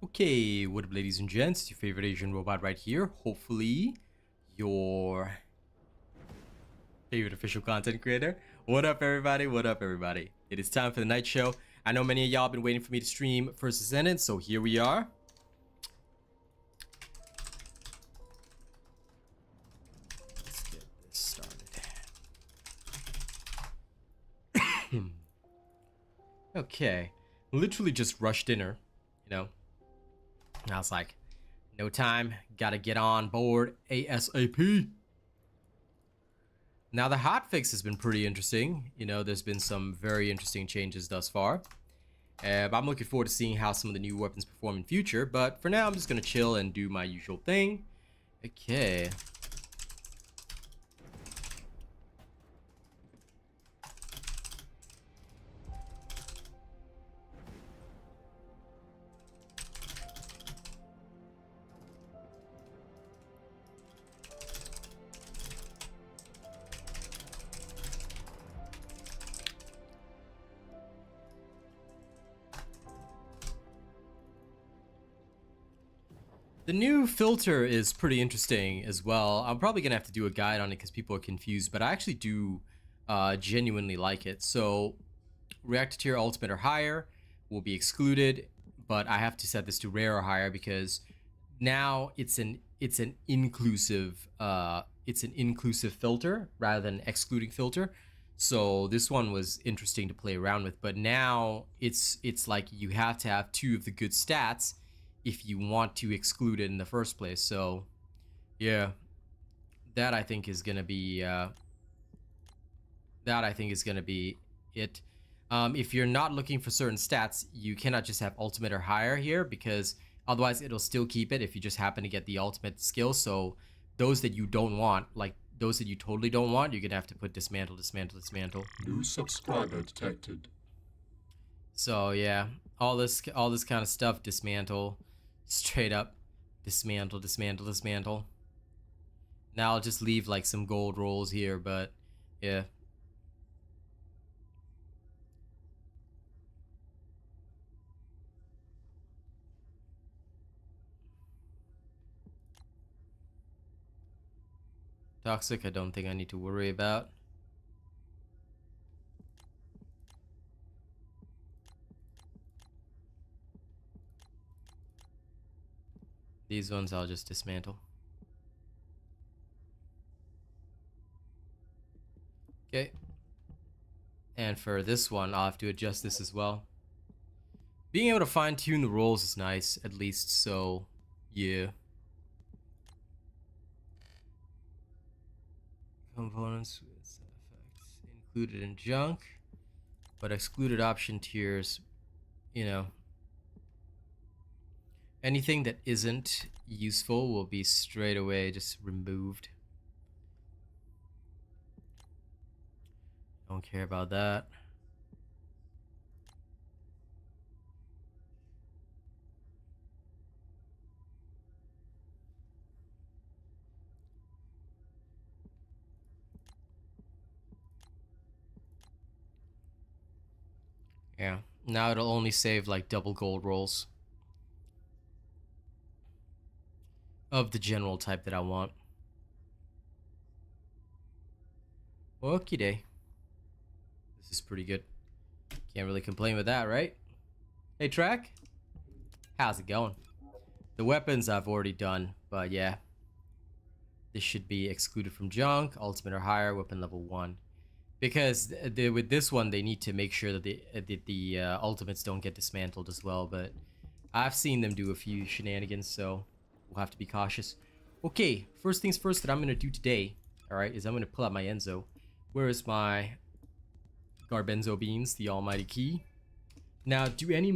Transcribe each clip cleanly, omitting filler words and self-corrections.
Okay, what up ladies and gents, it's your favorite Asian robot right here. Hopefully, your favorite official content creator. What up everybody, what up everybody. It is time for the night show. I know many of y'all been waiting for me to stream First Descendant, so here we are. Let's get this started. Okay, literally just rushed dinner, you know. I was like, no time, gotta get on board ASAP. Now the hotfix has been pretty interesting. You know, there's been some very interesting changes thus far. But I'm looking forward to seeing how some of the new weapons perform in future. But for now, I'm just gonna chill and do my usual thing. Okay. The new filter is pretty interesting as well. I'm probably gonna have to do a guide on it because people are confused, but I actually do genuinely like it. So reactor tier ultimate or higher will be excluded, but I have to set this to rare or higher because now it's an inclusive filter rather than excluding filter. So this one was interesting to play around with, but now it's like you have to have two of the good stats if you want to exclude it in the first place. So yeah, that I think is gonna be it. If you're not looking for certain stats, you cannot just have ultimate or higher here because otherwise it'll still keep it if you just happen to get the ultimate skill. So those that you don't want, like those that you totally don't want, you're gonna have to put dismantle. New subscriber detected. So yeah, all this kind of stuff, dismantle, straight up, dismantle. Now I'll just leave like some gold rolls here, but yeah. Toxic, I don't think I need to worry about. These ones I'll just dismantle. Okay. And for this one, I'll have to adjust this as well. Being able to fine tune the rolls is nice, at least, so yeah. Components with effects included in junk, but excluded option tiers, you know. Anything that isn't useful will be straight away just removed. Don't care about that. Yeah, now it'll only save like double gold rolls of the general type that I want. Okie day. This is pretty good. Can't really complain with that, right? Hey, Track. How's it going? The weapons I've already done, but yeah. This should be excluded from junk, ultimate or higher, weapon level 1. Because with this one, they need to make sure that the ultimates don't get dismantled as well, but I've seen them do a few shenanigans, so we'll have to be cautious. Okay, first things first that I'm going to do today, alright, is I'm going to pull out my Enzo. Where is my Garbenzo beans, the almighty key? Now, do any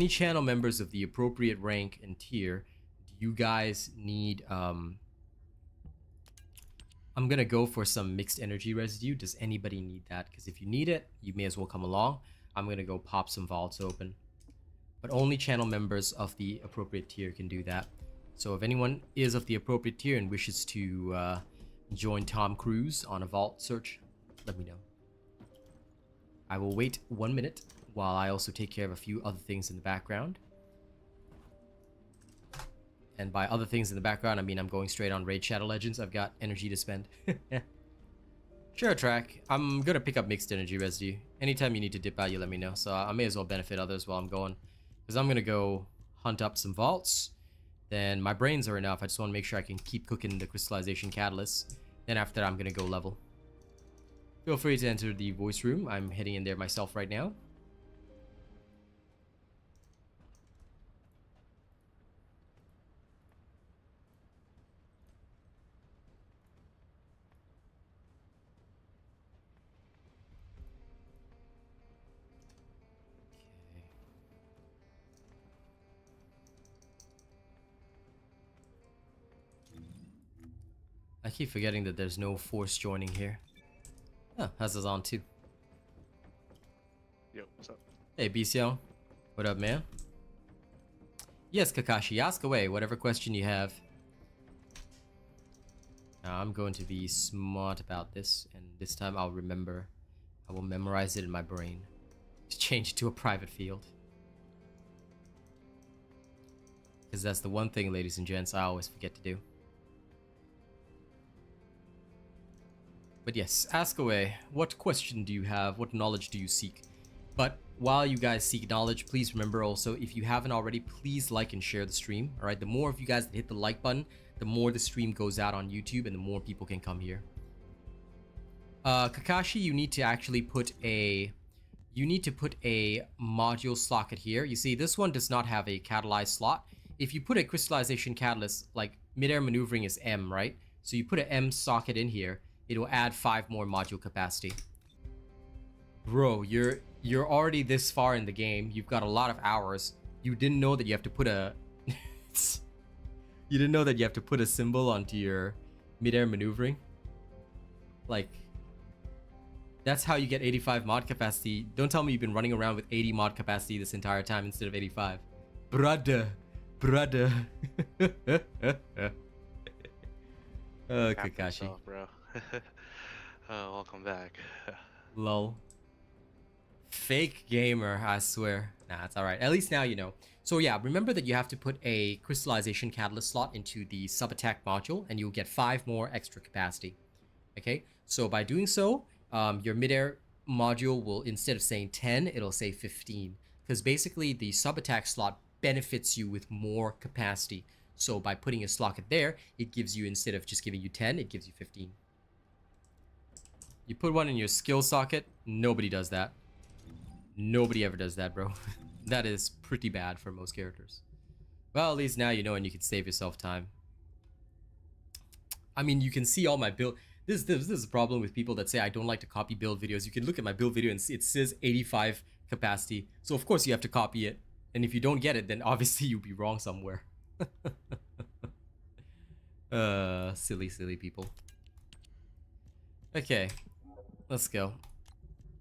channel members of the appropriate rank and tier, do you guys need, I'm gonna go for some mixed energy residue. Does anybody need that? Because if you need it, you may as well come along. I'm gonna go pop some vaults open. But only channel members of the appropriate tier can do that. So if anyone is of the appropriate tier and wishes to join Tom Cruise on a vault search, let me know. I will wait 1 minute while I also take care of a few other things in the background. And by other things in the background, I mean I'm going straight on Raid Shadow Legends. I've got energy to spend. Sure, Track. I'm gonna pick up mixed energy residue. Anytime you need to dip out, you let me know. So I may as well benefit others while I'm going. Because I'm gonna go hunt up some vaults. Then my brains are enough. I just want to make sure I can keep cooking the crystallization catalyst. Then after that, I'm gonna go level. Feel free to enter the voice room. I'm heading in there myself right now. I keep forgetting that there's no force joining here. Oh, Haz on too. Yo, what's up? Hey, BCL. What up, man? Yes, Kakashi, ask away, whatever question you have. Now, I'm going to be smart about this, and this time I'll remember. I will memorize it in my brain. Just change it to a private field. Because that's the one thing, ladies and gents, I always forget to do. But yes, ask away. What question do you have? What knowledge do you seek? But while you guys seek knowledge, please remember also, if you haven't already, please like and share the stream. Alright, the more of you guys that hit the like button, the more the stream goes out on YouTube and the more people can come here. Kakashi, you need to actually put a... You need to put a module socket here. You see, this one does not have a catalyzed slot. If you put a crystallization catalyst, like midair maneuvering is M, right? So you put an M socket in here, it will add 5 more module capacity. Bro, you're already this far in the game. You've got a lot of hours. You didn't know that you have to put a... You didn't know that you have to put a symbol onto your midair maneuvering? Like... That's how you get 85 mod capacity. Don't tell me you've been running around with 80 mod capacity this entire time instead of 85. Brother. Brother. Oh, Kakashi. Yourself, bro. Welcome back. Lol. Fake gamer, I swear. Nah, it's alright. At least now you know. So yeah, remember that you have to put a crystallization catalyst slot into the sub-attack module and you'll get 5 more extra capacity. Okay? So by doing so, your midair module will, instead of saying 10, it'll say 15. Because basically the sub-attack slot benefits you with more capacity. So by putting a socket there, it gives you, instead of just giving you 10, it gives you 15. You put one in your skill socket, nobody does that. Nobody ever does that, bro. That is pretty bad for most characters. Well, at least now you know and you can save yourself time. I mean, you can see all my build... This is a problem with people that say I don't like to copy build videos. You can look at my build video and see it says 85 capacity. So of course you have to copy it. And if you don't get it, then obviously you'll be wrong somewhere. Silly people. Okay, let's go.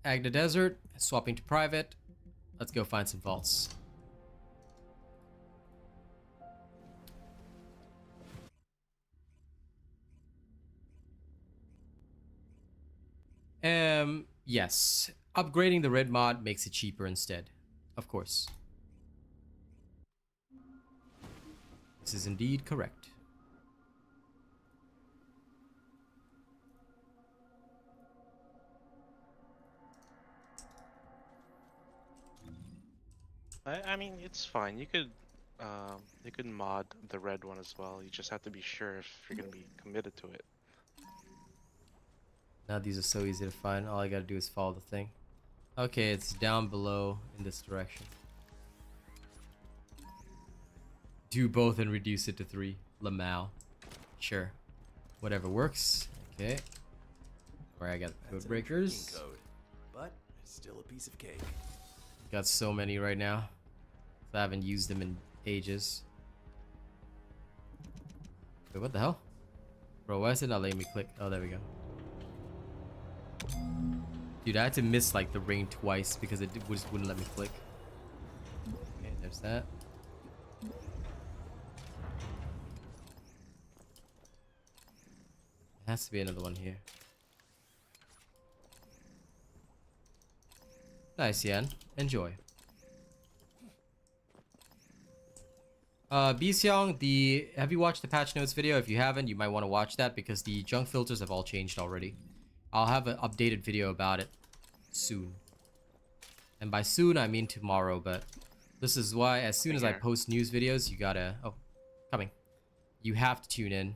Agda Desert, swapping to private. Let's go find some vaults. Yes. Upgrading the red mod makes it cheaper instead. Of course. This is indeed correct. I mean, it's fine. You could mod the red one as well. You just have to be sure if you're gonna be committed to it. Now these are so easy to find. All I gotta do is follow the thing. Okay, it's down below in this direction. Do both and reduce it to 3. Lamau. Sure. Whatever works. Okay. Where I got code breakers. Code, but it's still a piece of cake. Got so many right now. I haven't used them in ages. Wait, what the hell? Bro, why is it not letting me click? Oh, there we go. Dude, I had to miss like the ring twice because it just wouldn't let me click. Okay, there's that. There has to be another one here. Nice, Yan. Enjoy. Bseong, have you watched the patch notes video? If you haven't, you might want to watch that because the junk filters have all changed already. I'll have an updated video about it soon. And by soon, I mean tomorrow, but this is why as soon as I post news videos, you gotta... Oh, coming. You have to tune in.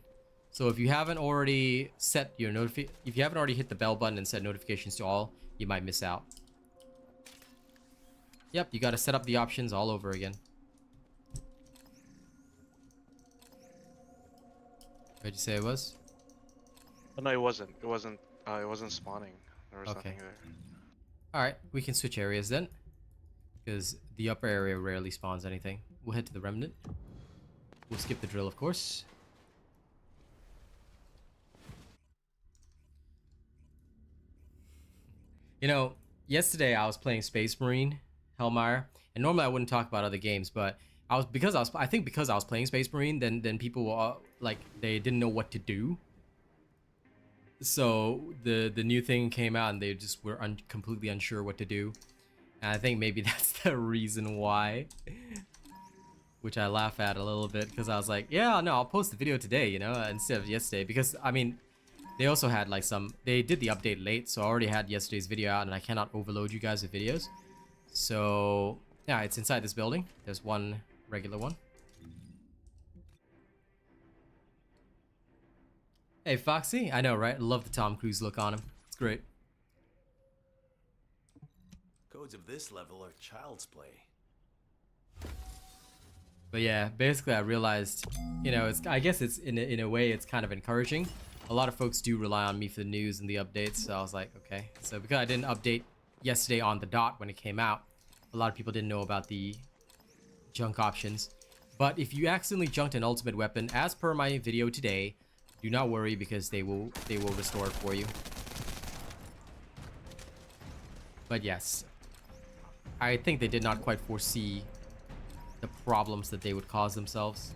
So if you haven't already set your if you haven't already hit the bell button and set notifications to all, you might miss out. Yep, you gotta set up the options all over again. What'd you say it was? Oh, no, it wasn't. It wasn't spawning. There was nothing there. Alright, we can switch areas then. Because the upper area rarely spawns anything. We'll head to the remnant. We'll skip the drill, of course. You know, yesterday I was playing Space Marine, Hellmire, and normally I wouldn't talk about other games, but I think because I was playing Space Marine, then people were like, they didn't know what to do. So the new thing came out and they just were completely unsure what to do. And I think maybe that's the reason why. Which I laugh at a little bit because I was like, yeah, no, I'll post the video today, you know, instead of yesterday. Because, I mean, they also had like they did the update late, so I already had yesterday's video out and I cannot overload you guys with videos. So, yeah, it's inside this building. There's one regular one. Hey, Foxy. I know, right? Love the Tom Cruise look on him. It's great. Codes of this level are child's play. But yeah, basically I realized, you know, I guess it's in a way it's kind of encouraging. A lot of folks do rely on me for the news and the updates, so I was like, okay. So because I didn't update yesterday on the dot when it came out, a lot of people didn't know about the junk options. But if you accidentally junked an ultimate weapon, as per my video today, do not worry because they will restore it for you. But yes, I think they did not quite foresee the problems that they would cause themselves.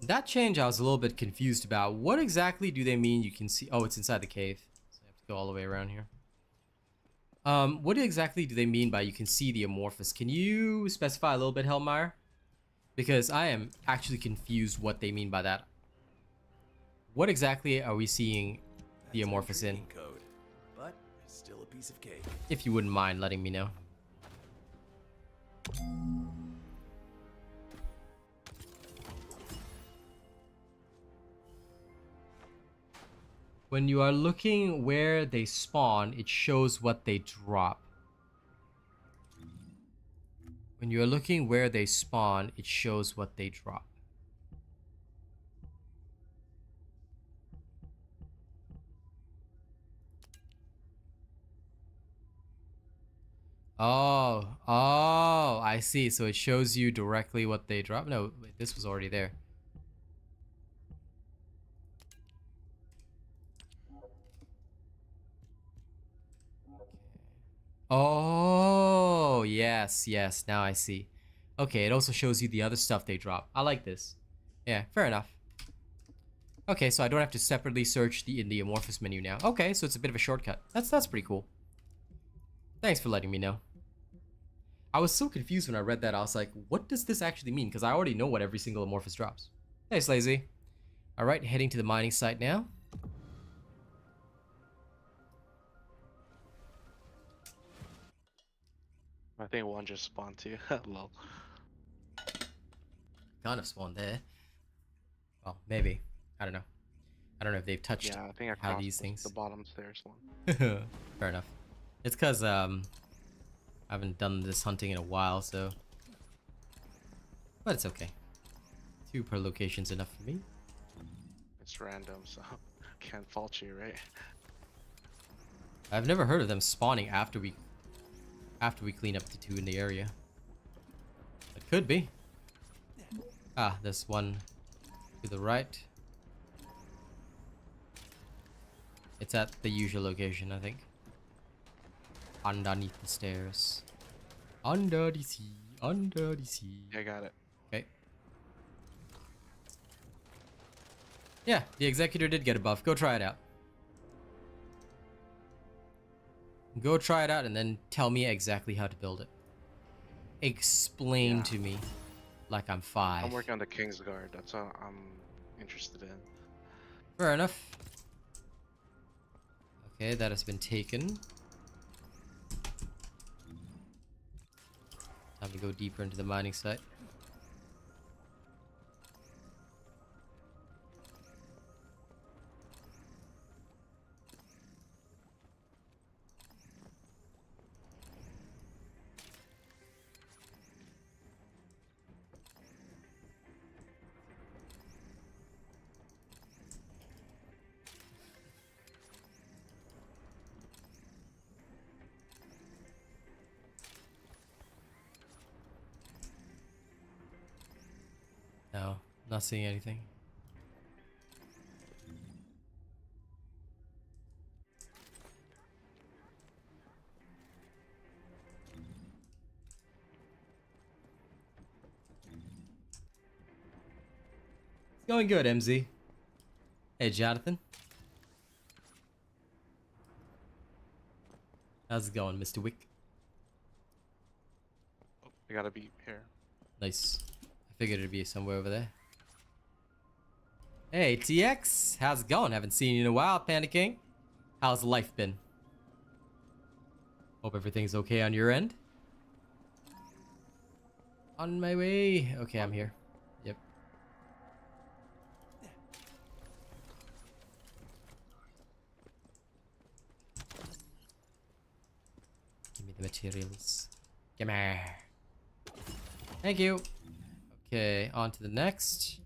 That change I was a little bit confused about. What exactly do they mean you can see? Oh, it's inside the cave. So I have to go all the way around here. What exactly do they mean by you can see the Amorphous? Can you specify a little bit, Hellmire? Because I am actually confused what they mean by that. What exactly are we seeing the Amorphous in? Code, but it's still a piece of cake. If you wouldn't mind letting me know. When you are looking where they spawn, it shows what they drop. When you are looking where they spawn, it shows what they drop. Oh, I see. So it shows you directly what they drop. No, wait, this was already there. Oh, yes, now I see. Okay, it also shows you the other stuff they drop. I like this. Yeah, fair enough. Okay, so I don't have to separately search in the Amorphous menu now. Okay, so it's a bit of a shortcut. That's pretty cool. Thanks for letting me know. I was so confused when I read that. I was like, what does this actually mean? Because I already know what every single Amorphous drops. Hey, Slazy. Alright, heading to the mining site now. I think one just spawned too. Lol. Kind of spawned there. Well, maybe. I don't know. I don't know if they've touched Yeah, I think how these things. The bottom stairs one. Fair enough. It's because I haven't done this hunting in a while, so. But it's okay. 2 per location's enough for me. It's random, so can't fault you, right? I've never heard of them spawning after we clean up the 2 in the area. It could be. Ah, there's one to the right. It's at the usual location, I think. Underneath the stairs. Under the sea, under the sea. I got it. Okay. Yeah, the executor did get a buff. Go try it out. Go try it out and then tell me exactly how to build it. Explain to me like I'm 5. I'm working on the King's Guard. That's what I'm interested in. Fair enough. Okay, that has been taken. Time to go deeper into the mining site. No, not seeing anything. It's going good, MZ. Hey, Jonathan. How's it going, Mr. Wick? Oh, I gotta be here. Nice. I figured it'd be somewhere over there. Hey, TX. How's it going? Haven't seen you in a while, Panda King. How's life been? Hope everything's okay on your end. On my way. Okay, I'm here. Yep. Give me the materials. Come here. Thank you. Okay, on to the next.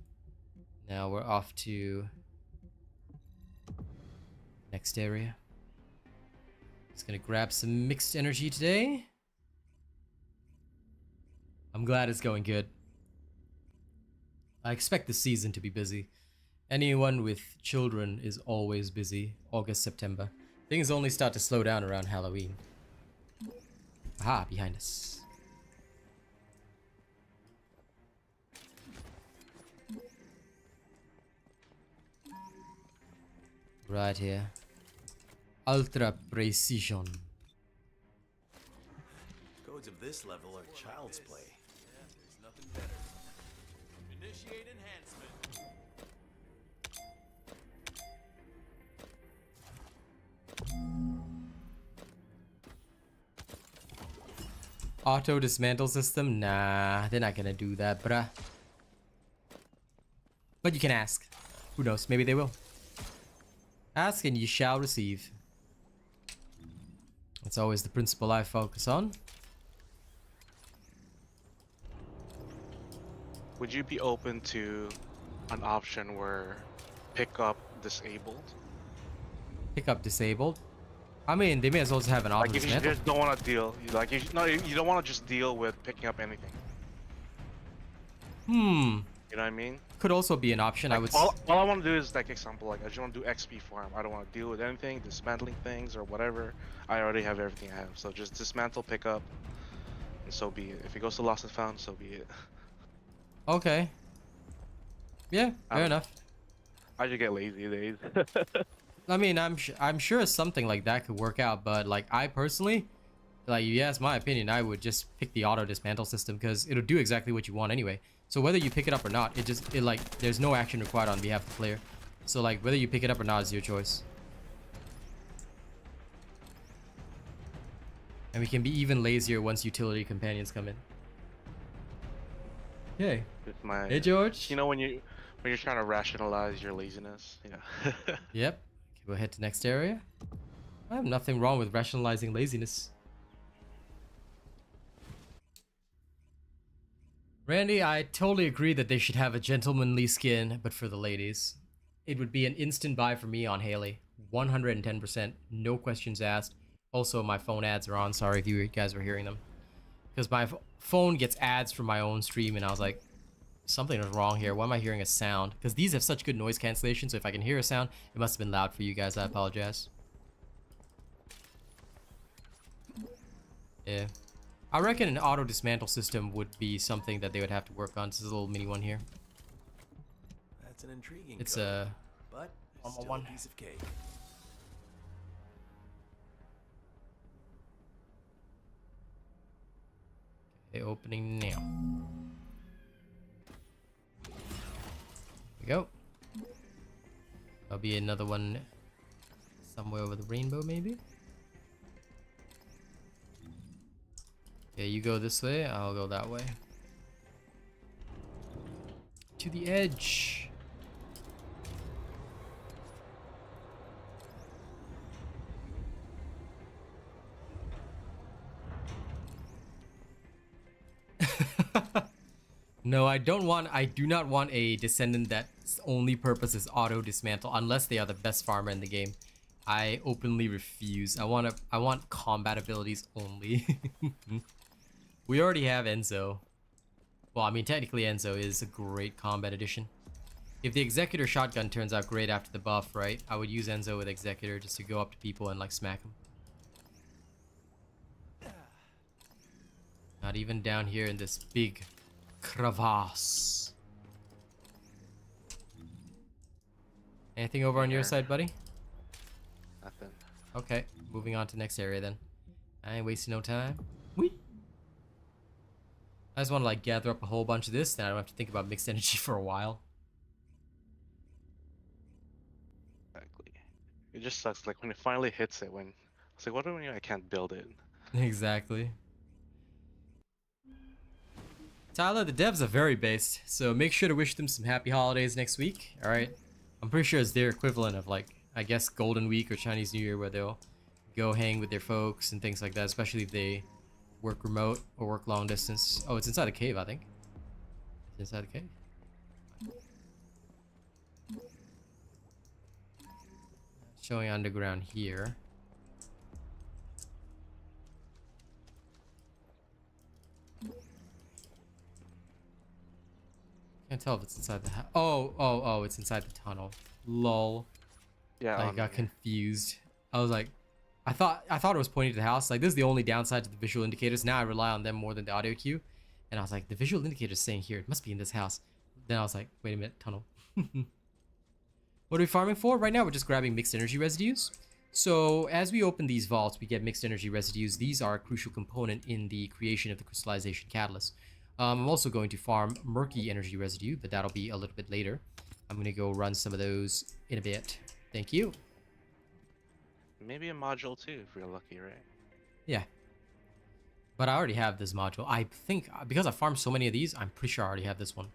Now we're off to next area. Just gonna grab some mixed energy today. I'm glad it's going good. I expect the season to be busy. Anyone with children is always busy. August, September. Things only start to slow down around Halloween. Aha, behind us. Right here. Ultra precision. Codes of this level are child's play. Yeah, there's nothing better. Initiate enhancement. Auto-dismantle system? Nah, they're not gonna do that, bruh. But you can ask. Who knows? Maybe they will. Ask and you shall receive. That's always the principle I focus on. Would you be open to an option where pickup disabled? Pick up disabled. I mean, they may as well just have an Like if you auto-dismantle. just don't want to deal, like you don't want to just deal with picking up anything. You know what I mean? Could also be an option. Like, I would. all I want to do is, like, example, like I just want to do XP farm. I don't want to deal with anything, dismantling things or whatever. I already have everything I have, so just dismantle, pick up, and so be it. If it goes to lost and found, so be it. Okay. Yeah, fair enough. I just get lazy days. I mean, I'm sure something like that could work out, but like I personally, like you ask my opinion, I would just pick the auto dismantle system because it'll do exactly what you want anyway. So whether you pick it up or not, it like there's no action required on behalf of the player. So like whether you pick it up or not is your choice. And we can be even lazier once utility companions come in. Hey. It's my, Hey George. you know when you're trying to rationalize your laziness, yeah. Yep. Okay, we'll head to next area. I have nothing wrong with rationalizing laziness. Randy, I totally agree that they should have a gentlemanly skin, but for the ladies. It would be an instant buy for me on Hailey. 110%. No questions asked. Also, my phone ads are on. Sorry if you guys were hearing them. Because my phone gets ads from my own stream, and I was like, something is wrong here. Why am I hearing a sound? Because these have such good noise cancellation, so if I can hear a sound, it must have been loud for you guys. I apologize. Yeah. I reckon an auto-dismantle system would be something that they would have to work on. This is a little mini one here. That's an intriguing It's code. Normal Still one. a piece of cake. Okay, opening now. Here we go. There'll be another one somewhere over the rainbow, maybe? Okay, you go this way, I'll go that way. To the edge. No, I do not want a descendant that's only purpose is auto-dismantle unless they are the best farmer in the game. I openly refuse. I want combat abilities only. We already have Enzo. Well, I mean, technically Enzo is a great combat addition. If the Executor shotgun turns out great after the buff, right? I would use Enzo with Executor just to go up to people and like smack them. Not even down here in this big crevasse. Anything over on your side, buddy? Nothing. Okay, moving on to next area then. I ain't wasting no time. Whee! I just want to like gather up a whole bunch of this, then I don't have to think about mixed energy for a while. Exactly. It just sucks. Like when it finally hits it, when it's like, what do I mean I can't build it? Exactly. Tyler, the devs are very based, so make sure to wish them some happy holidays next week, alright? I'm pretty sure it's their equivalent of like, I guess Golden Week or Chinese New Year where they'll go hang with their folks and things like that, especially if they work remote or work long distance. Oh, it's inside the cave, I think. It's inside the cave. Showing underground here. Can't tell if it's inside the house. Oh, it's inside the tunnel. Lol. Yeah. I got confused. I was like, I thought it was pointing to the house. Like, this is the only downside to the visual indicators. Now I rely on them more than the audio cue. And I was like, the visual indicator's saying here. It must be in this house. Then I was like, wait a minute, tunnel. What are we farming for? Right now we're just grabbing mixed energy residues. So as we open these vaults, we get mixed energy residues. These are a crucial component in the creation of the crystallization catalyst. I'm also going to farm murky energy residue, but that'll be a little bit later. I'm going to go run some of those in a bit. Thank you. Maybe a module too, if we're lucky, right? Yeah. But I already have this module. I think, because I farmed so many of these, I'm pretty sure I already have this one.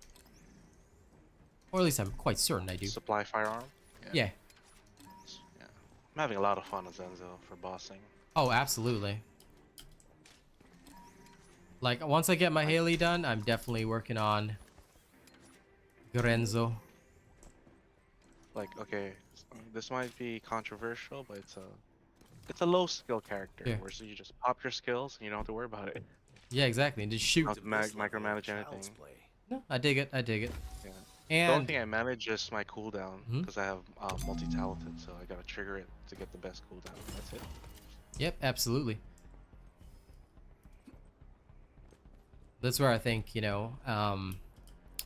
Or at least I'm quite certain I do. Supply firearm? Yeah. Yeah. I'm having a lot of fun with Enzo for bossing. Oh, absolutely. Like, once I get my Hailey done, I'm definitely working on Lorenzo. Like, okay, this might be controversial, but it's a low skill character, Yeah. where so you just pop your skills and you don't have to worry about it. Yeah, exactly. And just shoot. Not to micromanage anything. Child's play. No, I dig it. I dig it. Yeah. The only And thing I manage is my cooldown, Mhm. because I have multi-talented, so I gotta trigger it to get the best cooldown. That's it. yep, absolutely. That's where I think, you know,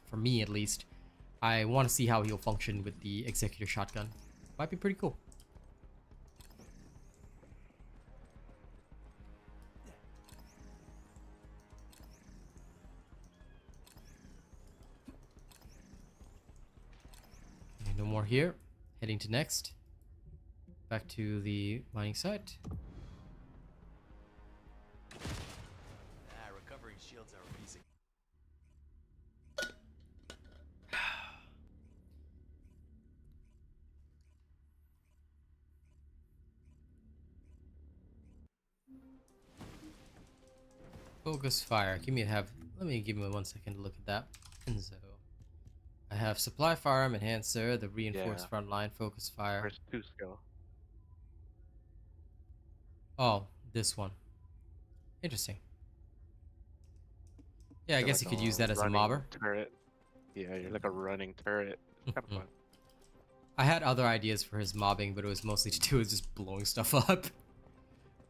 for me at least, I want to see how he'll function with the executor shotgun. Might be pretty cool. Okay, no more here. Heading to next. Back to the mining site. Recovering shields are a piece of... Focus fire. Give me let me give me 1 second to look at that. Enzo. I have supply firearm enhancer, the reinforced Yeah. front line, focus fire. First 2 skill. Oh, this one. Interesting. Yeah, I You're guess like you could use that as a running mobber. turret. Yeah, you're like a running turret. Kind of fun. I had other ideas for his mobbing, but it was mostly to do with just blowing stuff up.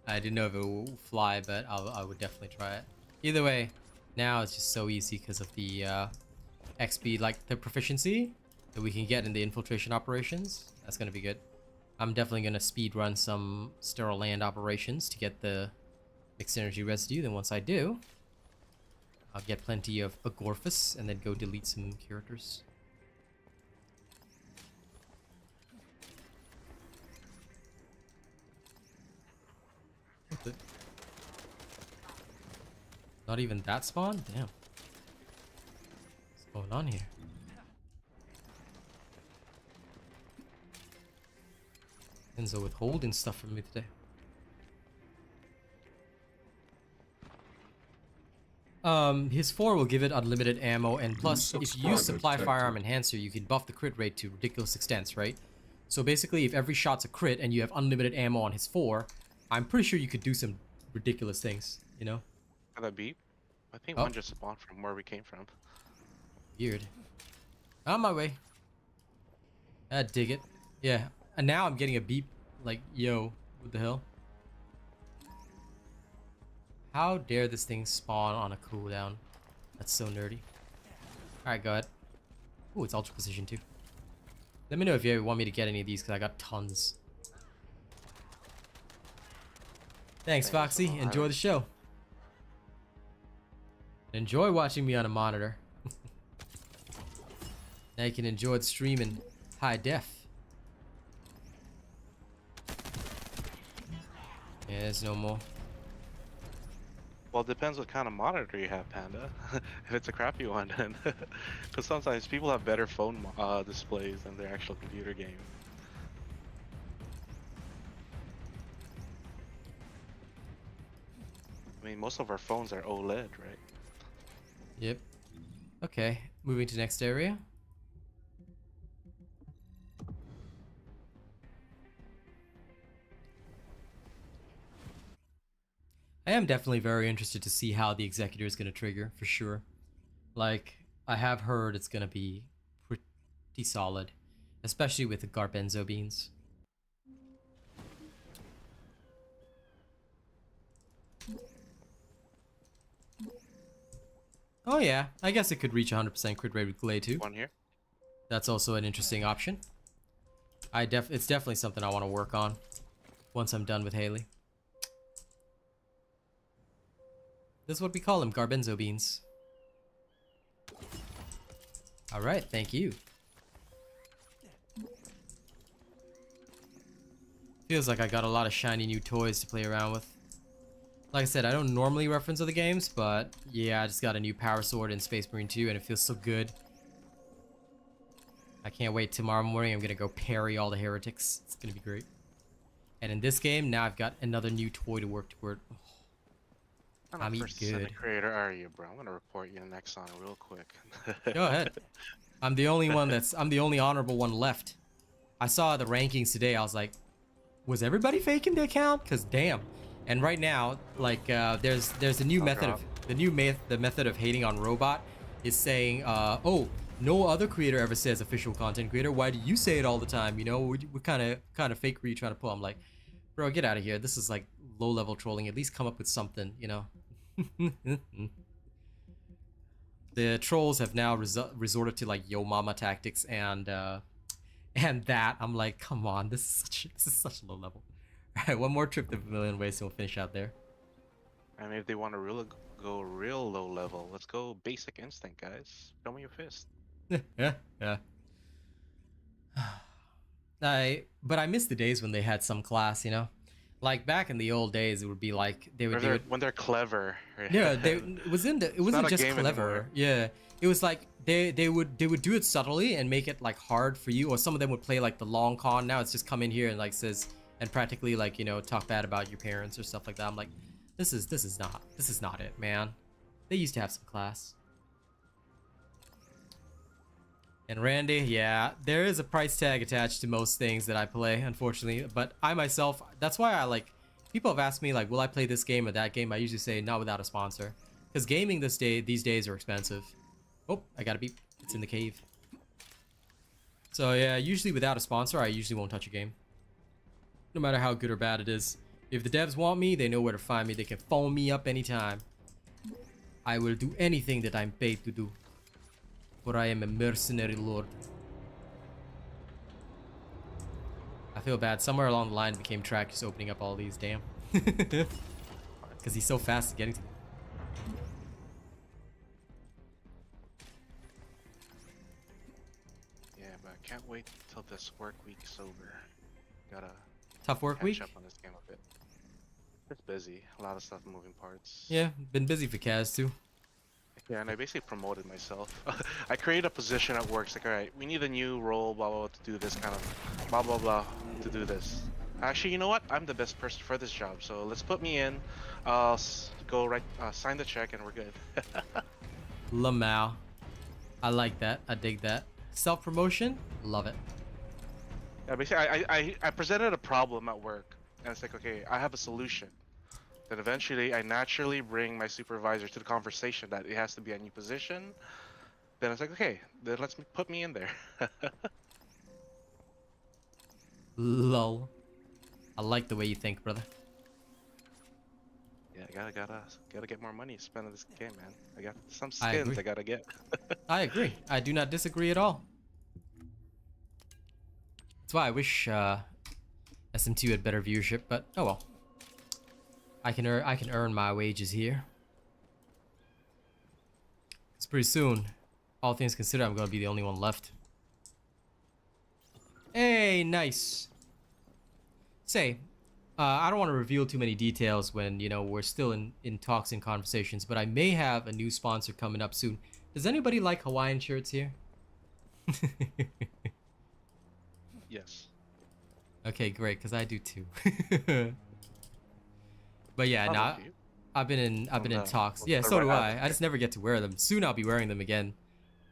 I didn't know if it would fly, but I would definitely try it. Either way, now it's just so easy because of the XP, like the proficiency. that we can get in the infiltration operations. That's gonna be good. I'm definitely gonna speed run some sterile land operations to get the mixed energy residue. Then once I do, I'll get plenty of Amorphous and then go delete some characters. What the? Not even that spawn? Damn. What's going on here? Enzo withholding stuff from me today. His 4 will give it unlimited ammo, and plus, if you use Supply Firearm Enhancer, you can buff the crit rate to ridiculous extents, right? So basically, if every shot's a crit and you have unlimited ammo on his 4, I'm pretty sure you could do some ridiculous things, you know? Got that beep? I think Oh. one just spawned from where we came from. Weird. On my way. I dig it. Yeah, and now I'm getting a beep, like, yo, what the hell? How dare this thing spawn on a cooldown? That's so nerdy. Alright, go ahead. Ooh, it's ultra precision too. Let me know if you want me to get any of these, because I got tons. Thanks, Foxy. Enjoy the show. Enjoy watching me on a monitor. Now you can enjoy the stream in high def. Yeah, there's no more. Well, it depends what kind of monitor you have, Panda. If it's a crappy one, then because sometimes people have better phone displays than their actual computer game. I mean, most of our phones are OLED, right? Yep. Okay, moving to next area. I am definitely very interested to see how the Executor is going to trigger, for sure. Like, I have heard it's going to be pretty solid, especially with the Garbenzo beans. Oh yeah, I guess it could reach 100% crit rate with Glade too. One here. That's also an interesting option. It's definitely something I want to work on once I'm done with Hailey. This is what we call them, Garbenzo beans. Alright, thank you. Feels like I got a lot of shiny new toys to play around with. Like I said, I don't normally reference other games, but yeah, I just got a new Power Sword in Space Marine 2 and it feels so good. I can't wait tomorrow morning. I'm gonna go parry all the heretics. It's gonna be great. And in this game, now I've got another new toy to work toward. I'm eating good. Creator are you, bro? I'm gonna report you to Nexon real quick. Go ahead. I'm the only one I'm the only honorable one left. I saw the rankings today. I was like, was everybody faking the account? Cause damn. And right now, like, there's a new method of the method of hating on Robot is saying, oh, no other creator ever says official content creator. Why do you say it all the time? You know, what kind of fake were you trying to pull? I'm like, bro, get out of here. This is like low level trolling. At least come up with something, you know. The trolls have now resorted to like yo mama tactics and that I'm like, come on, this is such low level. All right, one more trip to Vermilion Waste and we'll finish out there. I mean, if they want to go real low level, let's go basic instinct, guys. Show me your fist. Yeah. But I miss the days when they had some class, you know. Like back in the old days, it would be like when they're clever. Yeah, it wasn't just clever. Anymore. Yeah, it was like they would do it subtly and make it like hard for you. Or some of them would play like the long con. Now it's just come in here and like says and practically like, you know, talk bad about your parents or stuff like that. I'm like, this is not it, man. They used to have some class. And Randy, yeah, there is a price tag attached to most things that I play, unfortunately. But I myself, that's why I like, people have asked me like, will I play this game or that game? I usually say not without a sponsor. Because gaming these days are expensive. Oh, I got a beep. It's in the cave. So yeah, usually without a sponsor, I usually won't touch a game. No matter how good or bad it is. If the devs want me, they know where to find me. They can phone me up anytime. I will do anything that I'm paid to do. For I am a mercenary lord. feel bad. Somewhere along the line, it became track just opening up all these. Damn. Because he's so fast at getting to them. Yeah, but I can't wait till this work week's over. Gotta Tough work catch week? up on this game a bit. It's busy. A lot of stuff, moving parts. Yeah, been busy for Kaz too. Yeah, and I basically promoted myself. I created a position at work. It's like, all right, we need a new role, blah, blah, blah, to do this kind of, blah, blah, blah, to do this. Actually, you know what? I'm the best person for this job, so let's put me in. Go right, sign the check, and we're good. Lamau. I like that. I dig that. Self-promotion? Love it. Yeah, basically, I presented a problem at work, and it's like, okay, I have a solution. Then eventually, I naturally bring my supervisor to the conversation that it has to be a new position. Then it's like, okay, then put me in there. Lol. I like the way you think, brother. Yeah, gotta get more money spent on this game, man. I got some I skins agree. I gotta get. I agree. I do not disagree at all. That's why I wish SM2 had better viewership, but oh well. I can earn my wages here. It's pretty soon. All things considered, I'm gonna be the only one left. Hey, nice. Say, I don't want to reveal too many details when, you know, we're still in talks and conversations, but I may have a new sponsor coming up soon. Does anybody like Hawaiian shirts here? Yes. Okay, great, because I do too. But yeah, How now about you? I've been in talks. Yeah, the so do right I. I just never get to wear them. Soon I'll be wearing them again.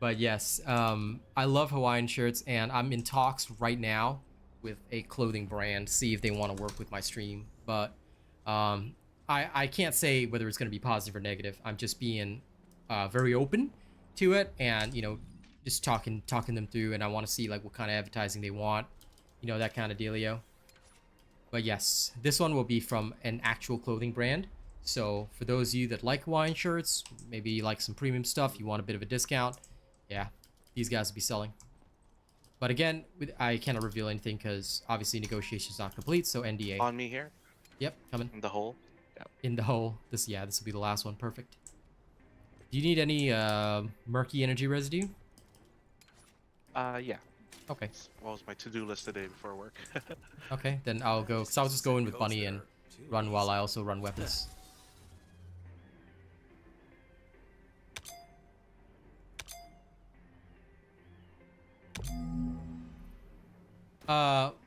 But yes, I love Hawaiian shirts, and I'm in talks right now with a clothing brand, see if they want to work with my stream. But I can't say whether it's going to be positive or negative. I'm just being very open to it, and you know, just talking them through, and I want to see like what kind of advertising they want, you know, that kind of dealio. But yes, this one will be from an actual clothing brand. So for those of you that like Hawaiian shirts, maybe you like some premium stuff, you want a bit of a discount, yeah, these guys will be selling. But again, I cannot reveal anything because obviously negotiation's not complete, so NDA. On me here, Yep, coming. in the hole. Yeah. In the hole. This will be the last one. Perfect. Do you need any murky energy residue? Yeah. Okay. What was my to-do list today before work? Okay, then I'll go. Cause I was just going with Bunny and run while I also run weapons.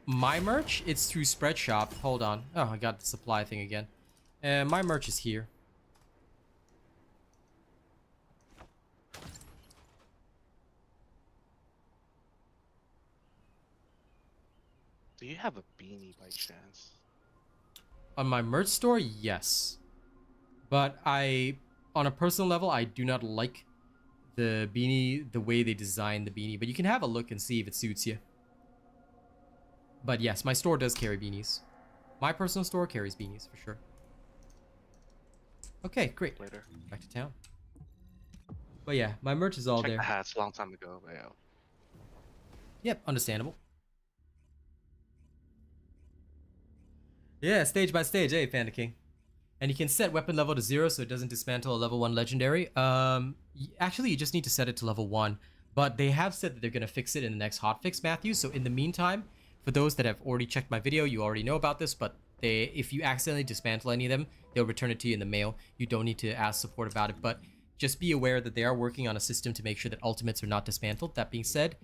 My merch, it's through Spreadshop. Hold on. Oh, I got the supply thing again. My merch is here. Do you have a beanie by chance? On my merch store, yes. But on a personal level, I do not like the beanie, the way they designed the beanie. But you can have a look and see if it suits you. But yes, my store does carry beanies. My personal store carries beanies, for sure. Okay, great. Later. Back to town. But yeah, my merch is all Check there. the hats a long time ago, but yeah. Yep, understandable. Yeah, stage by stage, hey, Panda King. And you can set weapon level to 0 so it doesn't dismantle a level 1 legendary. Actually, you just need to set it to level 1. But they have said that they're going to fix it in the next hotfix, Matthew. So in the meantime, for those that have already checked my video, you already know about this. But if you accidentally dismantle any of them, they'll return it to you in the mail. You don't need to ask support about it. But just be aware that they are working on a system to make sure that ultimates are not dismantled. That being said,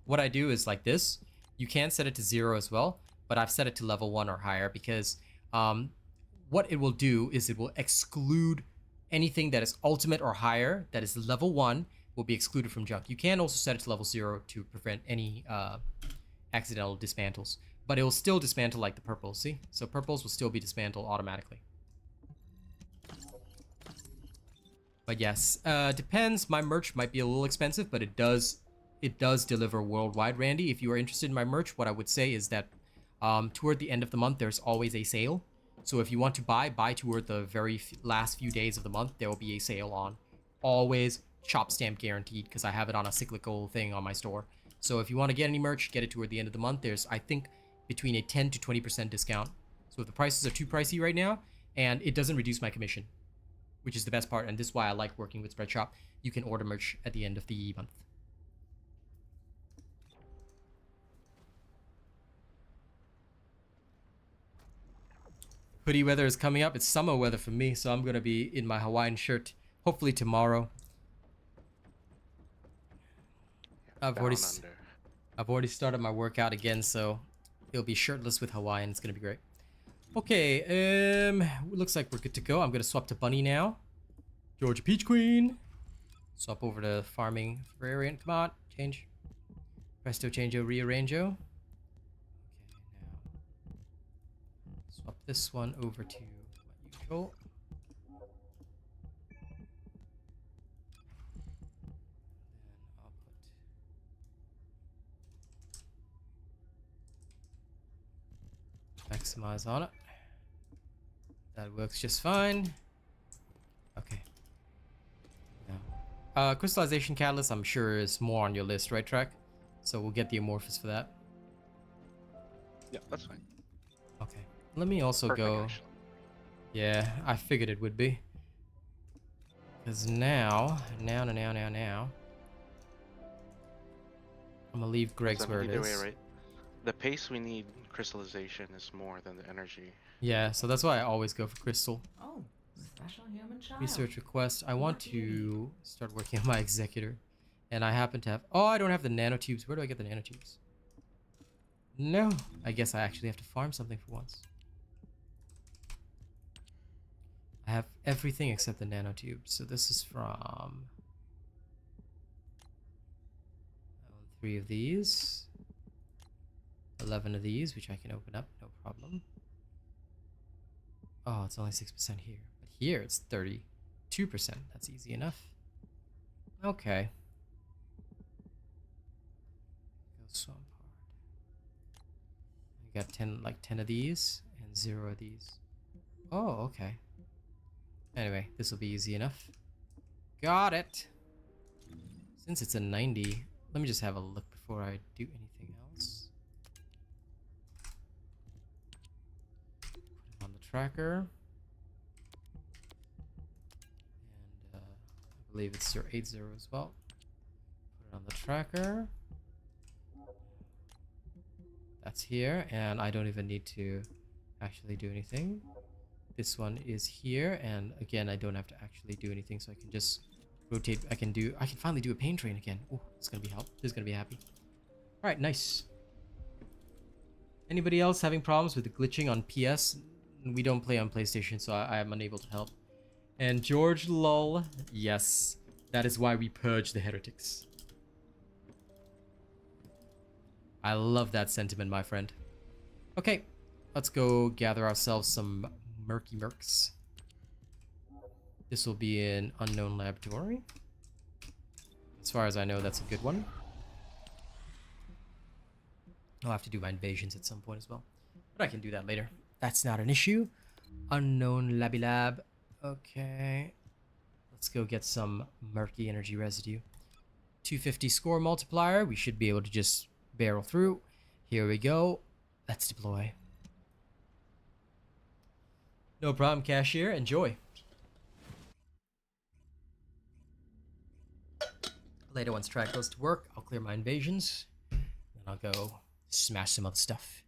what I do is like this. You can set it to 0 as well. But I've set it to level 1 or higher because what it will do is it will exclude anything that is ultimate or higher that is level 1 will be excluded from junk. You can also set it to level 0 to prevent any accidental dismantles, but it will still dismantle like the purples, see? So purples will still be dismantled automatically. But yes, depends. My merch might be a little expensive, but it does deliver worldwide, Randy. If you are interested in my merch, what I would say is that toward the end of the month, there's always a sale. So if you want to buy toward the very last few days of the month, there will be a sale on. Always shop stamp guaranteed because I have it on a cyclical thing on my store. So if you want to get any merch, get it toward the end of the month. There's, I think, between a 10 to 20% discount. So if the prices are too pricey right now, and it doesn't reduce my commission, which is the best part, and this is why I like working with Spreadshop. You can order merch at the end of the month. Hoodie weather is coming up. It's summer weather for me, so I'm gonna be in my Hawaiian shirt hopefully tomorrow. I've already started my workout again, so it'll be shirtless with Hawaiian. It's gonna be great. Okay, looks like we're good to go. I'm gonna swap to Bunny now. Georgia Peach Queen. Swap over to farming Frarian. Come on, change. Presto changeo, rearrangeo. Okay, now swap this one over to my usual. Maximize on it. That works just fine. Okay. Now, crystallization catalyst, I'm sure is more on your list, right, Track? So we'll get the Amorphous for that. Yeah, that's fine. Okay. Let me also go. Actually. Yeah, I figured it would be. Because now, I'm gonna leave Greg's where it is. Way, right? The pace we need crystallization is more than the energy. Yeah, so that's why I always go for crystal. Oh, special human child. Research request. I want to start working on my executor. And I happen to have... Oh, I don't have the nanotubes. Where do I get the nanotubes? No. I guess I actually have to farm something for once. I have everything except the nanotubes. So this is from... 3 of these. 11 of these, which I can open up, no problem. Oh, it's only 6% here. But here it's 32%. That's easy enough. Okay. Go swamp hard. I got 10 of these and 0 of these. Oh, okay. Anyway, this will be easy enough. Got it. Since it's a 90, let me just have a look before I do anything else. On the tracker, and I believe it's 080 as well. Put it on the tracker. That's here, and I don't even need to actually do anything. This one is here, and again, I don't have to actually do anything, so I can just rotate. I can finally do a pain train again. Oh, it's gonna be help. This is gonna be happy. All right, nice. Anybody else having problems with the glitching on PS? We don't play on PlayStation, so I am unable to help. And George lol, yes, that is why we purge the heretics. I love that sentiment, my friend. Okay, let's go gather ourselves some murky mercs. This will be an unknown laboratory. As far as I know, that's a good one. I'll have to do my invasions at some point as well, but I can do that later. That's not an issue. Unknown labby lab. Okay. Let's go get some murky energy residue. 250 score multiplier. We should be able to just barrel through. Here we go. Let's deploy. No problem, cashier. Enjoy. Later, once track goes to work, I'll clear my invasions. And I'll go smash some other stuff.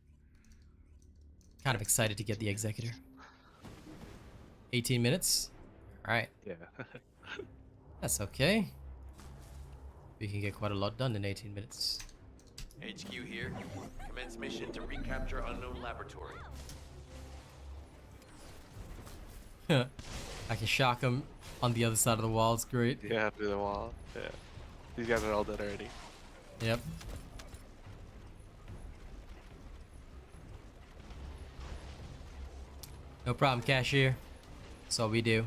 Kind of excited to get the executor. 18 minutes. All right. Yeah. That's okay. We can get quite a lot done in 18 minutes. HQ here. Commence mission to recapture unknown laboratory. I can shock him on the other side of the wall. It's great. Yeah, through the wall. Yeah. These guys are all dead already. Yep. No problem, cashier. That's all we do.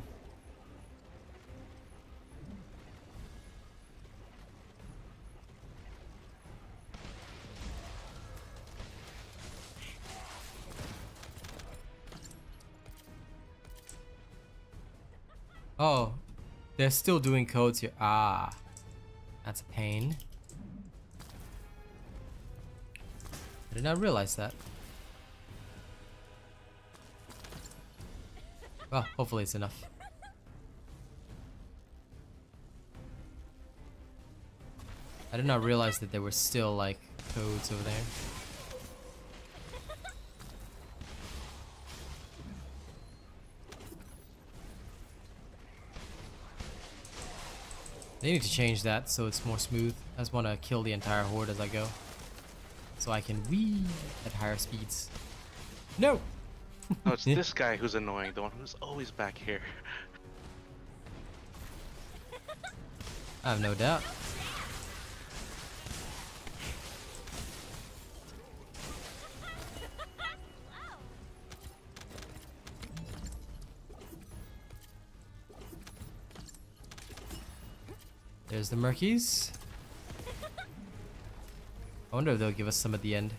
Oh, they're still doing codes here. Ah, that's a pain. I did not realize that. Well, hopefully it's enough. I did not realize that there were still like codes over there. They need to change that so it's more smooth. I just want to kill the entire horde as I go, so I can weave at higher speeds. No! No, it's this guy who's annoying, the one who's always back here. I have no doubt. There's the Murkies. I wonder if they'll give us some at the end.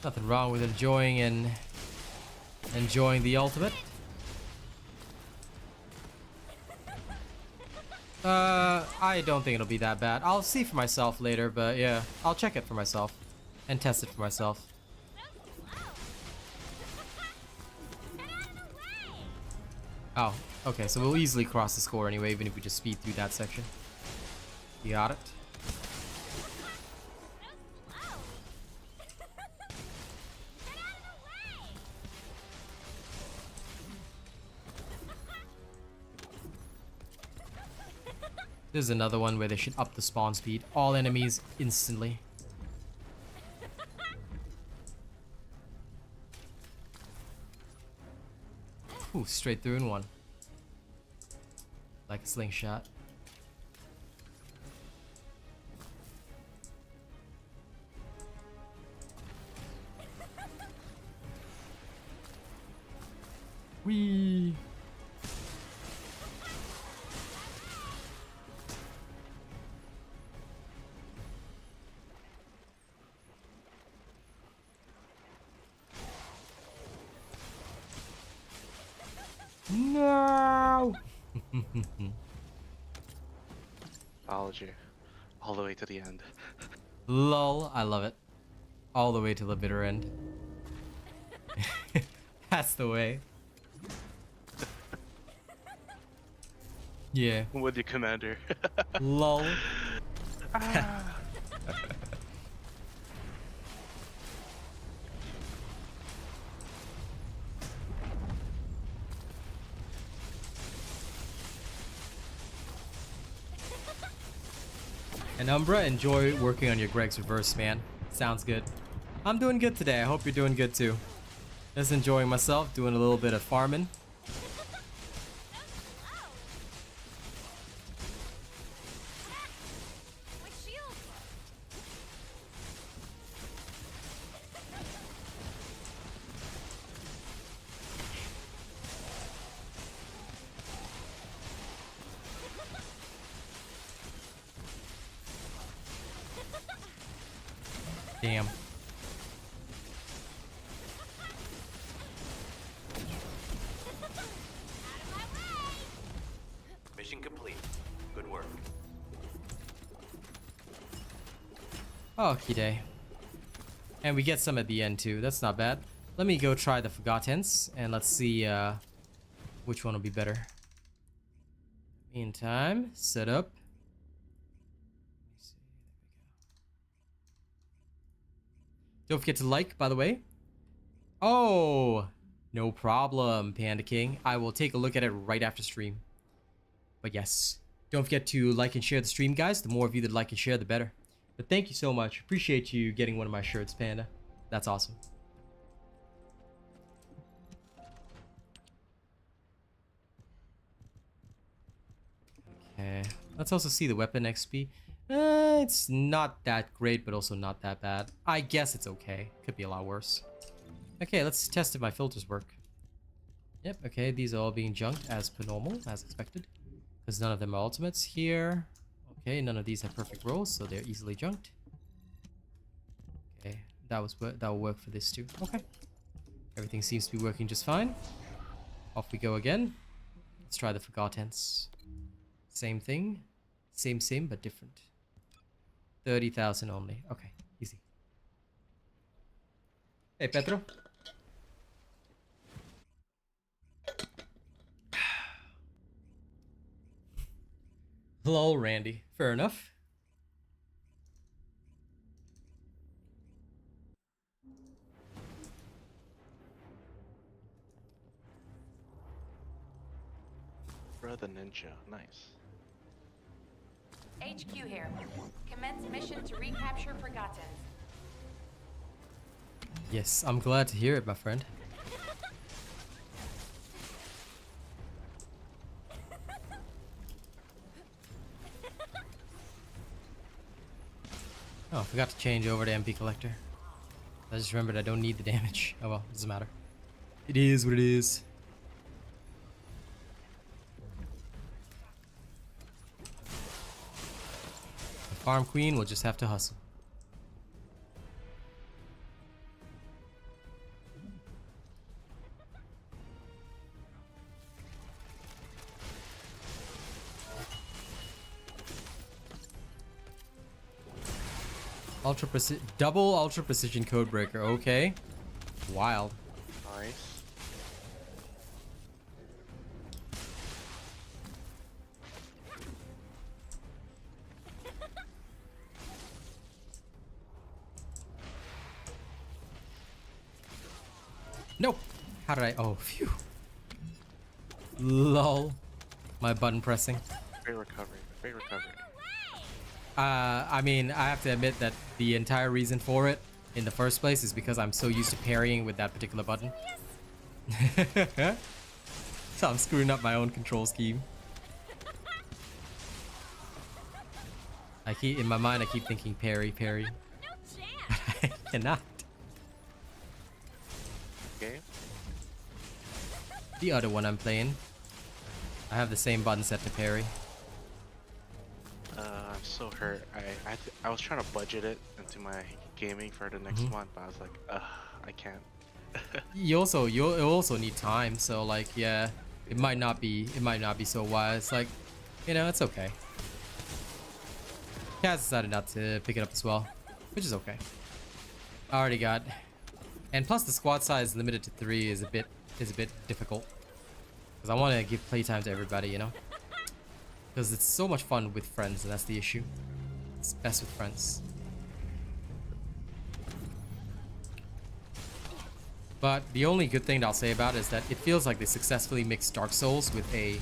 Nothing wrong with enjoying the ultimate. I don't think it'll be that bad. I'll see for myself later, but yeah, I'll check it for myself and test it for myself. Oh, okay, so we'll easily cross the score anyway, even if we just speed through that section. You got it? This is another one where they should up the spawn speed. All enemies instantly. Ooh, straight through in one. Like a slingshot. Whee! No! Apology. All the way to the end. Lol, I love it. All the way to the bitter end. That's the way. Yeah. I'm with you, Commander. Lol. And Umbra, enjoy working on your Greg's reverse, man. Sounds good. I'm doing good today. I hope you're doing good too. Just enjoying myself, doing a little bit of farming. Damn. Mission complete. Good work. Okie day. And we get some at the end too. That's not bad. Let me go try the Forgottens and let's see which one will be better. Meantime, set up. Don't forget to like, by the way. Oh, no problem, Panda King. I will take a look at it right after stream. But yes, don't forget to like and share the stream, guys. The more of you that like and share, the better. But thank you so much. Appreciate you getting one of my shirts, Panda. That's awesome. Okay, let's also see the weapon XP. It's not that great, but also not that bad. I guess it's okay. Could be a lot worse. Okay, let's test if my filters work. Yep, okay, these are all being junked as per normal, as expected. Because none of them are ultimates here. Okay, none of these have perfect rolls, so they're easily junked. Okay, that will work for this too. Okay. Everything seems to be working just fine. Off we go again. Let's try the Forgottens. Same thing. Same, but different. 30,000 only. Okay, easy. Hey, Pedro. Lol, Randy. Fair enough. Brother Ninja, nice. HQ here. Commence mission to recapture Forgotten. Yes, I'm glad to hear it, my friend. Oh, I forgot to change over to MP Collector. I just remembered I don't need the damage. Oh well, doesn't matter. It is what it is. The Farm Queen will just have to hustle. Double ultra precision code breaker. Okay, wild. Nice. Nope. How did I? Oh, phew. Lol. My button pressing. Great recovery. Great recovery. I mean, I have to admit that the entire reason for it in the first place is because I'm so used to parrying with that particular button. So I'm screwing up my own control scheme. In my mind, I keep thinking parry. But I cannot. Okay. The other one I'm playing, I have the same button set to parry. I'm so hurt. I was trying to budget it into my gaming for the next month, but I was like, I can't. You also need time, so like yeah, it might not be so wise. Like, you know, it's okay. Kaz decided not to pick it up as well, which is okay. I already got, and plus the squad size limited to 3 is a bit difficult because I want to give playtime to everybody, you know. Because it's so much fun with friends, and that's the issue. It's best with friends. But the only good thing that I'll say about it is that it feels like they successfully mixed Dark Souls with a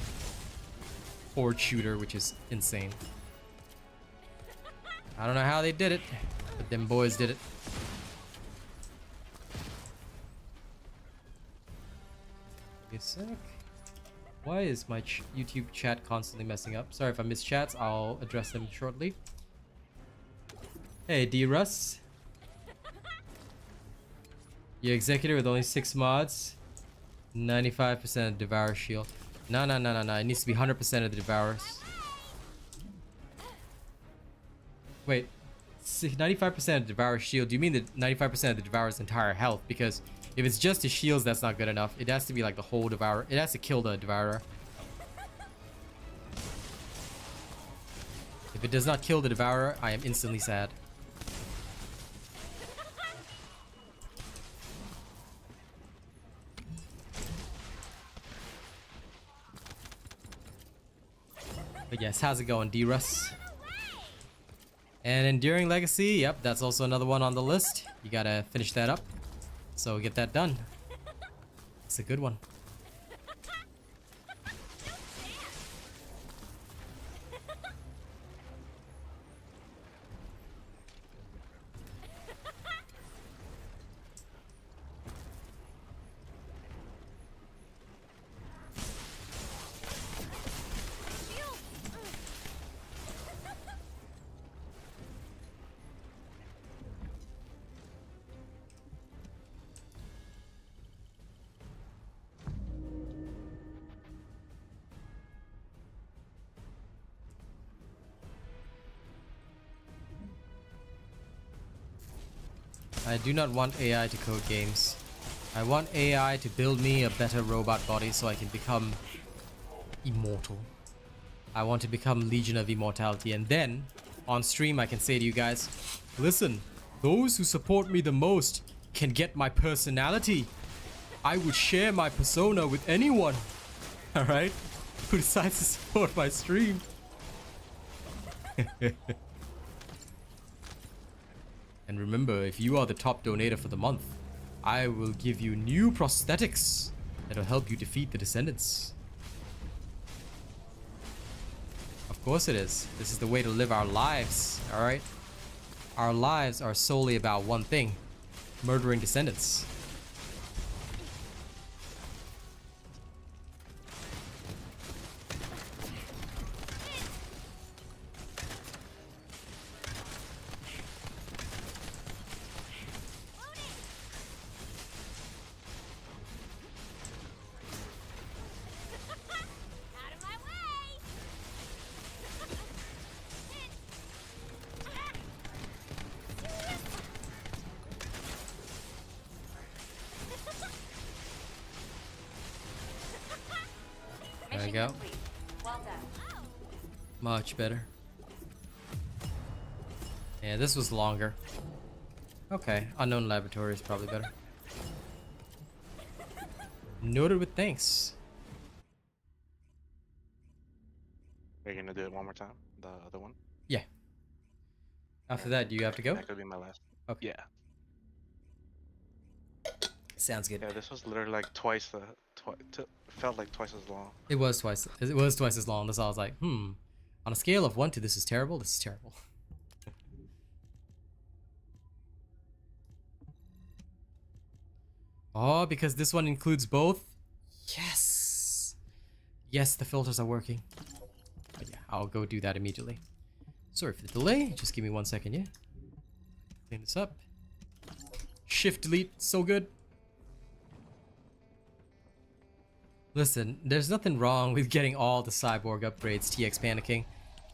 horde shooter, which is insane. I don't know how they did it, but them boys did it. Give me a sec. Why is my YouTube chat constantly messing up? Sorry if I miss chats, I'll address them shortly. Hey, D-Russ. Your executor with only 6 mods. 95% of Devour shield. No. It needs to be 100% of the Devourers. Wait. 95% of Devour shield. Do you mean the 95% of the Devourer's entire health? Because if it's just his shields, that's not good enough. It has to be like the whole Devourer. It has to kill the Devourer. If it does not kill the Devourer, I am instantly sad. But yes, how's it going, D-Russ? And Enduring Legacy, yep, that's also another one on the list. You gotta finish that up. So get that done. It's a good one. I do not want AI to code games. I want AI to build me a better robot body so I can become immortal. I want to become Legion of Immortality, and then on stream I can say to you guys, listen, those who support me the most can get my personality. I would share my persona with anyone, alright, who decides to support my stream. And remember, if you are the top donator for the month, I will give you new prosthetics that'll help you defeat the Descendants. Of course it is. This is the way to live our lives, alright? Our lives are solely about one thing: murdering Descendants. There we go. Complete. Well done. Much better. Yeah, this was longer. Okay, unknown laboratory is probably better. Noted with thanks. Are you gonna do it one more time? The other one? Yeah. After that, do you have to go? That could be my last. Okay. Yeah. Sounds good. Yeah, this was literally like twice the. Felt like twice as long. It was twice. It was twice as long. That's all I was like, On a scale of 1 to this is terrible, this is terrible. Oh, because this one includes both? Yes! Yes, the filters are working. But yeah, I'll go do that immediately. Sorry for the delay. Just give me 1 second, yeah? Clean this up. Shift delete, so good. Listen, there's nothing wrong with getting all the cyborg upgrades, TX panicking.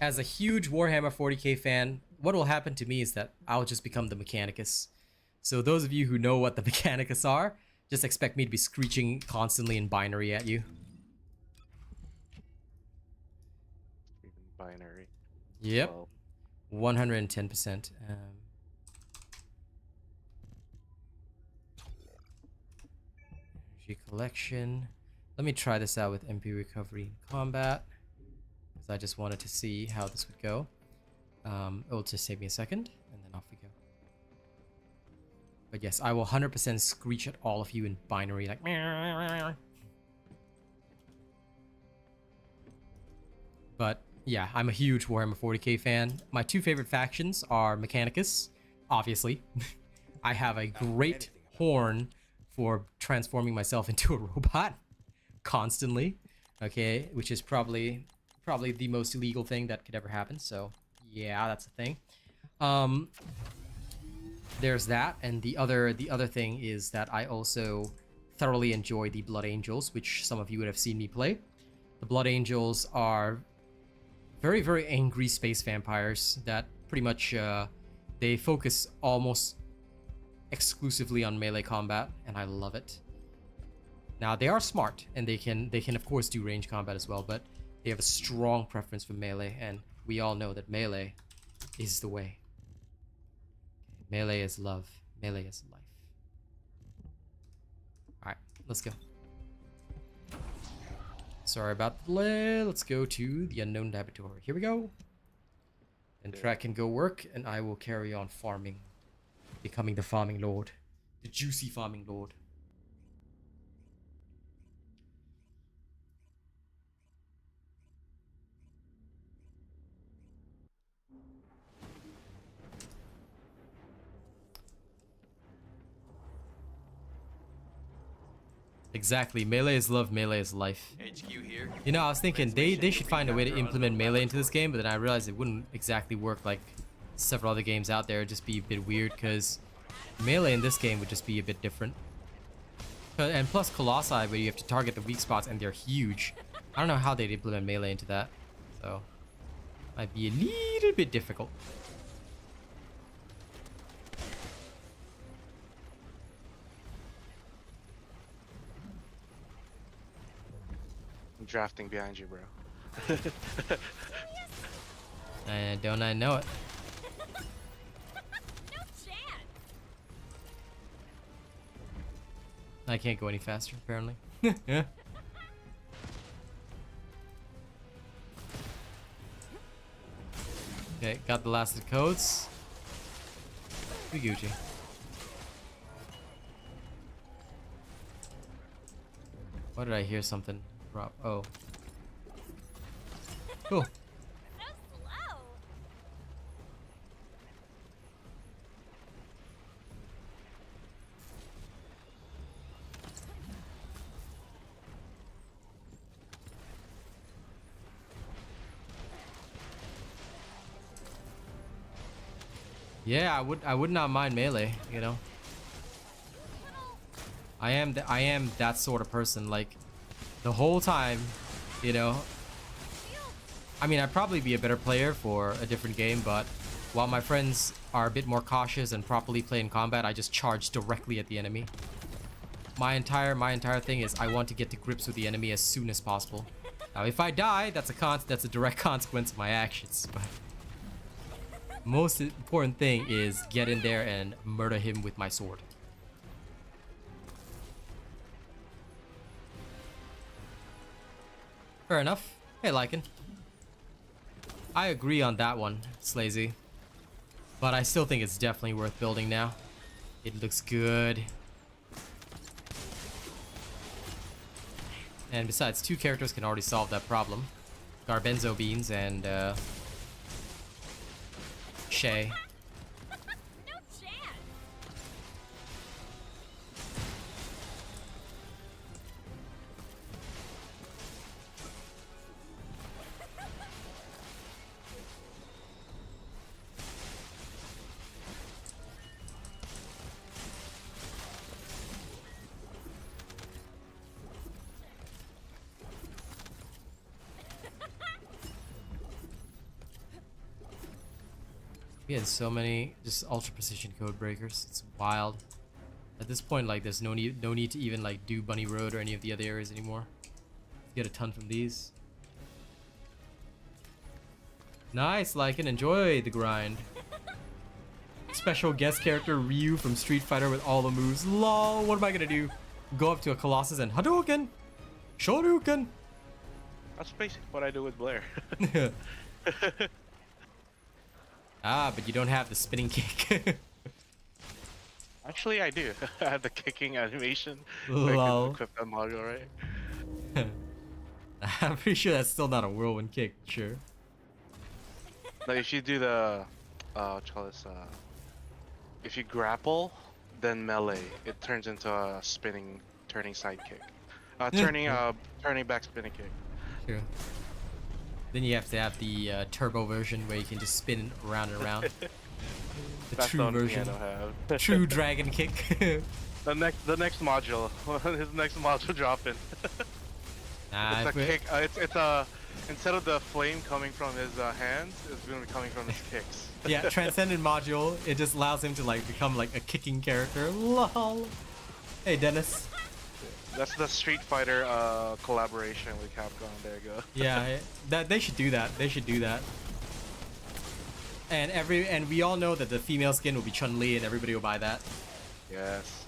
As a huge Warhammer 40k fan, what will happen to me is that I'll just become the Mechanicus. So those of you who know what the Mechanicus are, just expect me to be screeching constantly in binary at you. Even binary. Yep. Well, 110%. Energy collection. Let me try this out with MP recovery in combat, because I just wanted to see how this would go. It will just save me a second, and then off we go. But yes, I will 100% screech at all of you in binary, like. But yeah, I'm a huge Warhammer 40k fan. My two favorite factions are Mechanicus, obviously. I have a great horn for transforming myself into a robot constantly, okay, which is probably the most illegal thing that could ever happen. So yeah, that's the thing. There's that, and the other thing is that I also thoroughly enjoy the Blood Angels, which some of you would have seen me play. The Blood Angels are very, very angry space vampires that pretty much they focus almost exclusively on melee combat, and I love it. Now they are smart, and they can of course do range combat as well, but they have a strong preference for melee, and we all know that melee is the way. Okay, melee is love. Melee is life. Alright, let's go. Sorry about the delay. Let's go to the unknown laboratory. Here we go. And Track can go work, and I will carry on farming. Becoming the farming lord. The juicy farming lord. Exactly. Melee is love, melee is life. HQ here. You know, I was thinking they should find a way to implement melee into this game, but then I realized it wouldn't exactly work like several other games out there. It'd just be a bit weird, because melee in this game would just be a bit different. And plus Colossi, where you have to target the weak spots, and they're huge. I don't know how they'd implement melee into that, so might be a little bit difficult. drafting behind you, bro. Don't I know it? No chance. I can't go any faster, apparently. Okay, got the last of the codes. We Gucci. Why did I hear something drop? Oh. Cool. So slow. Yeah, I would not mind melee, you know. I am that sort of person, like the whole time, you know. I mean, I'd probably be a better player for a different game, but while my friends are a bit more cautious and properly play in combat, I just charge directly at the enemy. My entire thing is I want to get to grips with the enemy as soon as possible. Now, if I die, that's a direct consequence of my actions, but most important thing is get in there and murder him with my sword. Fair enough. Hey, Lycan. I agree on that one, Slazy. But I still think it's definitely worth building now. It looks good. And besides, 2 characters can already solve that problem. Garbenzo beans and Shay. No chance. We had so many just ultra precision code breakers. It's wild. At this point, like, there's no need to even like do Bunny Road or any of the other areas anymore. Get a ton from these. Nice, Lycan. Enjoy the grind. Special guest character Ryu from Street Fighter with all the moves. Lol. What am I gonna do? Go up to a Colossus and Hadouken, Shoryuken. That's basically what I do with Blair. Ah, but you don't have the spinning kick. Actually, I do. I have the kicking animation. Lol. I can equip that module, right? I'm pretty sure that's still not a whirlwind kick. Sure. Like if you do the, what you call this? If you grapple, then melee, it turns into a turning side kick. Turning back spinning kick. True. Then you have to have the turbo version where you can just spin around and around. The That's true the only version. thing I don't have. True dragon kick. The next module, his next module dropping. Nah, It's a kick. It's a instead of the flame coming from his hands, it's gonna be coming from his kicks. Yeah, Transcendent module. It just allows him to like become like a kicking character. Lol. Hey, Dennis. That's the Street Fighter collaboration with Capcom. There you go. Yeah, that they should do that. They should do that. And we all know that the female skin will be Chun-Li, and everybody will buy that. Yes.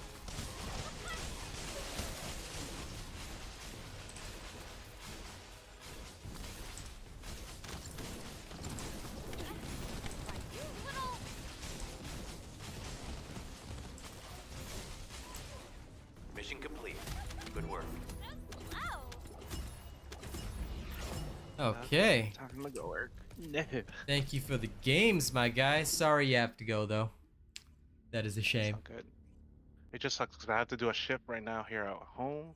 Mission complete. Good work. Okay. Time to go work. No. Thank you for the games, my guy. Sorry you have to go though. That is a shame. Not good. It just sucks because I have to do a shift right now here at home.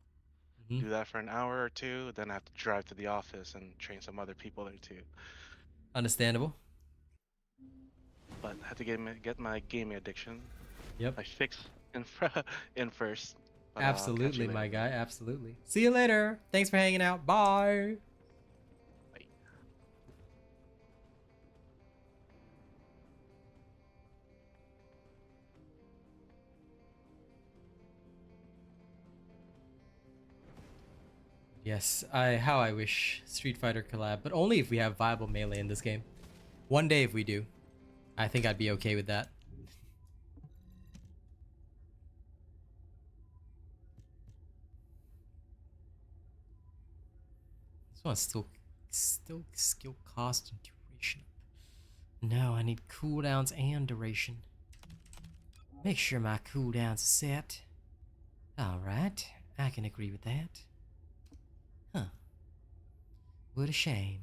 Mhm. Do that for an hour or two, then I have to drive to the office and train some other people there too. Understandable. But I have to get my gaming addiction. Yep. I fix in first. But, catch you Absolutely, my later. guy. Absolutely. See you later. Thanks for hanging out. Bye. Bye. Yes, how I wish Street Fighter collab, but only if we have viable melee in this game. One day if we do, I think I'd be okay with that. This one's still skill cost and duration. No, I need cooldowns and duration. Make sure my cooldowns are set. Alright, I can agree with that. Huh. What a shame.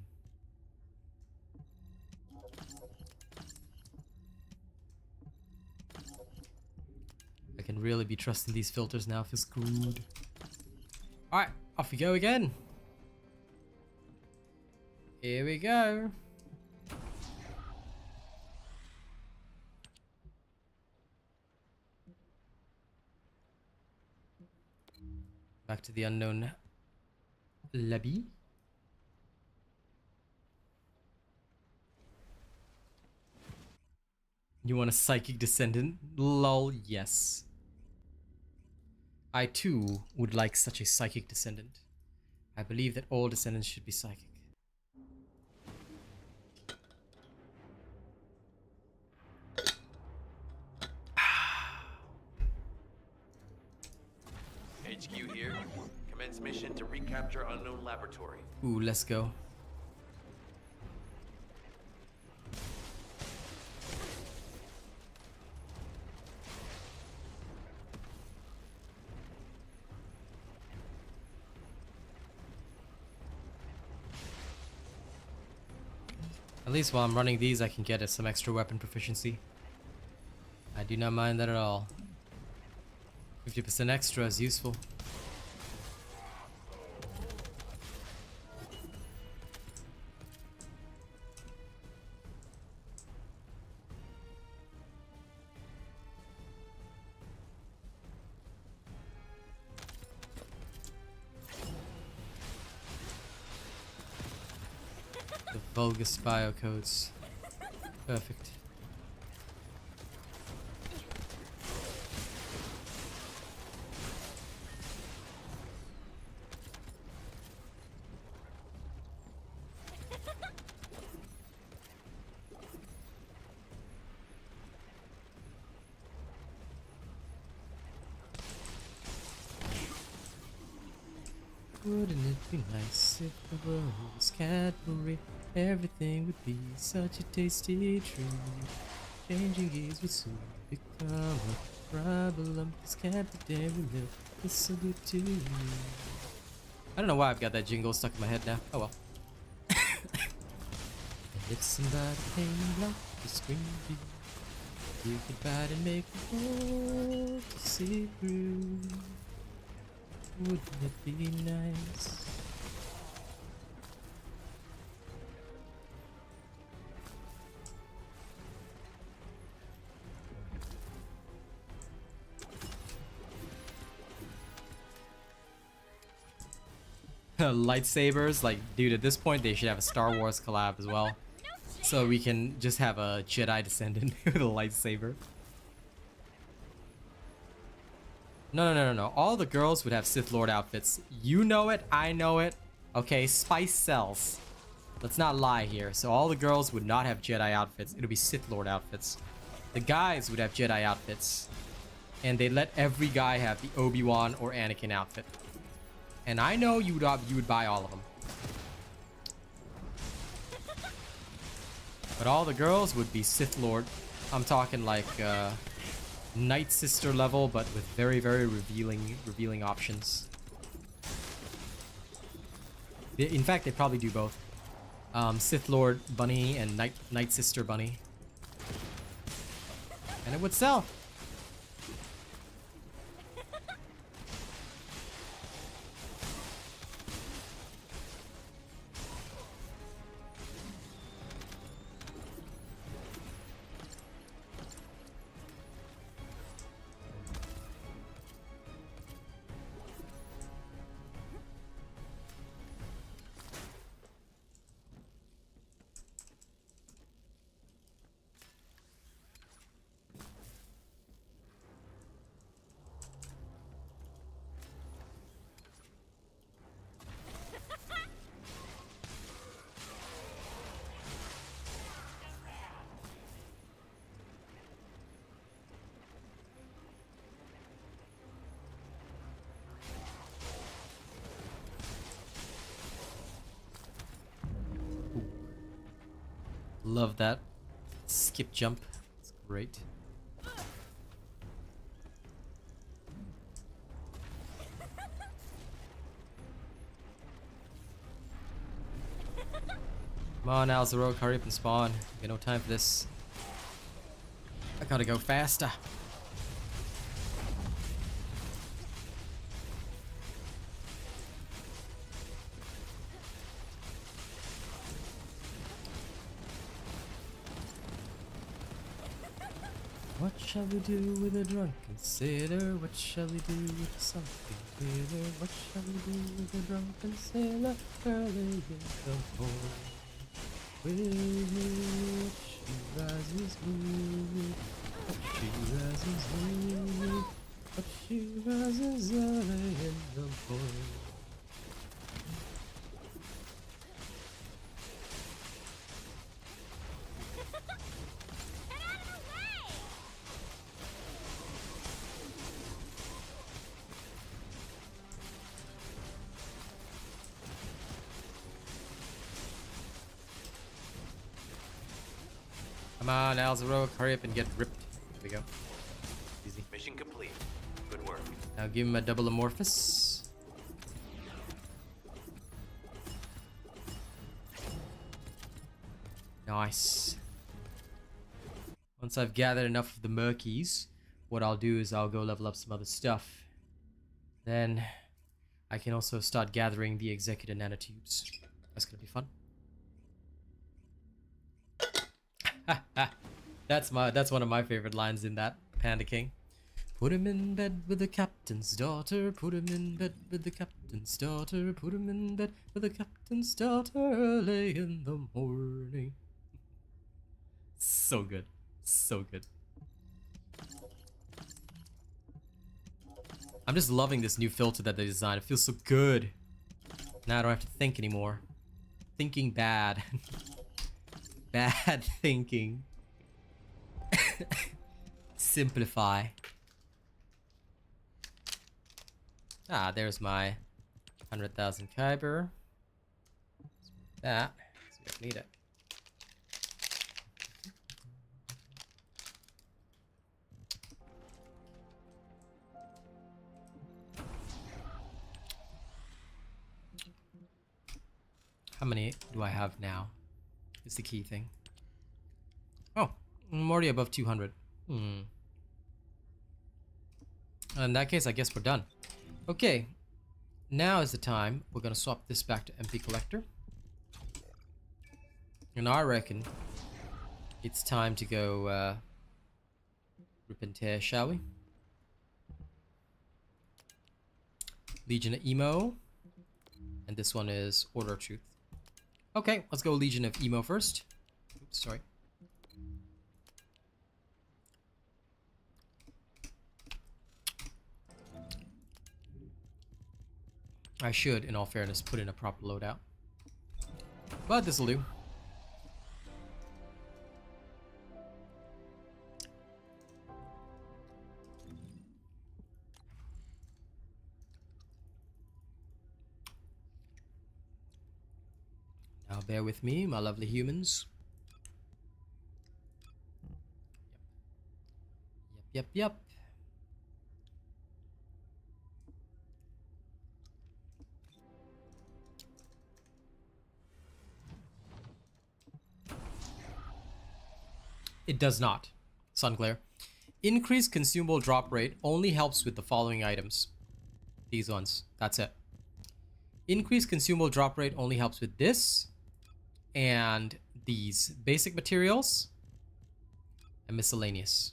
I can really be trusting these filters now if it's screwed. Alright, off we go again. Here we go. Back to the unknown Lepic. You want a psychic descendant? Lol, yes. I too would like such a psychic descendant. I believe that all descendants should be psychic. HQ here. Commence mission to recapture unknown laboratory. Ooh, let's go. At least while I'm running these, I can get some extra weapon proficiency. I do not mind that at all. 50% extra is useful. The Vulgus biocodes. Perfect. Wouldn't it be nice if the world was Cadbury? Everything would be such a tasty treat. Changing gears would soon become a problem. Cause Cadbury Dairy Milk is so good to me. I don't know why I've got that jingle stuck in my head now. Oh well. And if somebody came like the screen, you could bite and make the whole to see through. Wouldn't it be nice? Lightsabers, like, dude, at this point they should have a Star Wars collab as well. So we can just have a Jedi descendant with a lightsaber. No. All the girls would have Sith Lord outfits. You know it, I know it. Okay, spice sells. Let's not lie here. So all the girls would not have Jedi outfits. It would be Sith Lord outfits. The guys would have Jedi outfits. And they let every guy have the Obi-Wan or Anakin outfit. And I know you would buy all of them. But all the girls would be Sith Lord. I'm talking like Night Sister level, but with very, very revealing options. In fact, they probably do both. Sith Lord Bunny and Night Sister Bunny. And it would sell. Love that. Skip jump. It's great. Come on, Alzaro, hurry up and spawn. We got no time for this. I gotta go faster. What shall we do with a drunken sailor? What shall we do with something clearer? What shall we do with a drunken sailor early in the morning? With she rises early, but she rises early, but she rises early in the morning. Come on, Alzaro, hurry up and get ripped. There we go. Easy. Mission complete. Good work. Now give him a double Amorphous. Nice. Once I've gathered enough of the Murkies, what I'll do is I'll go level up some other stuff. Then I can also start gathering the Executor nanotubes. That's gonna be fun. That's one of my favorite lines in that Panda King. Put him in bed with the captain's daughter. Put him in bed with the captain's daughter. Put him in bed with the captain's daughter early in the morning. So good. So good. I'm just loving this new filter that they designed. It feels so good. Now I don't have to think anymore. Thinking bad. Bad thinking. Simplify. Ah, there's my 100,000 Kyber. That. So we don't need it. How many do I have now? Is the key thing. Oh, I'm already above 200. In that case, I guess we're done. Okay, now is the time. We're gonna swap this back to MP Collector. And I reckon it's time to go rip and tear, shall we? Legion of Emo. And this one is Order of Truth. Okay, let's go Legion of Emo first. Oops, sorry. I should, in all fairness, put in a proper loadout. But this'll do. Now bear with me, my lovely humans. Yep. It does not. Sunglare. Increased consumable drop rate only helps with the following items. These ones. That's it. Increased consumable drop rate only helps with this and these basic materials and miscellaneous.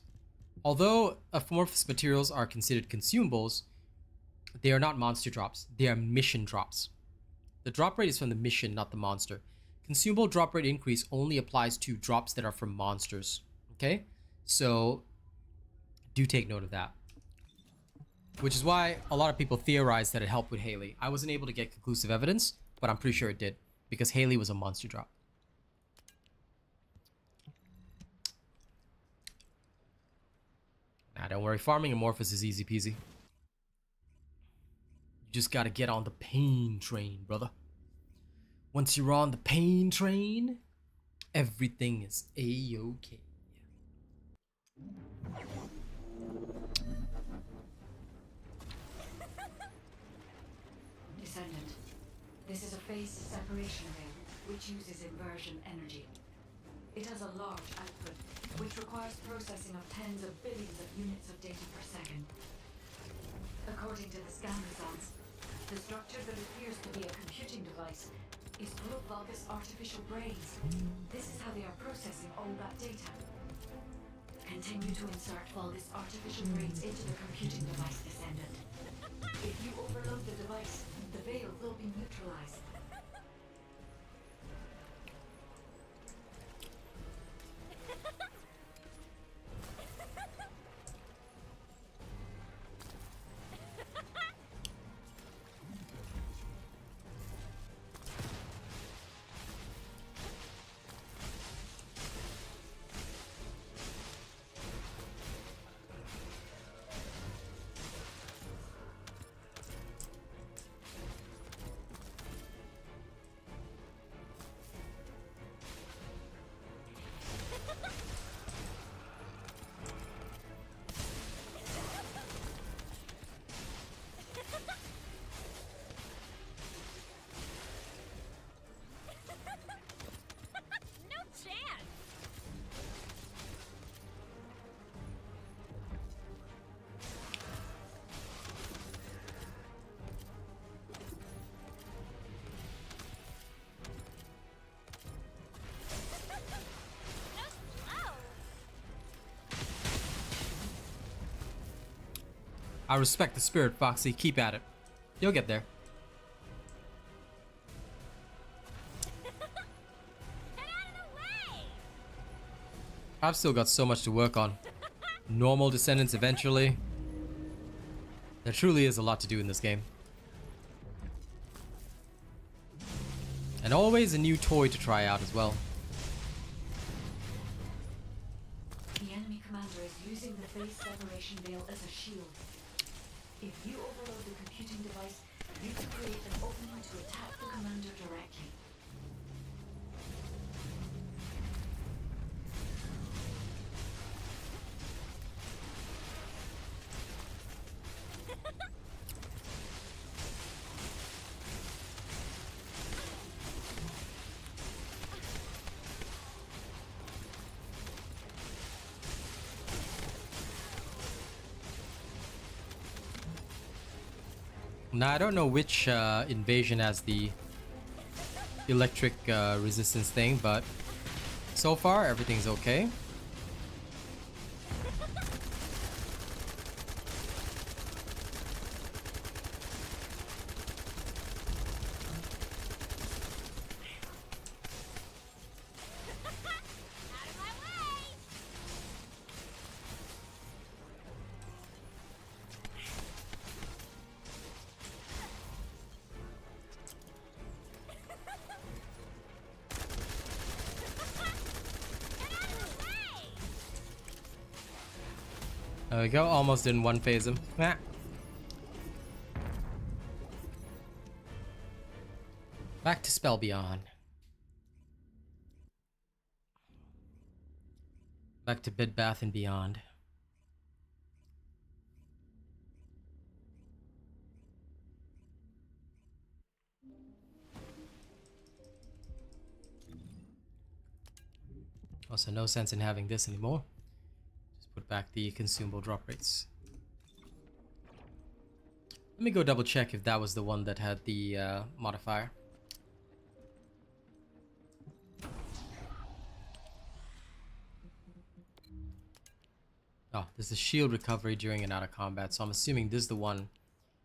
Although amorphous materials are considered consumables, they are not monster drops. They are mission drops. The drop rate is from the mission, not the monster. Consumable drop rate increase only applies to drops that are from monsters. Okay? So, do take note of that. Which is why a lot of people theorize that it helped with Hailey. I wasn't able to get conclusive evidence, but I'm pretty sure it did. Because Hailey was a monster drop. Nah, don't worry. Farming Amorphous is easy peasy. You just gotta get on the pain train, brother. Once you're on the pain train, everything is a-okay. Descendant, this is a phase separation veil, which uses inversion energy. It has a large output, which requires processing of tens of billions of units of data per second. According to the scan results, the structure that appears to be a computing device is full of Vulgus artificial brains. This is how they are processing all that data. Continue to insert Vulgus artificial brains into the computing device, Descendant. If you overload the device, the veil will be neutralized. I respect the spirit, Foxy. Keep at it. You'll get there. I've still got so much to work on. Normal descendants eventually. There truly is a lot to do in this game. And always a new toy to try out as well. The enemy commander is using the phase separation veil as a shield. If you overload the computing device, you can create an opening to attack the commander directly. Now I don't know which invasion has the electric resistance thing, but so far everything's okay. There we go, almost didn't one phase him. Ah. Back to Spell Beyond. Back to Bed Bath and Beyond. Also, no sense in having this anymore. Put back the consumable drop rates. Let me go double check if that was the one that had the modifier. Oh, there's the shield recovery during and out of combat, so I'm assuming this is the one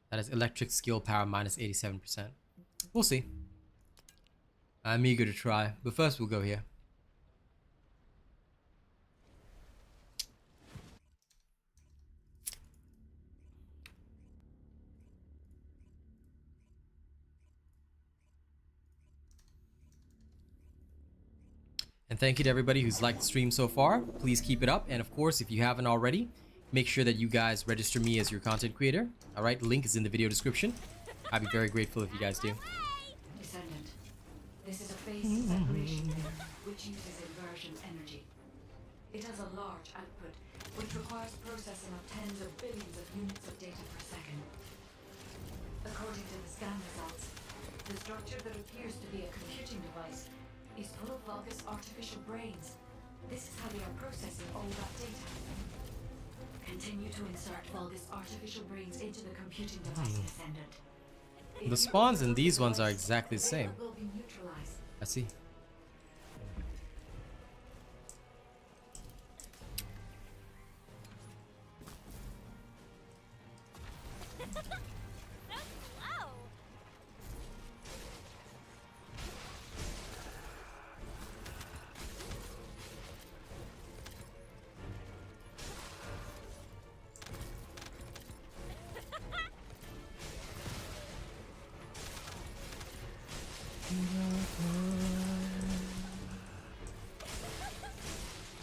that has electric skill power minus 87%. We'll see. I'm eager to try, but first we'll go here. And thank you to everybody who's liked the stream so far. Please keep it up. And of course, if you haven't already, make sure that you guys register me as your content creator. Alright, link is in the video description. I'd be very grateful if you guys do. Descendant, this is a phase separation veil, which which uses inversion energy. It has a large output, which requires processing of tens of billions of units of data per second. According to the scan results, the structure that appears to be a computing device is full of Vulgus artificial brains. This is how they are processing all that data. Continue to insert Vulgus artificial brains into the computing device, Descendant. The spawns in these ones are exactly the same. Will be neutralized. I see.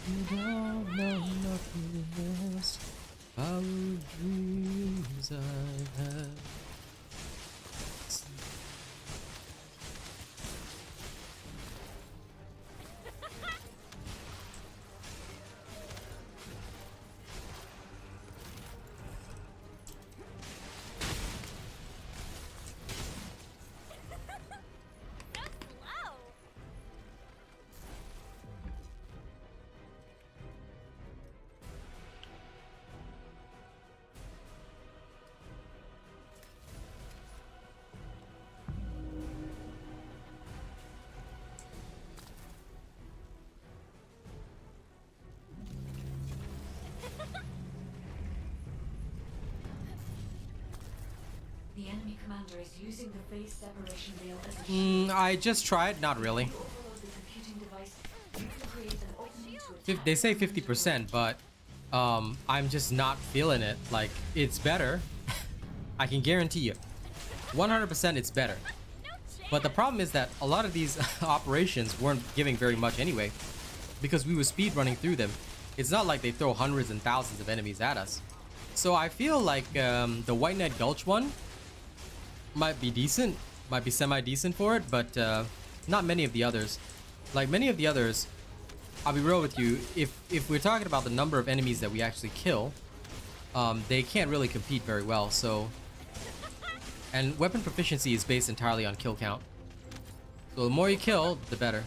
You don't know nothing else. Our dreams I have. The enemy commander is using the phase separation veil as a shield. I just tried, not really. To overload the computing device, you can create an opening to attack. They say 50%, but I'm just not feeling it. Like, it's better. I can guarantee you 100% it's better. But the problem is that a lot of these operations weren't giving very much anyway, because we were speed running through them. It's not like they throw hundreds and thousands of enemies at us. So I feel like the White Knight Gulch one might be decent, might be semi-decent for it, but not many of the others. Like many of the others, I'll be real with you, if we're talking about the number of enemies that we actually kill, they can't really compete very well. So, and weapon proficiency is based entirely on kill count. So the more you kill, the better.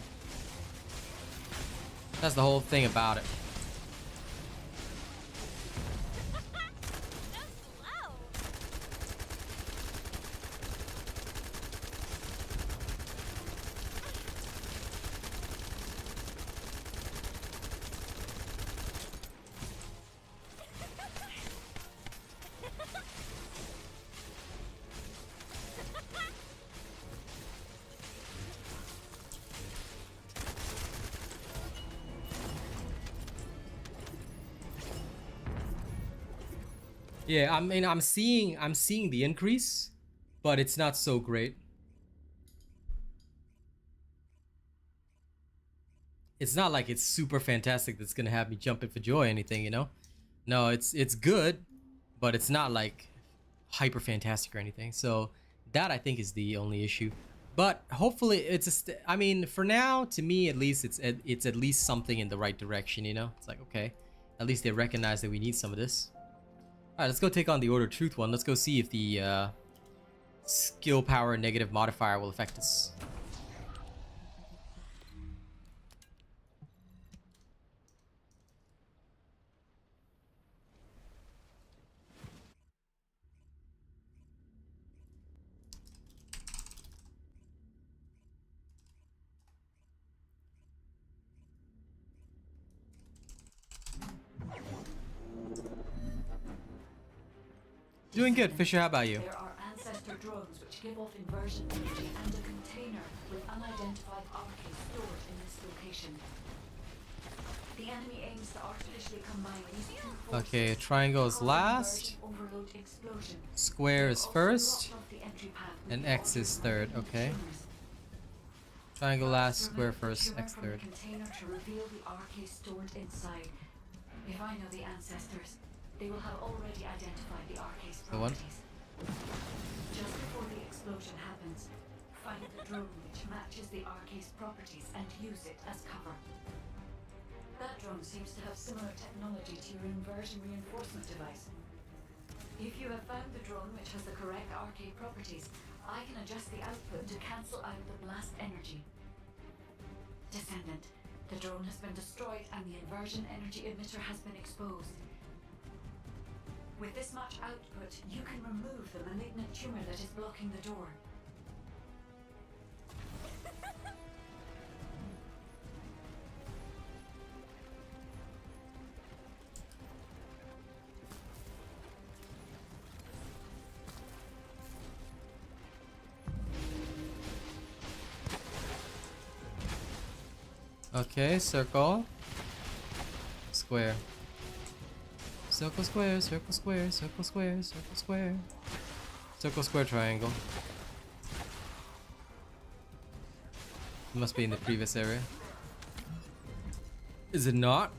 That's the whole thing about it. Yeah, I mean, I'm seeing the increase, but it's not so great. It's not like it's super fantastic that's gonna have me jumping for joy or anything, you know? No, it's good, but it's not like hyper fantastic or anything. So that I think is the only issue. But hopefully it's I mean, for now, to me at least, it's at least something in the right direction, you know? It's like, okay, at least they recognize that we need some of this. Alright, let's go take on the Order of Truth one. Let's go see if the skill power negative modifier will affect us. Doing good, Fisher. How about you? There are ancestor drones which give off inversion energy and a container with unidentified archives stored in this location. The enemy aims to artificially combine these two forces. Okay, triangle is last. Overload explosion. Square is first. Block off the entry path with And X is third. Okay. consumers. Triangle last, square Remove the first, tumor X from the third. container to reveal the archive stored inside. If I know the ancestors, they will have already identified the archive's The one? properties. Just before the explosion happens, find the drone which matches the arcay's properties and use it as cover. That drone seems to have similar technology to your inversion reinforcement device. If you have found the drone which has the correct arcay properties, I can adjust the output to cancel out the blast energy. Descendant, the drone has been destroyed and the inversion energy emitter has been exposed. With this much output, you can remove the malignant tumor that is blocking the door. Okay, circle. Square. Circle, square, circle, square, circle, square, circle, square. Circle, square, triangle. It must be in the previous area. Is it not?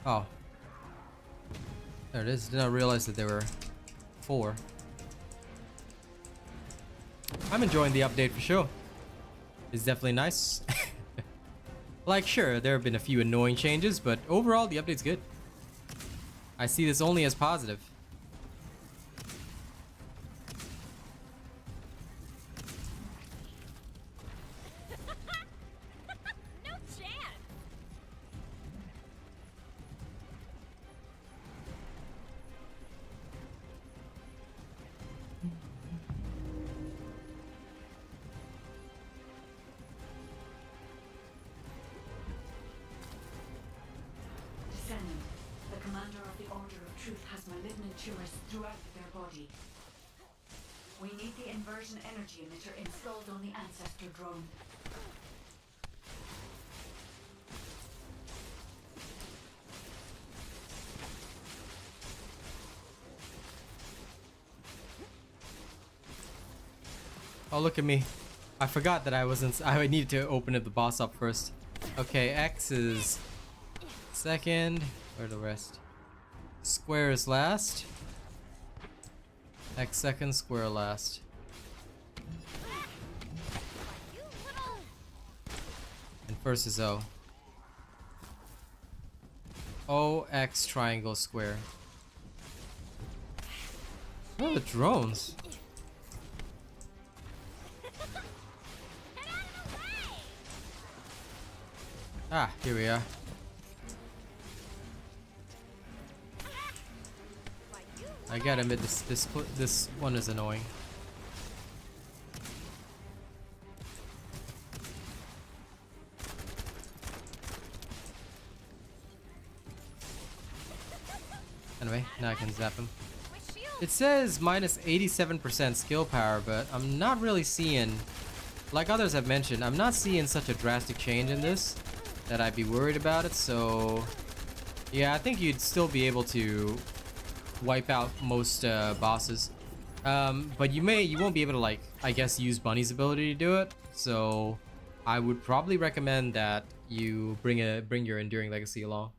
Oh. There it is. Did not realize that there were 4. I'm enjoying the update for sure. It's definitely nice. Like, sure, there have been a few annoying changes, but overall, the update's good. I see this only as positive. No chance. Descendant, the commander of the Order of Truth has malignant tumors throughout their body. We need the inversion energy emitter installed on the Ancestor drone. Oh, look at me. I forgot that I needed to open the boss up first. Okay, X is second. Where are the rest? Square is last. X second, square last. And first is O. O, X, triangle, square. Where are the drones? Ah, here we are. I gotta admit, this one is annoying. Anyway, now I can zap him. It says minus 87% skill power, but I'm not really seeing, like others have mentioned, I'm not seeing such a drastic change in this that I'd be worried about it. So yeah, I think you'd still be able to wipe out most bosses, but you won't be able to, like, I guess, use Bunny's ability to do it. So I would probably recommend that you bring your Enduring Legacy along.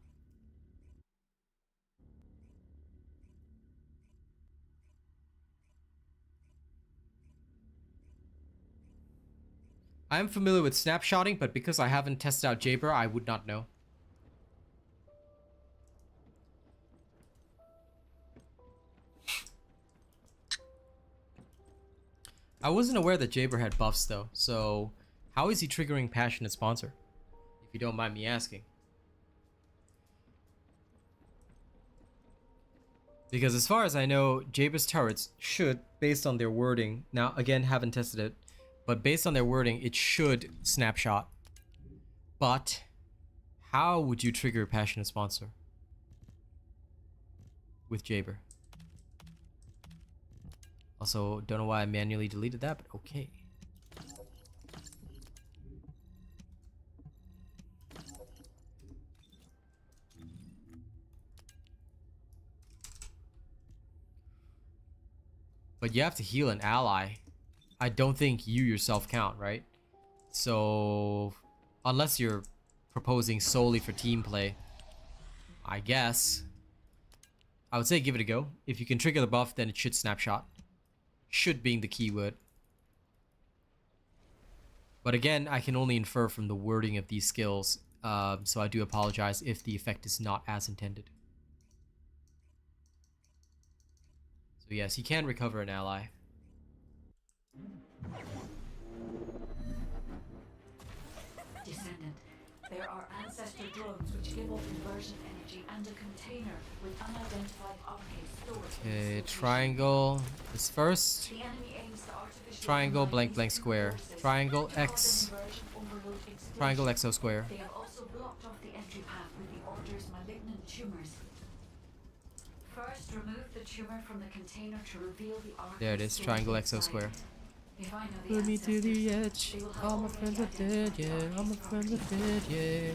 I am familiar with snapshotting, but because I haven't tested out Jaber, I would not know. I wasn't aware that Jaber had buffs though, so how is he triggering Passionate Sponsor? If you don't mind me asking. Because as far as I know, Jaber's turrets should, based on their wording, now again haven't tested it, but based on their wording, it should snapshot. But how would you trigger Passionate Sponsor with Jaber? Also, don't know why I manually deleted that, but okay. But you have to heal an ally. I don't think you yourself count, right? So, unless you're proposing solely for team play, I guess I would say give it a go. If you can trigger the buff, then it should snapshot. Should being the keyword. But again, I can only infer from the wording of these skills, so I do apologize if the effect is not as intended. So yes, he can recover an ally. Descendant, there are ancestor drones which give off inversion energy and a container with unidentified arcade storage. Okay, triangle is first. The enemy aims to artificially Triangle, combine blank, these blank, two square. forces Triangle, to cause an X. inversion overload explosion. Triangle, exo square. They have also blocked off the entry path with the Order's malignant tumors. First, remove the tumor from the container to reveal the arcade. There it is, triangle, exo square. If I know the Put me to the ancestors, edge. they will have All my already friends are dead, identified yeah. the All my arcade's friends are dead, yeah.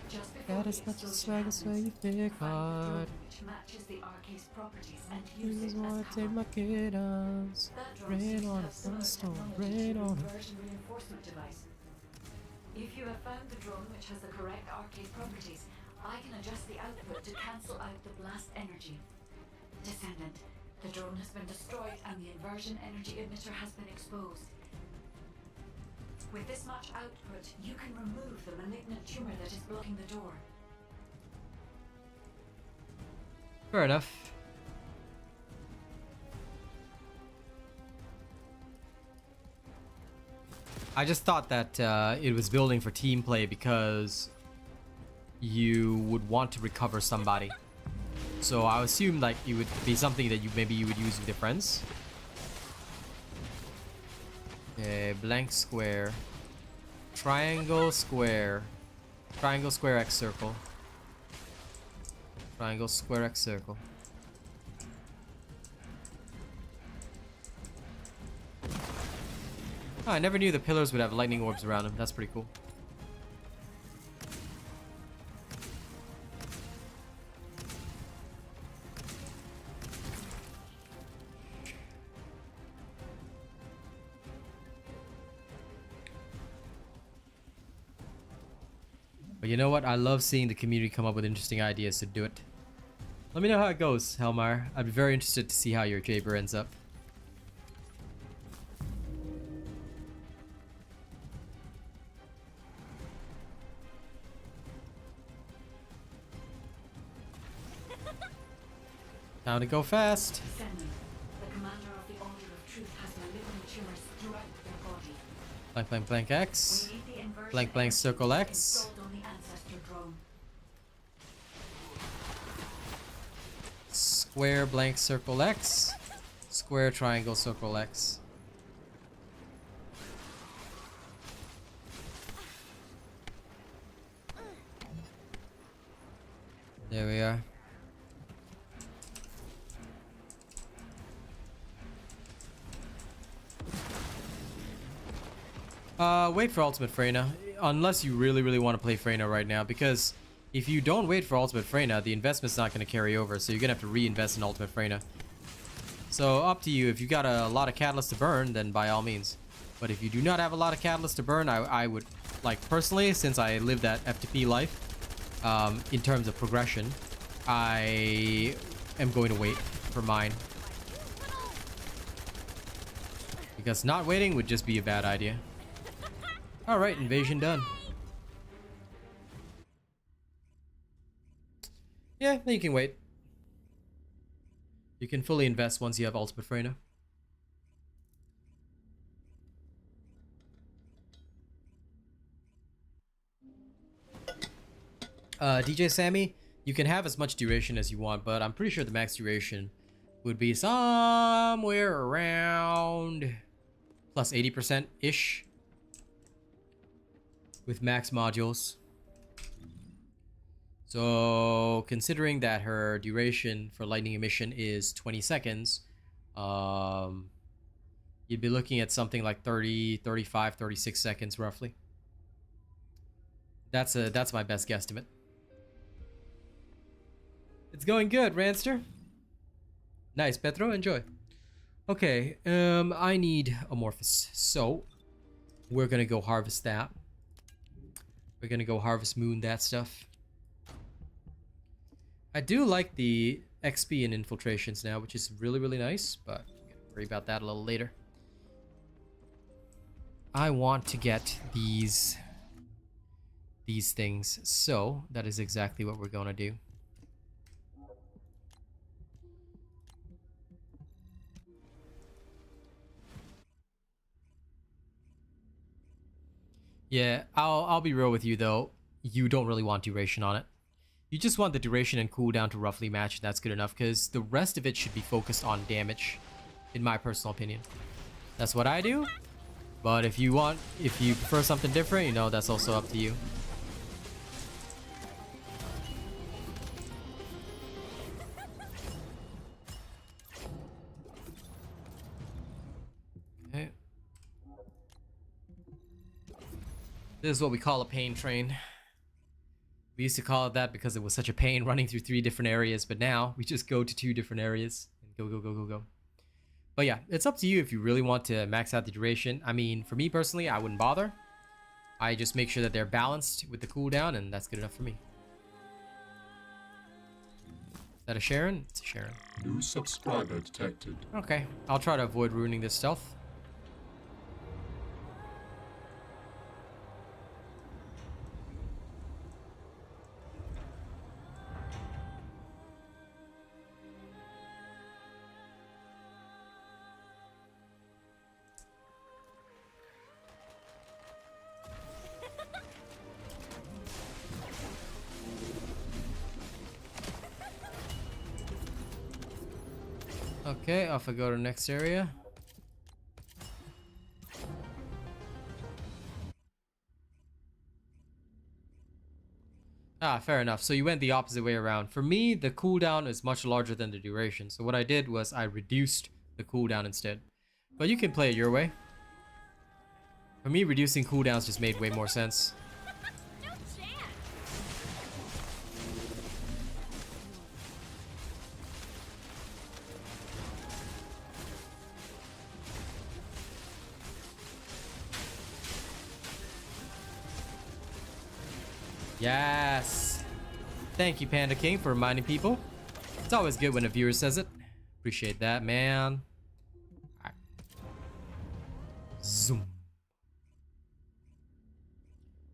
Just before That the is not the explosion swagger, so happens, you pick find the hard. drone which matches the arcade's properties and use You it just as wanna cover. take my kiddos. That drone Rain seems to on have a similar thunderstorm, technology rain to the on a... inversion reinforcement device. If you have found the drone which has the correct arcade properties, I can adjust the output to cancel out the blast energy. Descendant, the drone has been destroyed and the inversion energy emitter has been exposed. With this much output, you can remove the malignant tumor that is blocking the door. Fair enough. I just thought that it was building for team play because you would want to recover somebody. So I assumed like it would be something that you would use with your friends. Okay, blank square. Triangle square. Triangle square X circle. Triangle square X circle. Oh, I never knew the pillars would have lightning orbs around them. That's pretty cool. But you know what? I love seeing the community come up with interesting ideas to do it. Let me know how it goes, Helmar. I'd be very interested to see how your Jaber ends up. Time to go fast. Descendant, the commander of the Order of Truth has malignant tumors throughout their body. Blank, blank, blank X. We need the inversion Blank, blank, energy circle X. installed on the ancestor drone. Square, blank, circle X. Square, triangle, circle X. There we are. Wait for Ultimate Freyna, unless you really want to play Freyna right now, because if you don't wait for Ultimate Freyna, the investment's not going to carry over, so you're going to have to reinvest in Ultimate Freyna. So up to you. If you got a lot of catalyst to burn, then by all means. But if you do not have a lot of catalyst to burn, I would, like, personally, since I live that F2P life, in terms of progression, I am going to wait for mine. Because not waiting would just be a bad idea. Alright, invasion done. Yeah, then you can wait. You can fully invest once you have Ultimate Freyna. DJ Sammy, you can have as much duration as you want, but I'm pretty sure the max duration would be somewhere around plus 80%-ish with max modules. So considering that her duration for lightning emission is 20 seconds, you'd be looking at something like 30, 35, 36 seconds roughly. That's my best guesstimate. It's going good, Ranster. Nice, Petro, enjoy. Okay, I need Amorphous, so we're gonna go harvest that. We're gonna go harvest moon that stuff. I do like the XP and infiltrations now, which is really nice, but Worry about that a little later. I want to get these things, so that is exactly what we're gonna do. Yeah, I'll be real with you though. You don't really want duration on it. You just want the duration and cooldown to roughly match, and that's good enough, because the rest of it should be focused on damage, in my personal opinion. That's what I do. But if you prefer something different, you know, that's also up to you. Okay. This is what we call a pain train. We used to call it that because it was such a pain running through 3 different areas, but now we just go to 2 different areas and go, go, go, go, go. But yeah, it's up to you if you really want to max out the duration. I mean, for me personally, I wouldn't bother. I just make sure that they're balanced with the cooldown, and that's good enough for me. Is that a Sharon? It's a Sharon. New subscriber detected. Okay, I'll try to avoid ruining this stealth. Okay, off I go to the next area. Ah, fair enough. So you went the opposite way around. For me, the cooldown is much larger than the duration. So what I did was I reduced the cooldown instead. But you can play it your way. For me, reducing cooldowns just made way more sense. Yes. Thank you, Panda King, for reminding people. It's always good when a viewer says it. Appreciate that, man. All right. Zoom.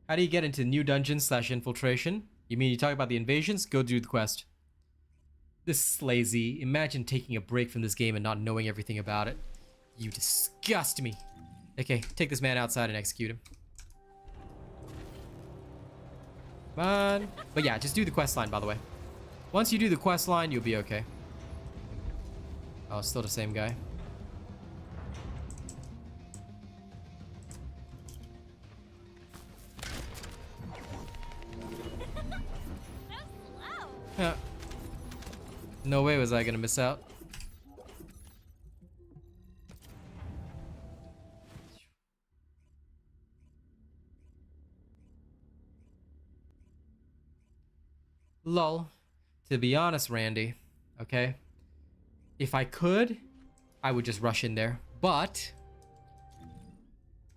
How do you get into new dungeons / infiltration? You mean you talk about the invasions? Go do the quest. This is lazy. Imagine taking a break from this game and not knowing everything about it. You disgust me. Okay, take this man outside and execute him. Come on. But yeah, just do the quest line, by the way. Once you do the quest line, you'll be okay. Oh, still the same guy. Yeah. No way was I gonna miss out. Lol. To be honest, Randy, okay? If I could, I would just rush in there. But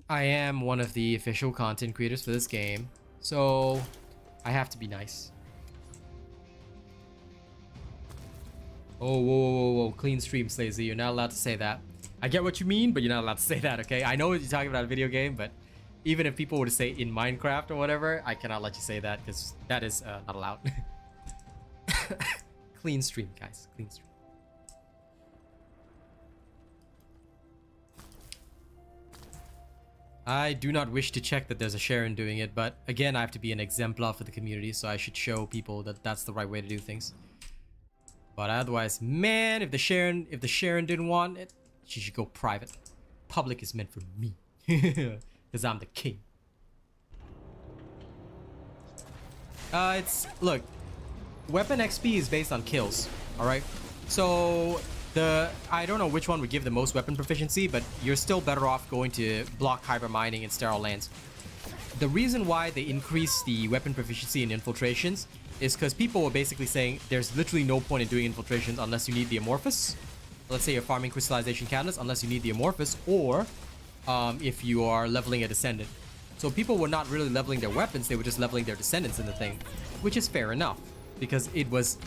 I am one of the official content creators for this game, so I have to be nice. Oh, whoa, whoa, whoa, whoa. Clean stream, Slazy. You're not allowed to say that. I get what you mean, but you're not allowed to say that, okay? I know you're talking about a video game, but even if people were to say in Minecraft or whatever, I cannot let you say that because that is not allowed. Clean stream, guys. Clean stream. I do not wish to check that there's a Sharon doing it, but again, I have to be an exemplar for the community, so I should show people that that's the right way to do things. But otherwise, man, if the Sharon didn't want it, she should go private. Public is meant for me, because I'm the king. Look, weapon XP is based on kills, all right? So I don't know which one would give the most weapon proficiency, but you're still better off going to block hyper mining and sterile lands. The reason why they increase the weapon proficiency in infiltrations is because people were basically saying there's literally no point in doing infiltrations unless you need the Amorphous. Let's say you're farming crystallization catalyst unless you need the Amorphous, or if you are leveling a Descendant. So people were not really leveling their weapons, they were just leveling their Descendants in the thing, which is fair enough because it was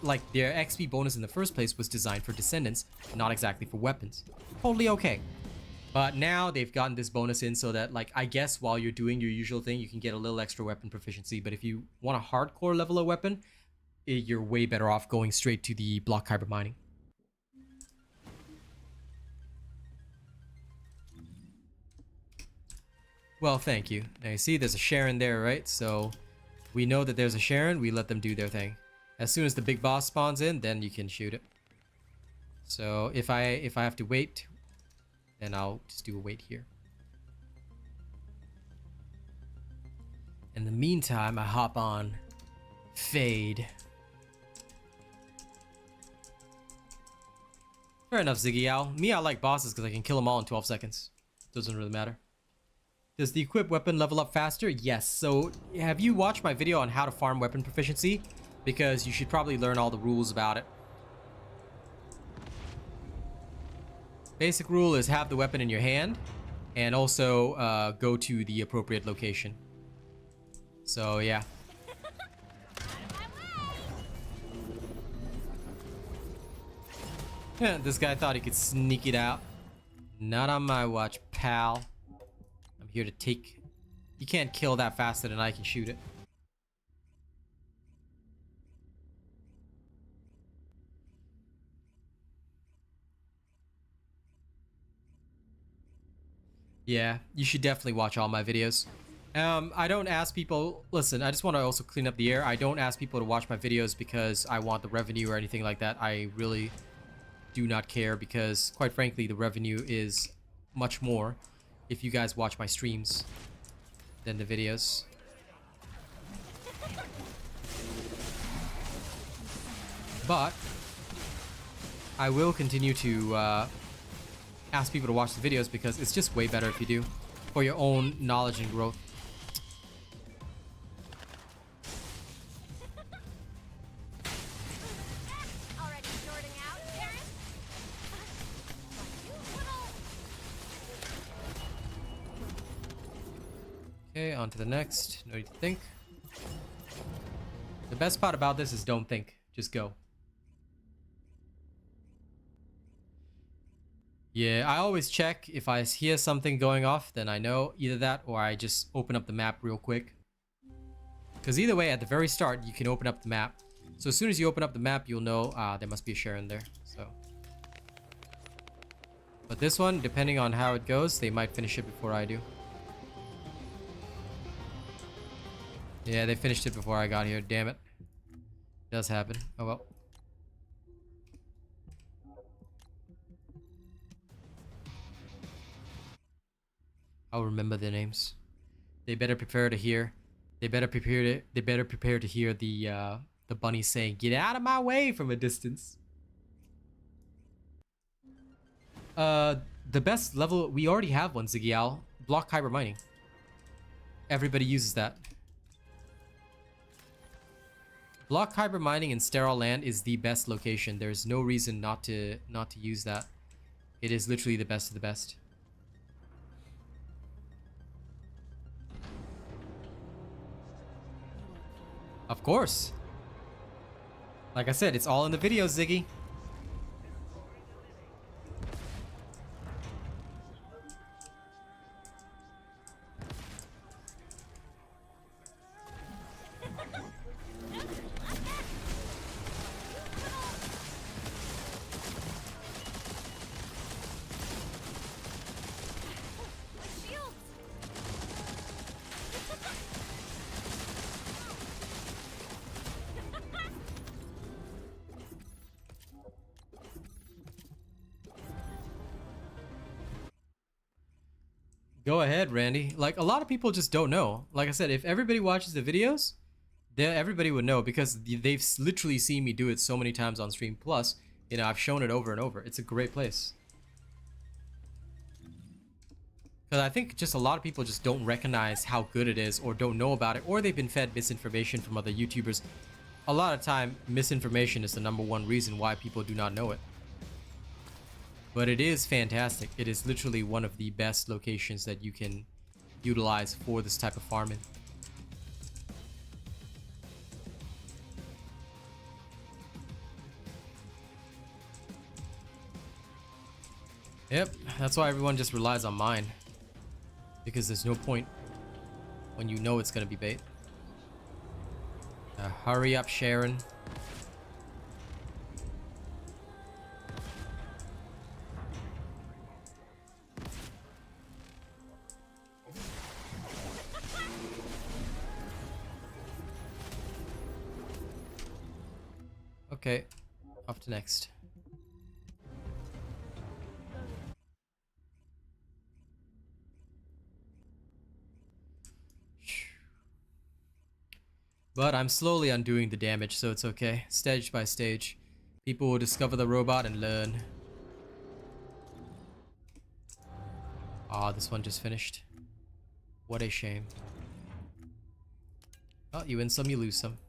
like their XP bonus in the first place was designed for Descendants, not exactly for weapons. Totally okay. But now they've gotten this bonus in so that, like, I guess while you're doing your usual thing, you can get a little extra weapon proficiency. But if you want a hardcore level of weapon, you're way better off going straight to the block kyber mining. Well, thank you. Now you see there's a Sharon there, right? So we know that there's a Sharon, we let them do their thing. As soon as the big boss spawns in, then you can shoot it. So if I have to wait, then I'll just do a wait here. In the meantime, I hop on Fade. Fair enough, Ziggy Owl. Me, I like bosses because I can kill them all in 12 seconds. Doesn't really matter. Does the equipped weapon level up faster? Yes. So, have you watched my video on how to farm weapon proficiency? Because you should probably learn all the rules about it. Basic rule is have the weapon in your hand and also go to the appropriate location. So, yeah. Yeah, this guy thought he could sneak it out. Not on my watch, pal. I'm here to take... You can't kill that faster than I can shoot it. Yeah, you should definitely watch all my videos. I don't ask people... Listen, I just want to also clean up the air. I don't ask people to watch my videos because I want the revenue or anything like that. I really do not care because, quite frankly, the revenue is much more if you guys watch my streams than the videos. But I will continue to ask people to watch the videos because it's just way better if you do, for your own knowledge and growth. Okay, on to the next. No need to think. The best part about this is don't think. Just go. Yeah, I always check. If I hear something going off, then I know either that or I just open up the map real quick. Because either way, at the very start, you can open up the map. So as soon as you open up the map, you'll know there must be a Sharon there. So, but this one, depending on how it goes, they might finish it before I do. Yeah, they finished it before I got here. Damn it. It does happen. Oh well. I'll remember their names. They better prepare to hear. They better prepare to hear the bunny saying, "Get out of my way" from a distance. The best level, we already have one, Ziggy Owl. Block kyber mining. Everybody uses that. Block kyber mining in sterile land is the best location. There's no reason not to use that. It is literally the best of the best. Of course. Like I said, it's all in the video, Ziggy. Go ahead, Randy. Like, a lot of people just don't know. Like I said, if everybody watches the videos, everybody would know because they've literally seen me do it so many times on stream. Plus, you know, I've shown it over and over. It's a great place. Because I think just a lot of people just don't recognize how good it is or don't know about it, or they've been fed misinformation from other YouTubers. A lot of time, misinformation is the #1 reason why people do not know it. But it is fantastic. It is literally one of the best locations that you can utilize for this type of farming. That's why everyone just relies on mine. Because there's no point when you know it's gonna be bait. Hurry up, Sharon. Okay, off to next. But I'm slowly undoing the damage, so it's okay. Stage by stage. People will discover the robot and learn. Ah, this one just finished. What a shame. Oh, you win some, you lose some.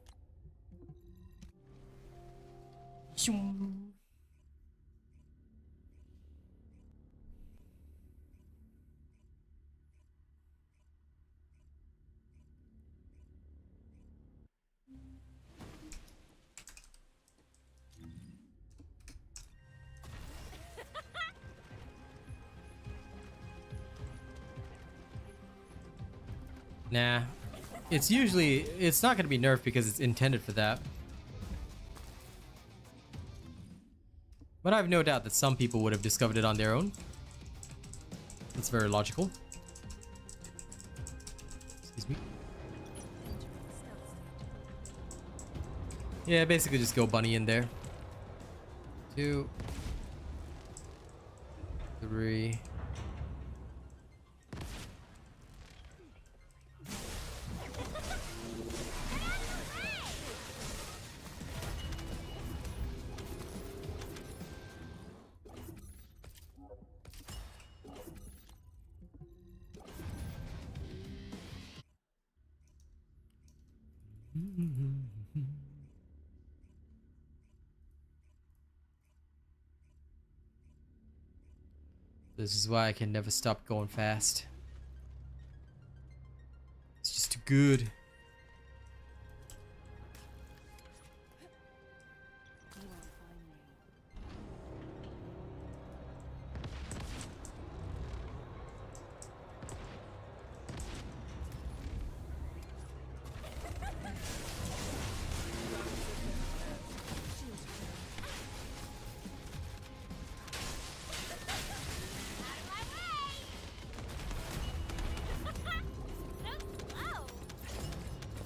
Nah. It's not gonna be nerfed because it's intended for that. But I have no doubt that some people would have discovered it on their own. That's very logical. Excuse me. Yeah, basically just go bunny in there. 2, 3. This is why I can never stop going fast. It's just too good.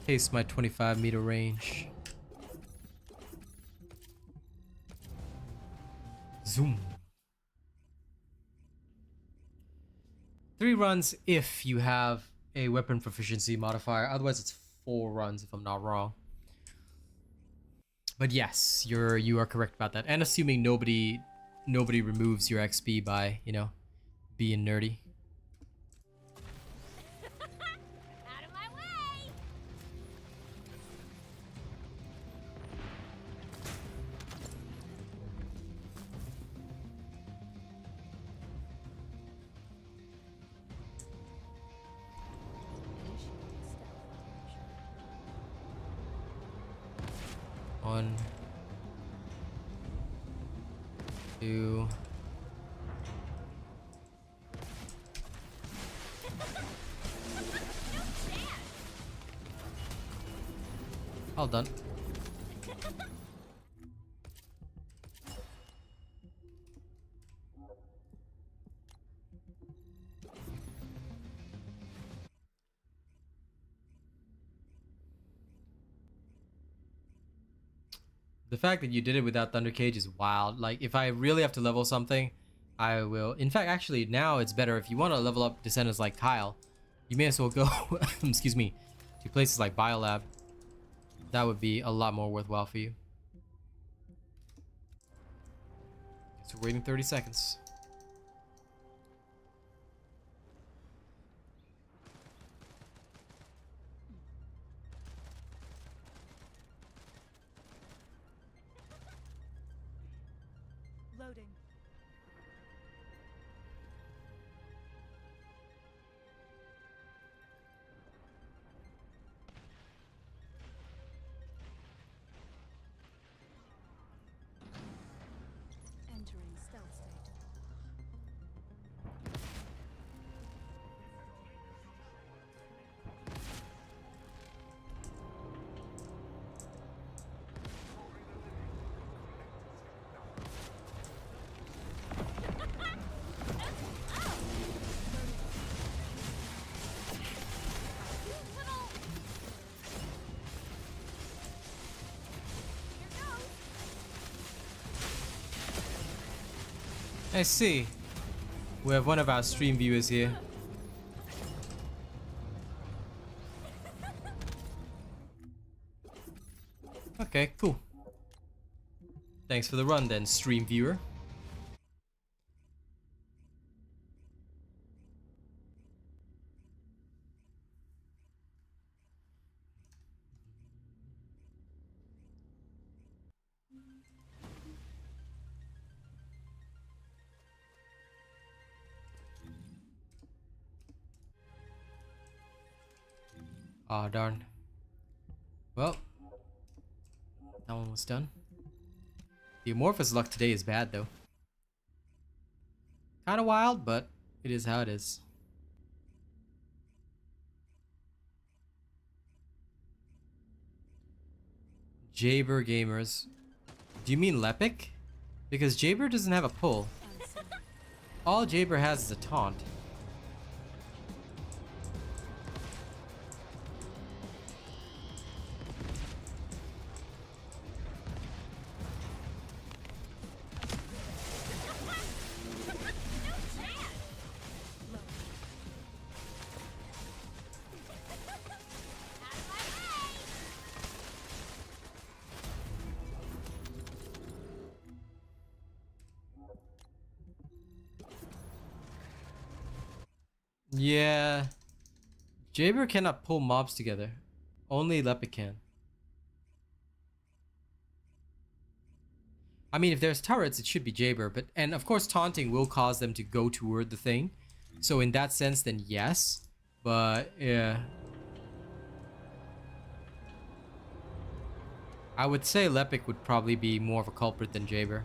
Taste my 25-meter range. Zoom. 3 runs if you have a weapon proficiency modifier. Otherwise, it's 4 runs if I'm not wrong. But yes, you are correct about that. And assuming nobody removes your XP by, you know, being nerdy. Out of my way! One, 2. All done. The fact that you did it without Thunder Cage is wild. Like, if I really have to level something, I will. In fact, actually, now it's better. If you want to level up Descendants like Kyle, you may as well go, excuse me, to places like Biolab. That would be a lot more worthwhile for you. So we're waiting 30 seconds. Loading. Entering stealth state. I see. We have one of our stream viewers here. Okay, cool. Thanks for the run then, stream viewer. Aw, darn. Well, that one was done. The Amorphous luck today is bad, though. Kinda wild, but it is how it is. Jaber gamers. Do you mean Lepic? Because Jaber doesn't have a pull. All Jaber has is a taunt. Yeah. Jaber cannot pull mobs together. Only Lepic can. I mean, if there's turrets, it should be Jaber, but and of course taunting will cause them to go toward the thing. So in that sense, then yes. But yeah. I would say Lepic would probably be more of a culprit than Jaber.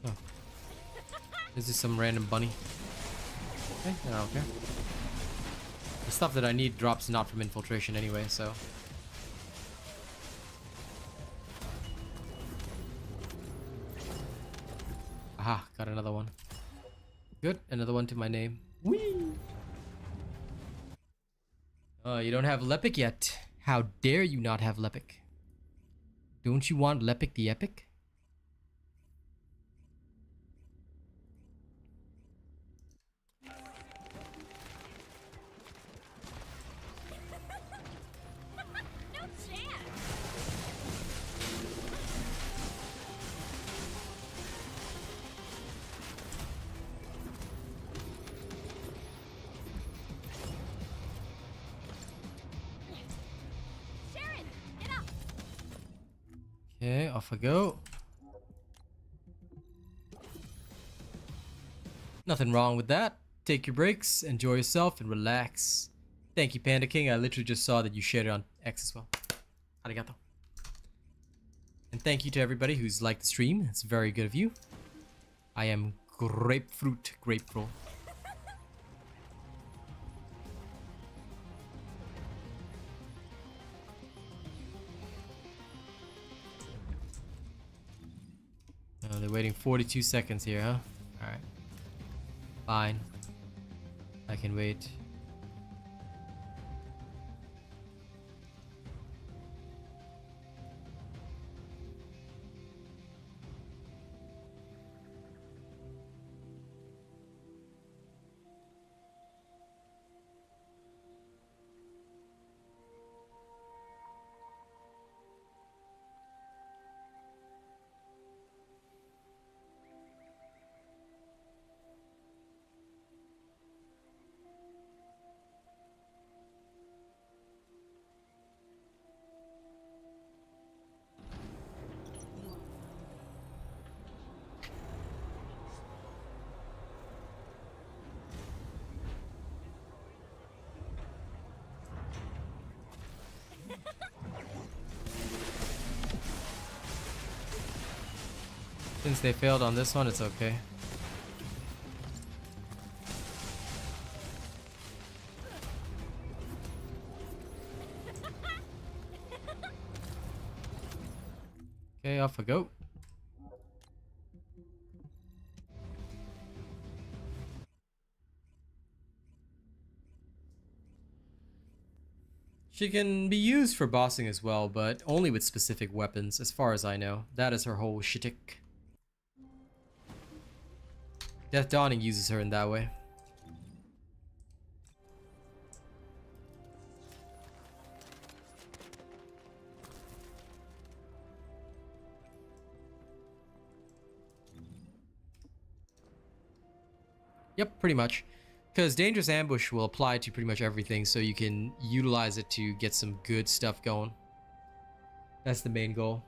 Oh. This is some random bunny. Okay, I don't care. The stuff that I need drops not from infiltration anyway, so. Aha, got another one. Good, another one to my name. Whee! You don't have Lepic yet. How dare you not have Lepic? Don't you want Lepic the Epic? Okay, off I go. Nothing wrong with that. Take your breaks, enjoy yourself, and relax. Thank you, Panda King. I literally just saw that you shared it on X as well. Arigato. And thank you to everybody who's liked the stream. It's very good of you. I am grateful. They're waiting 42 seconds here, huh? Alright. Fine. I can wait. Since they failed on this one, it's okay. Okay, off I go. She can be used for bossing as well, but only with specific weapons, as far as I know. That is her whole shtick. Death Dawning uses her in that way. Yep, pretty much. Because Dangerous Ambush will apply to pretty much everything, so you can utilize it to get some good stuff going. That's the main goal.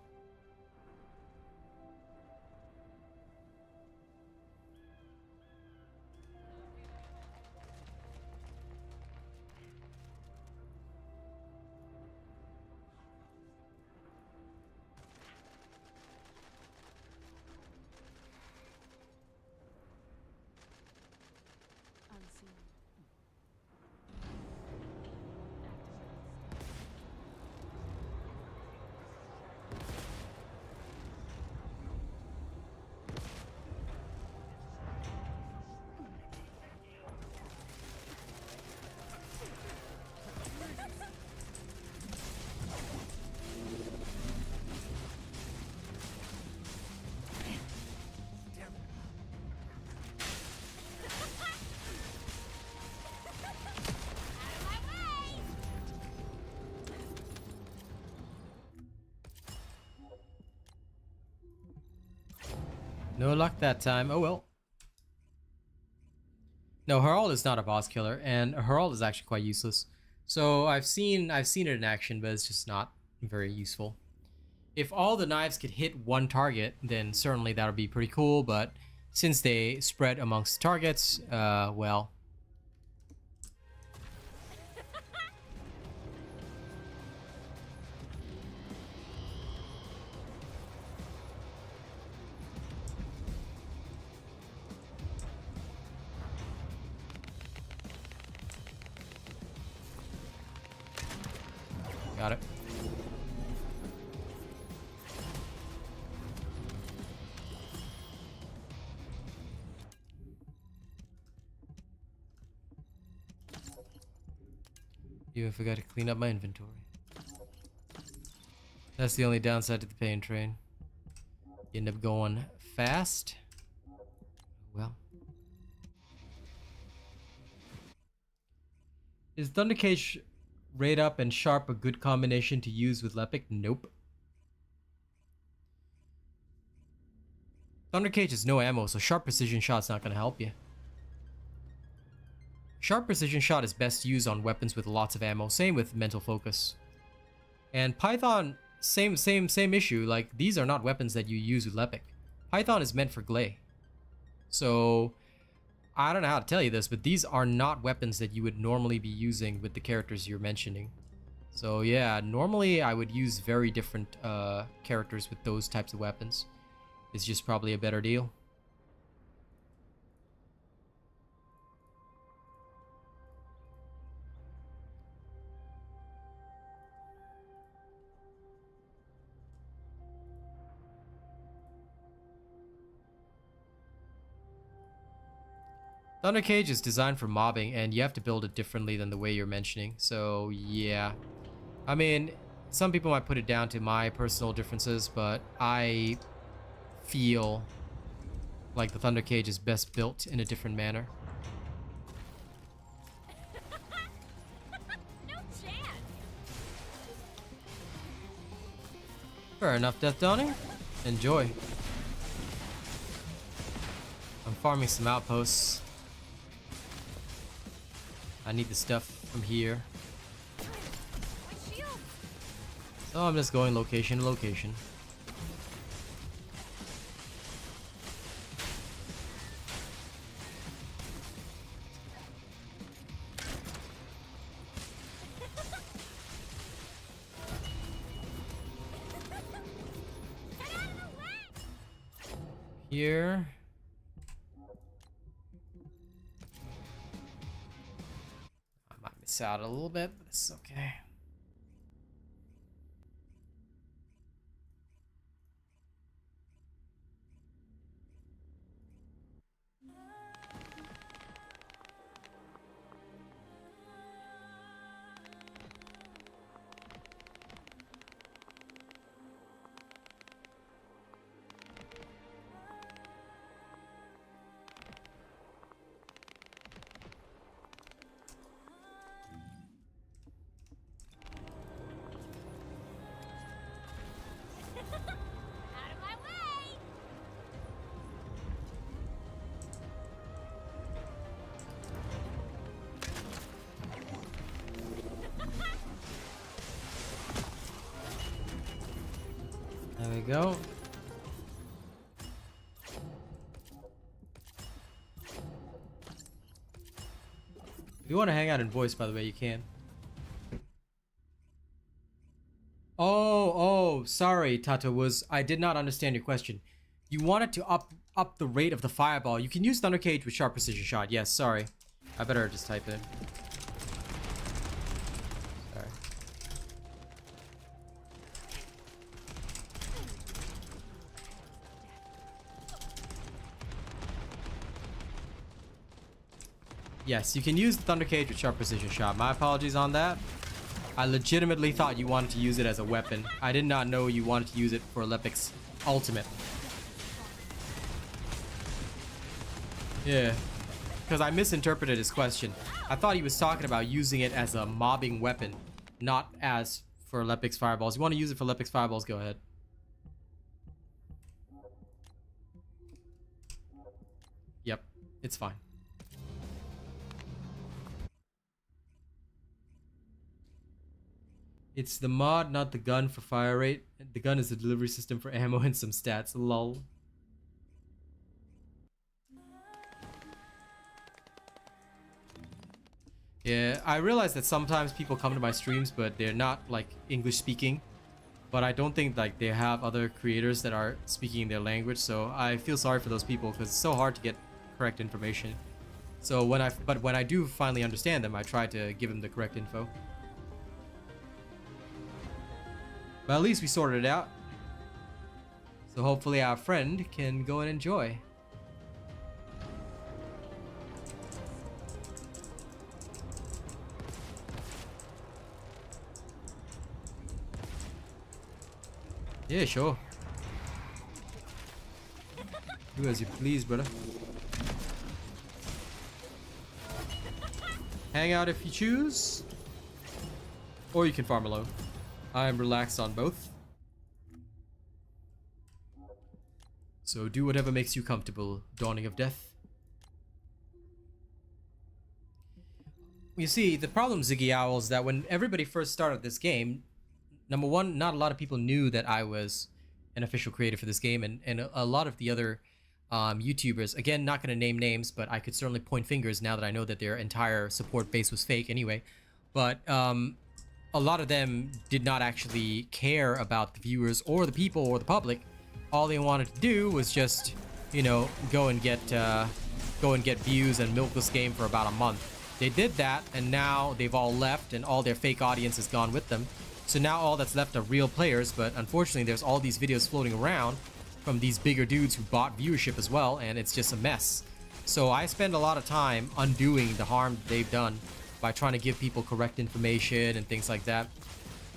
Unseen. No luck that time. Oh well. No, Herald is not a boss killer, and Herald is actually quite useless. So I've seen it in action, but it's just not very useful. If all the knives could hit one target, then certainly that would be pretty cool, but since they spread amongst targets, well. Got it. Even forgot to clean up my inventory. That's the only downside to the pain train. You end up going fast. Well. Is Thunder Cage Raid Up and Sharp a good combination to use with Lepic? Nope. Thunder Cage has no ammo, so Sharp Precision Shot's not going to help you. Sharp Precision Shot is best used on weapons with lots of ammo. Same with Mental Focus. And Python, same issue. Like, these are not weapons that you use with Lepic. Python is meant for Glay. So, I don't know how to tell you this, but these are not weapons that you would normally be using with the characters you're mentioning. So yeah, normally I would use very different characters with those types of weapons. It's just probably a better deal. Thunder Cage is designed for mobbing, and you have to build it differently than the way you're mentioning. So, yeah. I mean, some people might put it down to my personal differences, but I feel like the Thunder Cage is best built in a different manner. No chance. Fair enough, Death Dawning. Enjoy. I'm farming some outposts. I need the stuff from here. My shield. So I'm just going location to location. Here. I might miss out a little bit, but it's okay. There we go. If you want to hang out in voice, by the way, you can. Oh, sorry, Tata. I did not understand your question. You wanted to up the rate of the fireball. You can use Thunder Cage with sharp precision shot. Yes, sorry. I better just type it. Sorry. Yes, you can use the Thunder Cage with sharp precision shot. My apologies on that. I legitimately thought you wanted to use it as a weapon. I did not know you wanted to use it for Lepic's ultimate. Yeah, because I misinterpreted his question. I thought he was talking about using it as a mobbing weapon, not as for Lepic's fireballs. You want to use it for Lepic's fireballs, go ahead. Yep, it's fine. It's the mod, not the gun for fire rate. The gun is the delivery system for ammo and some stats. Lol. Yeah, I realize that sometimes people come to my streams, but they're not like English speaking. But I don't think like they have other creators that are speaking their language, so I feel sorry for those people because it's so hard to get correct information. So when I do finally understand them, I try to give them the correct info. But at least we sorted it out. So hopefully our friend can go and enjoy. Yeah, sure. Do as you please, brother. Hang out if you choose. Or you can farm alone. I am relaxed on both. So do whatever makes you comfortable, Dawning of Death. You see, the problem, Ziggy Owl, is that when everybody first started this game, number one, not a lot of people knew that I was an official creator for this game, and a lot of the other YouTubers, again, not going to name names, but I could certainly point fingers now that I know that their entire support base was fake anyway. But a lot of them did not actually care about the viewers or the people or the public. All they wanted to do was just, you know, go and get views and milk this game for about a month. They did that, and now they've all left, and all their fake audience has gone with them. So now all that's left are real players, but unfortunately there's all these videos floating around from these bigger dudes who bought viewership as well, and it's just a mess. So I spend a lot of time undoing the harm they've done by trying to give people correct information and things like that.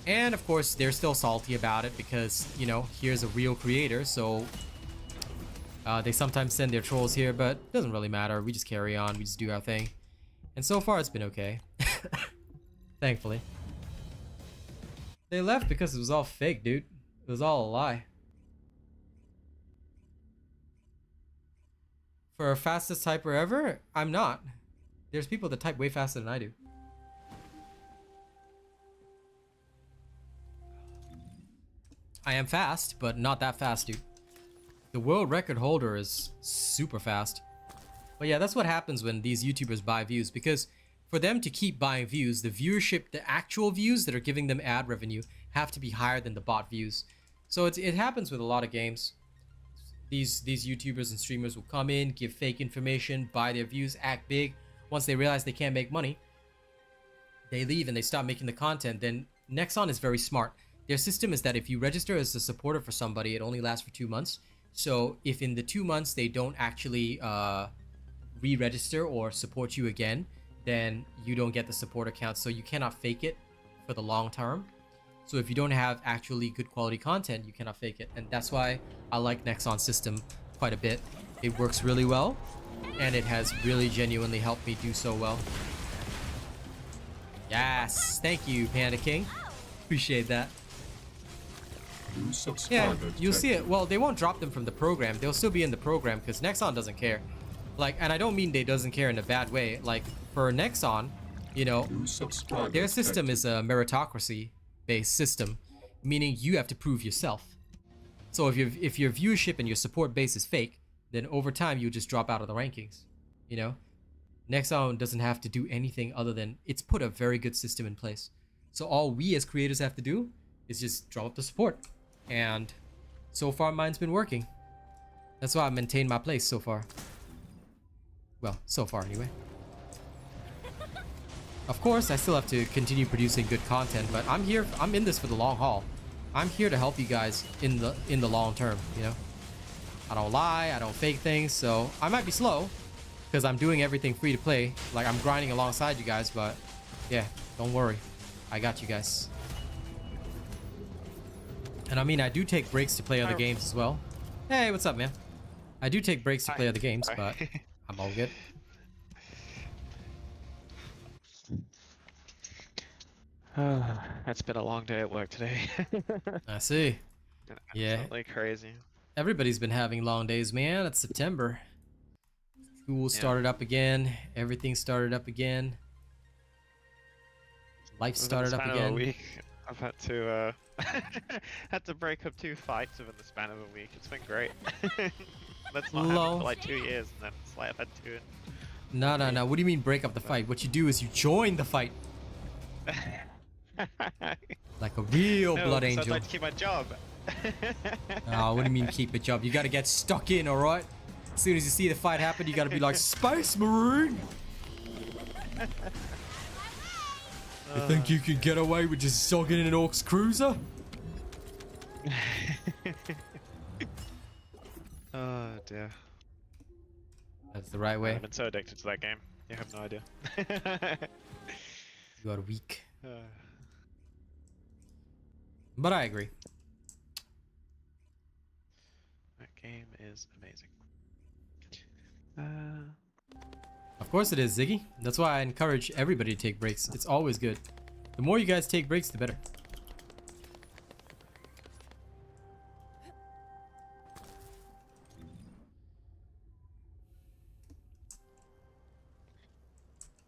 And of course, they're still salty about it because, you know, here's a real creator, so they sometimes send their trolls here, but it doesn't really matter. We just carry on, we just do our thing. And so far, it's been okay. Thankfully. They left because it was all fake, dude. It was all a lie. For fastest typer ever, I'm not. There's people that type way faster than I do. I am fast, but not that fast, dude. The world record holder is super fast. But yeah, that's what happens when these YouTubers buy views, because for them to keep buying views, the viewership, the actual views that are giving them ad revenue have to be higher than the bot views. So it happens with a lot of games. These YouTubers and streamers will come in, give fake information, buy their views, act big. Once they realize they can't make money, they leave and they stop making the content. Then Nexon is very smart. Their system is that if you register as a supporter for somebody, it only lasts for 2 months. So if in the 2 months they don't actually re-register or support you again, then you don't get the support account. So you cannot fake it for the long term. So if you don't have actually good quality content, you cannot fake it. And that's why I like Nexon's system quite a bit. It works really well, and it has really genuinely helped me do so well. Yes, thank you, Panda King. Appreciate that. Yeah, you'll see it. Well, they won't drop them from the program. They'll still be in the program because Nexon doesn't care. Like, and I don't mean they doesn't care in a bad way. Like, for Nexon, you know, their system is a meritocracy-based system, meaning you have to prove yourself. So if your viewership and your support base is fake, then over time you just drop out of the rankings. You know, Nexon doesn't have to do anything other than it's put a very good system in place. So all we as creators have to do is just drum up the support, and so far mine's been working. That's why I maintained my place so far. Well, so far anyway. Of course, I still have to continue producing good content, but I'm in this for the long haul. I'm here to help you guys in the long term, you know? I don't lie, I don't fake things, so I might be slow because I'm doing everything free to play. Like, I'm grinding alongside you guys, but yeah, don't worry. I got you guys. And I mean, I do take breaks to play other games as well. Hey, what's up, man? I do take breaks to play other games, but I'm all good. It's been a long day at work today. I see. Yeah. Absolutely crazy. Everybody's been having long days, man. It's September. School started up again. Everything started up again. Life started up again. A week, I've had to had to break up 2 fights within the span of a week. It's been great. That's not happened for like 2 years, and then it's like I've had 2. No. What do you mean break up the fight? What you do is you join the fight. Like a real blood angel. I'd like to keep my job. Oh, what do you mean keep a job? You gotta get stuck in, alright? As soon as you see the fight happen, you gotta be like, Space Marine! You think you could get away with just sogging in an Orcs cruiser? Oh dear. That's the right way. I've been so addicted to that game. You have no idea. You are weak. But I agree. That game is amazing. Of course it is, Ziggy. That's why I encourage everybody to take breaks. It's always good. The more you guys take breaks, the better.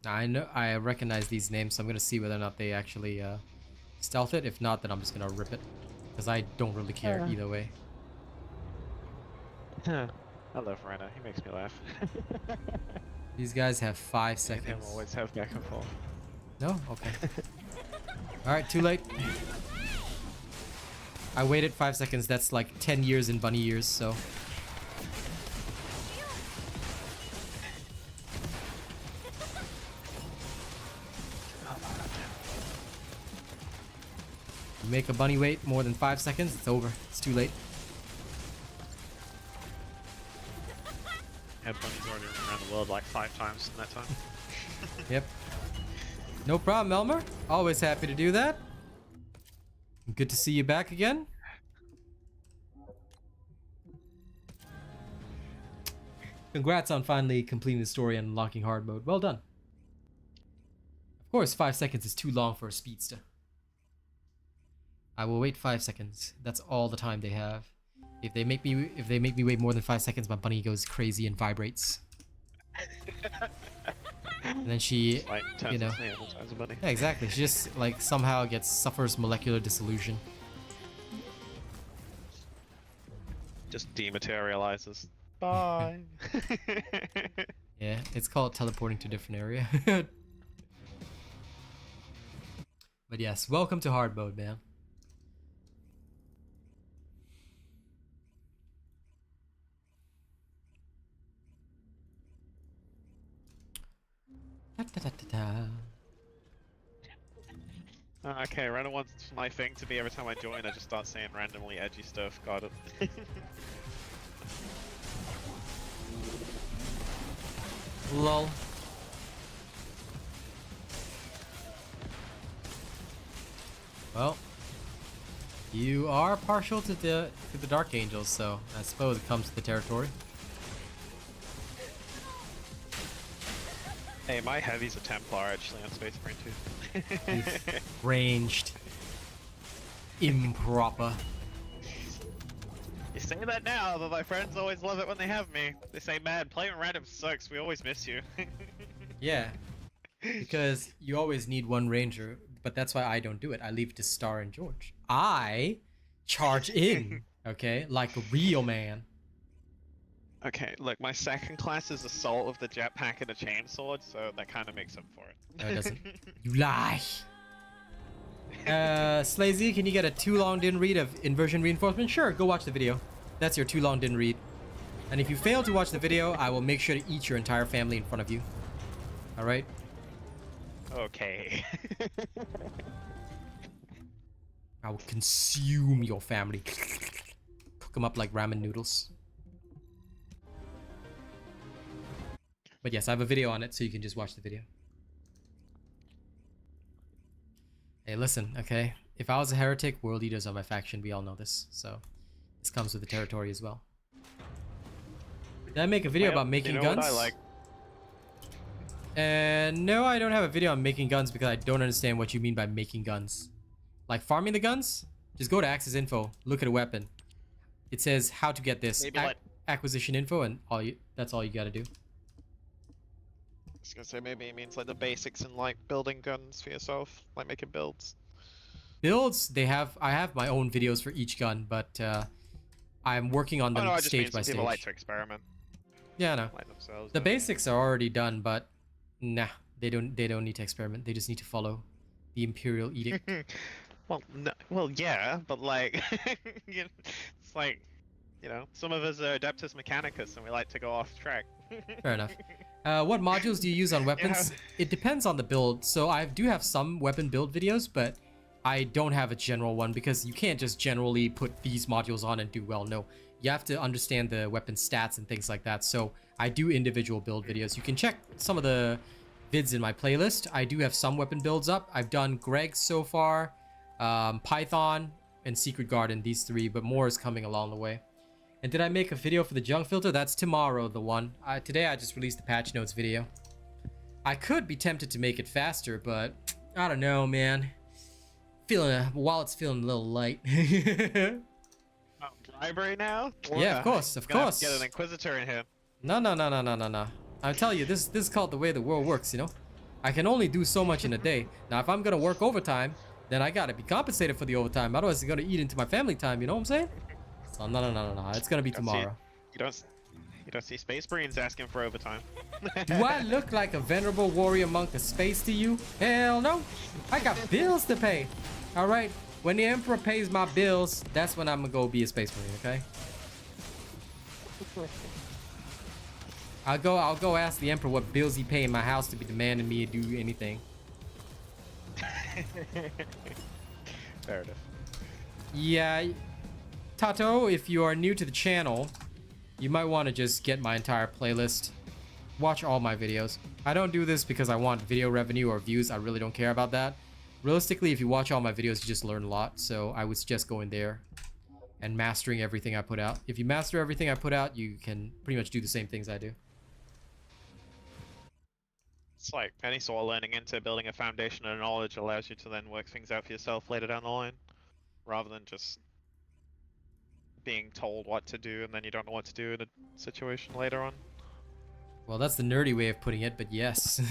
I know I recognize these names, so I'm gonna see whether or not they actually stealth it. If not, then I'm just gonna rip it, because I don't really care either way. I love Rena. He makes me laugh. These guys have 5 seconds. And him always have back and forth. No? Okay. Alright, too late. I waited 5 seconds. That's like 10 years in bunny years, so. You make a bunny wait more than 5 seconds, it's over. It's too late. Yeah, Bunny's already run around the world like 5 times in that time. Yep. No problem, Elmer. Always happy to do that. Good to see you back again. Congrats on finally completing the story and unlocking hard mode. Well done. Of course, 5 seconds is too long for a speedster. I will wait 5 seconds. That's all the time they have. If they make me wait more than 5 seconds, my bunny goes crazy and vibrates. And then she, Like, you know, yeah, exactly. She just like somehow suffers molecular dissolution. Just dematerializes. Bye. Yeah, it's called teleporting to a different area. But yes, welcome to hard mode, man. Okay, Rena wants my thing to be every time I join, I just start saying randomly edgy stuff. Got it. Lol. Well, you are partial to the Dark Angels, so I suppose it comes to the territory. Hey, my heavy's a Templar actually on Space Marine 2. Ranged. Improper. You say that now, but my friends always love it when they have me. They say, man, playing random sucks, we always miss you. Yeah. Because you always need one ranger, but that's why I don't do it. I leave it to Star and George. I charge in Okay, like a real man. Okay, look, my second class is Assault with the jetpack and a chainsword, so that kind of makes up for it. No, it doesn't. You lie. Slazy, can you get a too long didn't read of inversion reinforcement? Sure, go watch the video. That's your too long didn't read. And if you fail to watch the video, I will make sure to eat your entire family in front of you. Alright? Okay. I will consume your family. Cook them up like ramen noodles. But yes, I have a video on it, so you can just watch the video. Hey, listen, okay? If I was a heretic, world eaters are my faction. We all know this. So, this comes with the territory as well. Did I make a video about making guns? What I like? No, I don't have a video on making guns because I don't understand what you mean by making guns. Like farming the guns? Just go to Axis Info, look at a weapon. It says how to get this. Acquisition info, and that's all you gotta do. I was gonna say maybe it means like the basics in like building guns for yourself, like making builds. Builds, I have my own videos for each gun, but I'm working on them stage by stage. People like to experiment. Yeah, I know. Like themselves, the basics are already done, but nah, they don't need to experiment. They just need to follow the Imperial Edict. Well, no, well, yeah, but like, it's like, you know, some of us are Adeptus Mechanicus and we like to go off track. Fair enough. What modules do you use on weapons? Yeah. It depends on the build. So I do have some weapon build videos, but I don't have a general one because you can't just generally put these modules on and do well. No, you have to understand the weapon stats and things like that. So I do individual build videos. You can check some of the vids in my playlist. I do have some weapon builds up. I've done Greg's so far, Python, and Secret Garden, these three, but more is coming along the way. And did I make a video for the junk filter? That's tomorrow, the one. Today I just released the patch notes video. I could be tempted to make it faster, but I don't know, man. Wallet's feeling a little light. Library now? Yeah, of course, of course. Get an Inquisitor in here. No. I tell you, this is called the way the world works, you know? I can only do so much in a day. Now, if I'm gonna work overtime, then I gotta be compensated for the overtime. Otherwise, it's gonna eat into my family time, you know what I'm saying? So, no. It's gonna be tomorrow. You don't see Space Marines asking for overtime. Do I look like a venerable warrior monk of space to you? Hell no. I got bills to pay. Alright? When the Emperor pays my bills, that's when I'm gonna go be a Space Marine, okay? I'll go ask the Emperor what bills he pay in my house to be demanding me to do anything. Fair enough. Yeah. Tato, if you are new to the channel, you might want to just get my entire playlist. Watch all my videos. I don't do this because I want video revenue or views. I really don't care about that. Realistically, if you watch all my videos, you just learn a lot. So I would suggest going there and mastering everything I put out. If you master everything I put out, you can pretty much do the same things I do. It's like any sort of learning into building a foundation of knowledge allows you to then work things out for yourself later down the line, rather than just being told what to do and then you don't know what to do in a situation later on. Well, that's the nerdy way of putting it, but yes.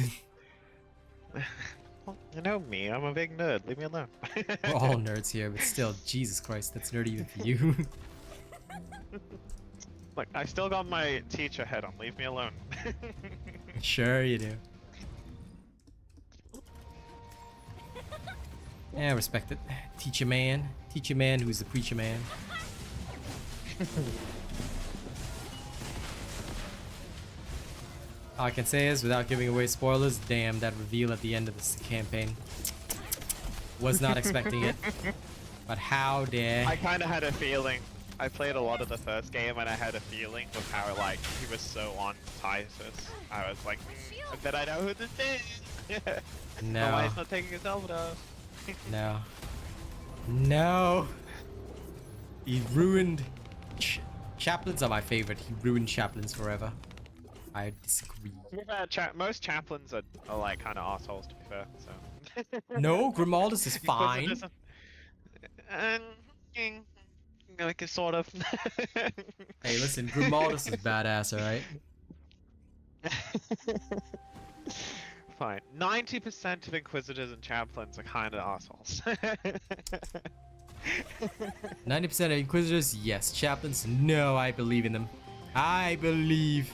Well, you know me, I'm a big nerd. Leave me alone. We're all nerds here, but still, Jesus Christ, that's nerdy even for you. Look, I still got my teacher head on. Leave me alone. Sure you do. Yeah, respect it. Teacher man who's the preacher man. All I can say is, without giving away spoilers, damn, that reveal at the end of this campaign. Was not expecting it. But how dare... I kind of had a feeling. I played a lot of the first game and I had a feeling of how, like, he was so on Tysus. I was like, I bet I know who this is! No. Why he's not taking his helmet off? No. No! He ruined... Chaplains are my favorite. He ruined chaplains forever. I disagree. Most chaplains are like kind of assholes, to be fair. So. No, Grimaldus is fine. Like a sort of. Hey, listen, Grimaldus is badass, alright? Fine. 90% of Inquisitors and chaplains are kind of assholes. 90% of Inquisitors, yes. Chaplains, no, I believe in them. I believe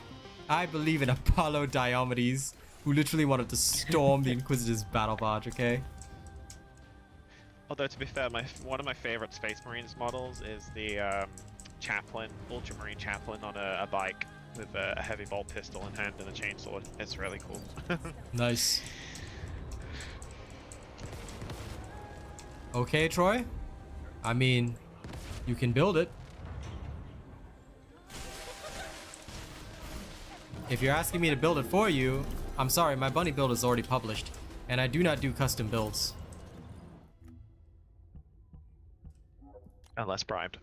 in Apollo Diomedes, who literally wanted to storm the Inquisitors' battle barge, okay? Although to be fair, one of my favorite Space Marines models is the chaplain, Ultramarine chaplain on a bike with a heavy bolt pistol in hand and a chainsaw. It's really cool. Nice. Okay, Troy. I mean, you can build it. If you're asking me to build it for you, I'm sorry, my bunny build is already published, and I do not do custom builds. Unless bribed.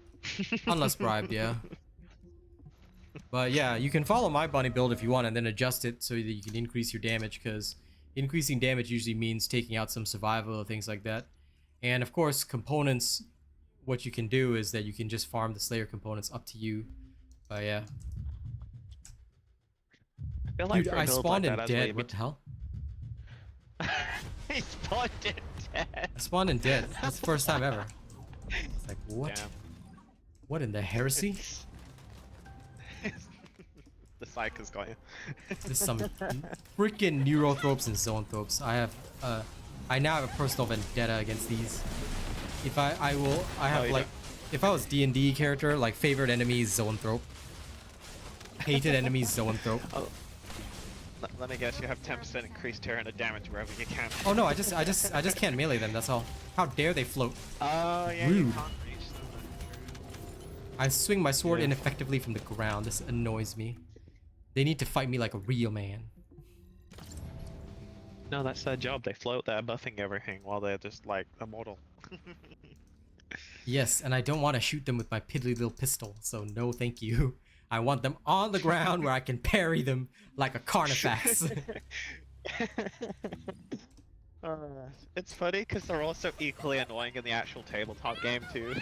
Unless bribed, yeah. But yeah, you can follow my bunny build if you want and then adjust it so that you can increase your damage, because increasing damage usually means taking out some survival or things like that. And of course, components, what you can do is that you can just farm the Slayer components up to you. But yeah. I feel like Dude, for a I build spawned like in that, dead. What the hell? He spawned in dead. I spawned in dead. That's the first time ever. It's like, what? Damn. What in the heresy? The psych has got you. This is some freaking neurothropes and zoanthropes. I now have a personal vendetta against these. If I have you like, if I was D&D character, like favorite enemy is zoanthrope. Hated enemy is zoanthrope. Oh. Let me guess, you have 10% increased terror and damage wherever you can. Oh no, I just can't melee them. That's all. How dare they float? Oh yeah, Rude. you can't reach them. I swing my sword Yeah. ineffectively from the ground. This annoys me. They need to fight me like a real man. No, that's their job. They float there buffing everything while they're just like immortal. Yes, and I don't want to shoot them with my piddly little pistol, so no thank you. I want them on the ground where I can parry them like a Carnifex. It's funny because they're also equally annoying in the actual tabletop game too.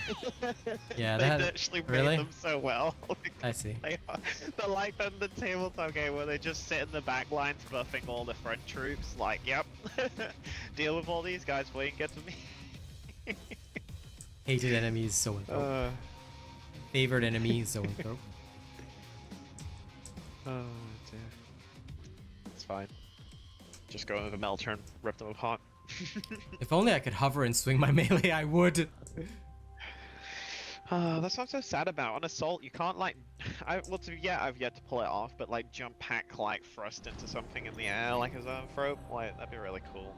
Yeah, they that actually made really? them so well. I see. They're like in the tabletop game where they just sit in the back lines buffing all the front troops. Like, yep, deal with all these guys before you can get to me. Hated enemies, zoanthrope. Favorite enemy, zoanthrope. Oh dear. It's fine. Just go with a melter and rip them apart. If only I could hover and swing my melee, I would. That's what I'm so sad about. On Assault, you can't like, I've yet to pull it off, but like jump pack like thrust into something in the air like a zoanthrope, like that'd be really cool.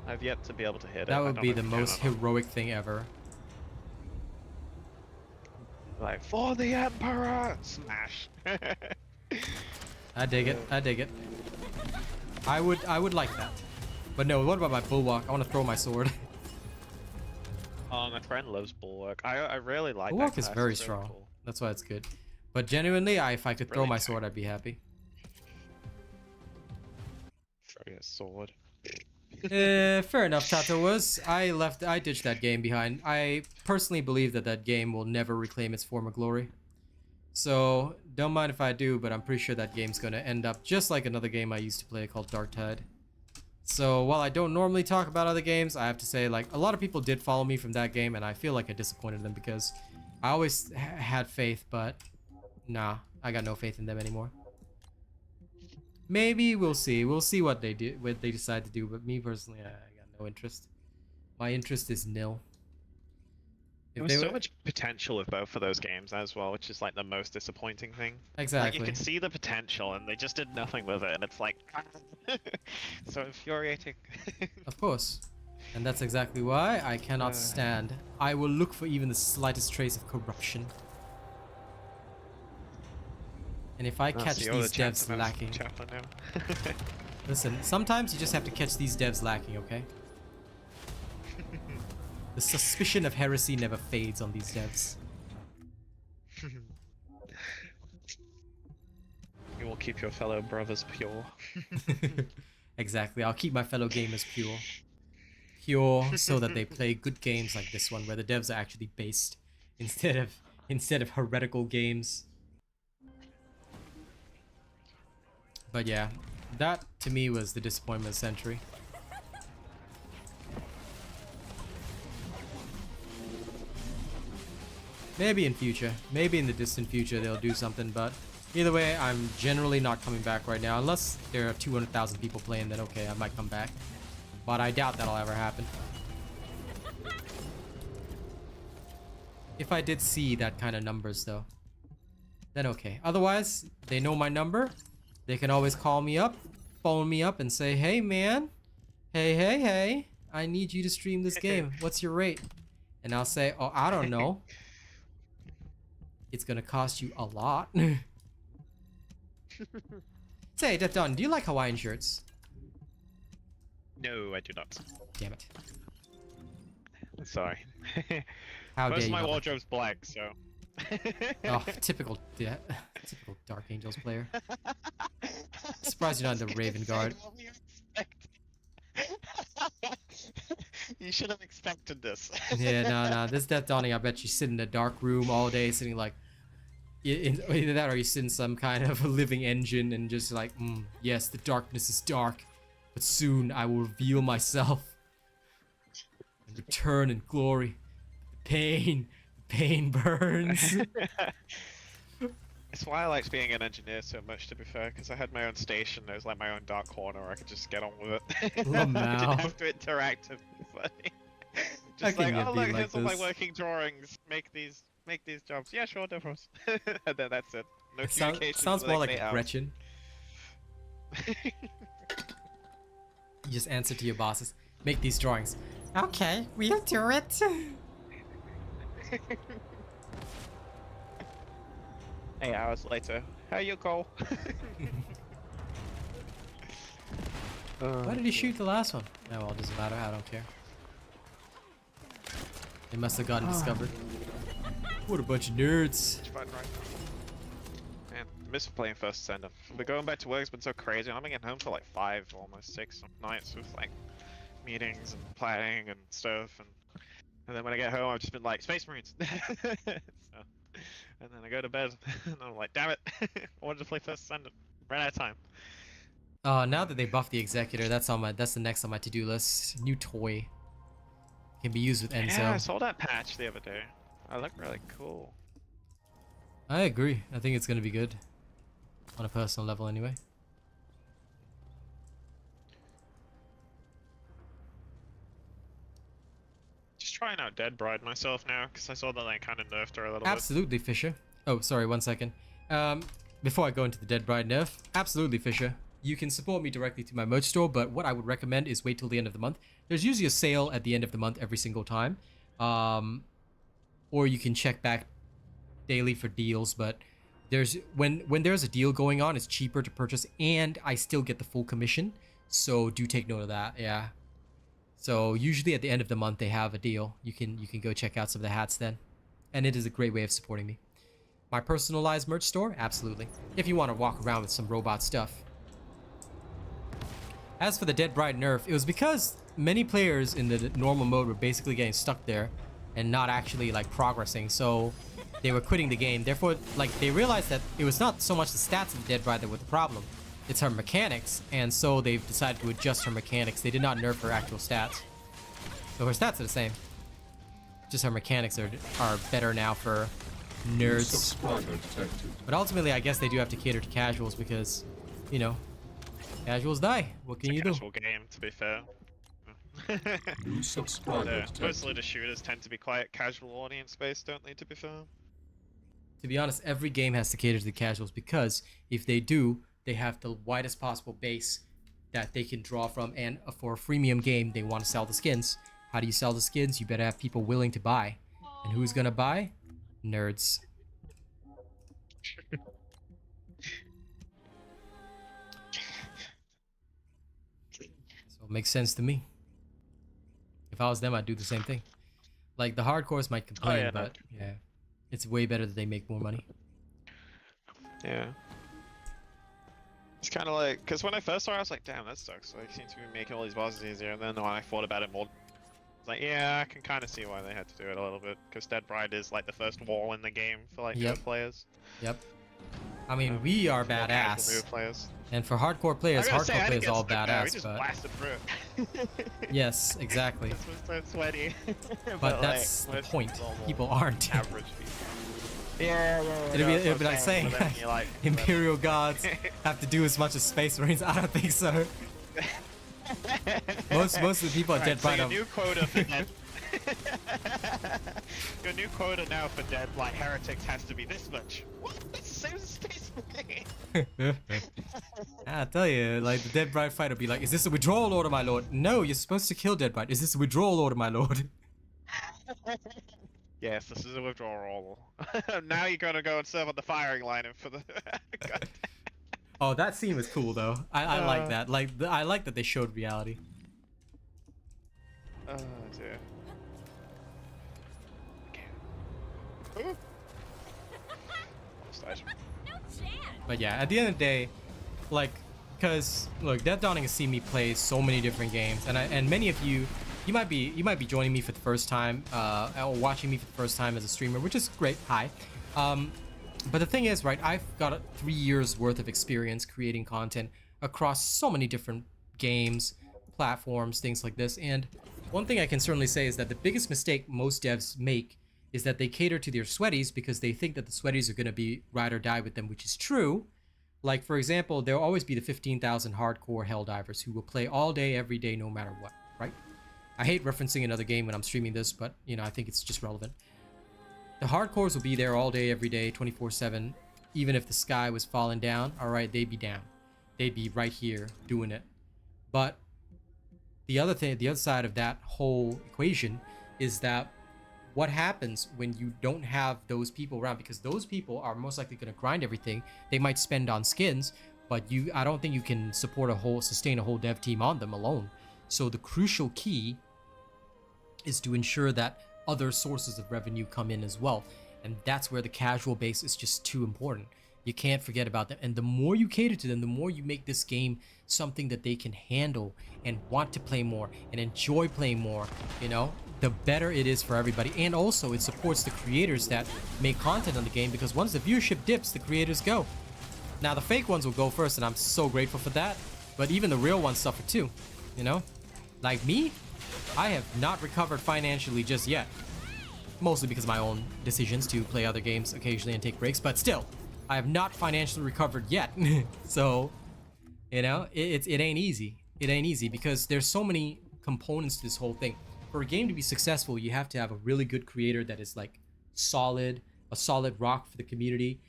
I've yet to be able to hit it. That I would don't be know the if you can most or not. heroic thing ever. Like, for the Emperor! Smash! I dig it. I dig it. I would like that. But no, what about my bulwark? I want to throw my sword. Oh, my friend loves Bulwark. I really like Bulwark that is class, very it's really strong. cool. That's why it's good. But genuinely, if I could throw Really my tank. sword, I'd be happy. Throw your sword. Fair enough, Tato was. I ditched that game behind. I personally believe that game will never reclaim its former glory. So, don't mind if I do, but I'm pretty sure that game's gonna end up just like another game I used to play called Dark Tide. So, while I don't normally talk about other games, I have to say, like, a lot of people did follow me from that game, and I feel like I disappointed them because I always had faith, but nah, I got no faith in them anymore. Maybe we'll see. We'll see what they do, what they decide to do. But me personally, I got no interest. My interest is nil. There was so much potential with both of those games as well, which is like the most disappointing thing. Exactly. Like you could see the potential, and they just did nothing with it, and it's like so infuriating. Of course, and that's exactly why I cannot stand. I will look for even the slightest trace of corruption. And if I catch these devs lacking... Listen, sometimes you just have to catch these devs lacking, okay? The suspicion of heresy never fades on these devs. You will keep your fellow brothers pure. Exactly, I'll keep my fellow gamers pure. Pure so that they play good games like this one, where the devs are actually based instead of heretical games. But yeah, that to me was the disappointment of the century. Maybe in future. Maybe in the distant future they'll do something, but either way, I'm generally not coming back right now. Unless there are 200,000 people playing, then okay, I might come back. But I doubt that'll ever happen. If I did see that kind of numbers though, then okay. Otherwise, they know my number. They can always call me up, phone me up and say, hey man, hey, I need you to stream this game. What's your rate? And I'll say, oh, I don't know. It's gonna cost you a lot. Say, Don, do you like Hawaiian shirts? No, I do not. Damn it. Sorry. How Most dare of you my not like- wardrobe's black, so. Oh, typical Dark Angels player. Surprised you're not in the Raven Guard. You should have expected this. Yeah, no. This Death Dawning, I bet you sit in a dark room all day, sitting like, either that or you sit in some kind of a living engine and just like, yes, the darkness is dark, but soon I will reveal myself and return in glory. The pain burns. It's why I liked being an engineer so much, to be fair, because I had my own station. There was like my own dark corner where I could just get on with it. I didn't have to interact with anybody. Just like, oh look, here's all my working drawings. Make these jobs. Yeah, sure, no problem. And then that's it. No communication. Sounds for more the like next a 8 hours. Gretchen. You just answer to your bosses. Make these drawings. Okay, we'll do it. 8 hours later, here you go. Why did he shoot the last one? Oh well, it doesn't matter. I don't care. They must have gotten discovered. What a bunch of nerds. It's fun, right? Man, I miss playing First Descendant. But going back to work has been so crazy. I've been getting home for like 5, almost 6 nights with like meetings and planning and stuff. And then when I get home, I've just been like, Space Marines! So, and then I go to bed, and I'm like, damn it! I wanted to play First Descendant. Ran out of time. Now that they buffed the Executor, that's the next on my to-do list. New toy. Can be used with Enzo. Yeah, I saw that patch the other day. I look really cool. I agree. I think it's gonna be good. On a personal level anyway. Just trying out Dead Bride myself now, because I saw that they kind of nerfed her a little Absolutely, Fisher. Oh, sorry, 1 second. Before I go into the Dead Bride nerf, absolutely, Fisher. You can support me directly through my merch store, but what I would recommend is wait till the end of the month. There's usually a sale at the end of the month every single time. Or you can check back daily for deals, but there's when there's a deal going on, it's cheaper to purchase, and I still get the full commission. So do take note of that. Yeah. So usually at the end of the month they have a deal. You can go check out some of the hats then, and it is a great way of supporting me. My personalized merch store, absolutely. If you want to walk around with some robot stuff. As for the Dead Bride nerf, it was because many players in the normal mode were basically getting stuck there and not actually like progressing, so they were quitting the game. Therefore, like, they realized that it was not so much the stats of the Dead Bride that were the problem, it's her mechanics, and so they've decided to adjust her mechanics. They did not nerf her actual stats. So her stats are the same. Just her mechanics are better now for nerds. Subscriber detected. But ultimately, I guess they do have to cater to casuals because, you know, casuals die. What can you do? It's a casual game, to be fair. New subscriber detected. Mostly the shooters tend to be quite casual audience based, don't they, to be fair? To be honest, every game has to cater to the casuals because if they do, they have the widest possible base that they can draw from, and for a freemium game, they want to sell the skins. How do you sell the skins? You better have people willing to buy. And who's gonna buy? Nerds. So it makes sense to me. If I was them, I'd do the same thing. Like, the hardcores might complain, yeah, but yeah, it's way better that they make more money. Yeah. It's kind of like, because when I first saw it, I was like, damn, that sucks. Like, seems to be making all these bosses easier. And then when I thought about it more, it's like, yeah, I can kind of see why they had to do it a little bit. Because Dead Bride is like the first wall in the game for like new players. Yep. I mean, we are for more casual badass. move players. And for hardcore players, I gotta say, I hardcore didn't players get all stripped out, we badass, just but blasted through it. yes, exactly. This was so sweaty. But that's like, the point. normal People aren't. Average people. Yeah. It'd be like saying Imperial gods have to do as much as Space Marines. I don't think so. Most of the people at Dead So Pride your are new quota for dead. Your new quota now for dead like heretics has to be this much. What? It's the same as Space Marine. I tell you, like the Dead Bride fight will be like, is this a withdrawal order, my lord? No, you're supposed to kill Dead Bride. Is this a withdrawal order, my lord? Yes, this is a withdrawal. Now you're gonna go and serve on the firing line and for the. God. Oh, that scene was cool though. I like that. Like I like that they showed reality. Oh dear. Okay. Ooh. Slice. But yeah, at the end of the day, like, cause look, Death Dawning has seen me play so many different games, and many of you might be joining me for the first time, or watching me for the first time as a streamer, which is great. Hi. But the thing is, right, I've got 3 years worth of experience creating content across so many different games, platforms, things like this. And one thing I can certainly say is that the biggest mistake most devs make is that they cater to their sweaties because they think that the sweaties are going to be ride or die with them, which is true. Like, for example, there'll always be the 15,000 hardcore Helldivers who will play all day, every day, no matter what, right? I hate referencing another game when I'm streaming this, but, you know, I think it's just relevant. The hardcores will be there all day, every day, 24/7. Even if the sky was falling down, all right, they'd be down. They'd be right here doing it. But the other thing, the other side of that whole equation is that what happens when you don't have those people around, because those people are most likely going to grind everything. They might spend on skins, but I don't think you can sustain a whole dev team on them alone. So the crucial key is to ensure that other sources of revenue come in as well. And that's where the casual base is just too important. You can't forget about them. And the more you cater to them, the more you make this game something that they can handle and want to play more and enjoy playing more, you know, the better it is for everybody. And also it supports the creators that make content on the game, because once the viewership dips, the creators go. Now the fake ones will go first, and I'm so grateful for that. But even the real ones suffer too, you know? Like me, I have not recovered financially just yet. Mostly because of my own decisions to play other games occasionally and take breaks, but still, I have not financially recovered yet. So, you know, it ain't easy. It ain't easy because there's so many components to this whole thing. For a game to be successful, you have to have a really good creator that is like solid, a solid rock for the community.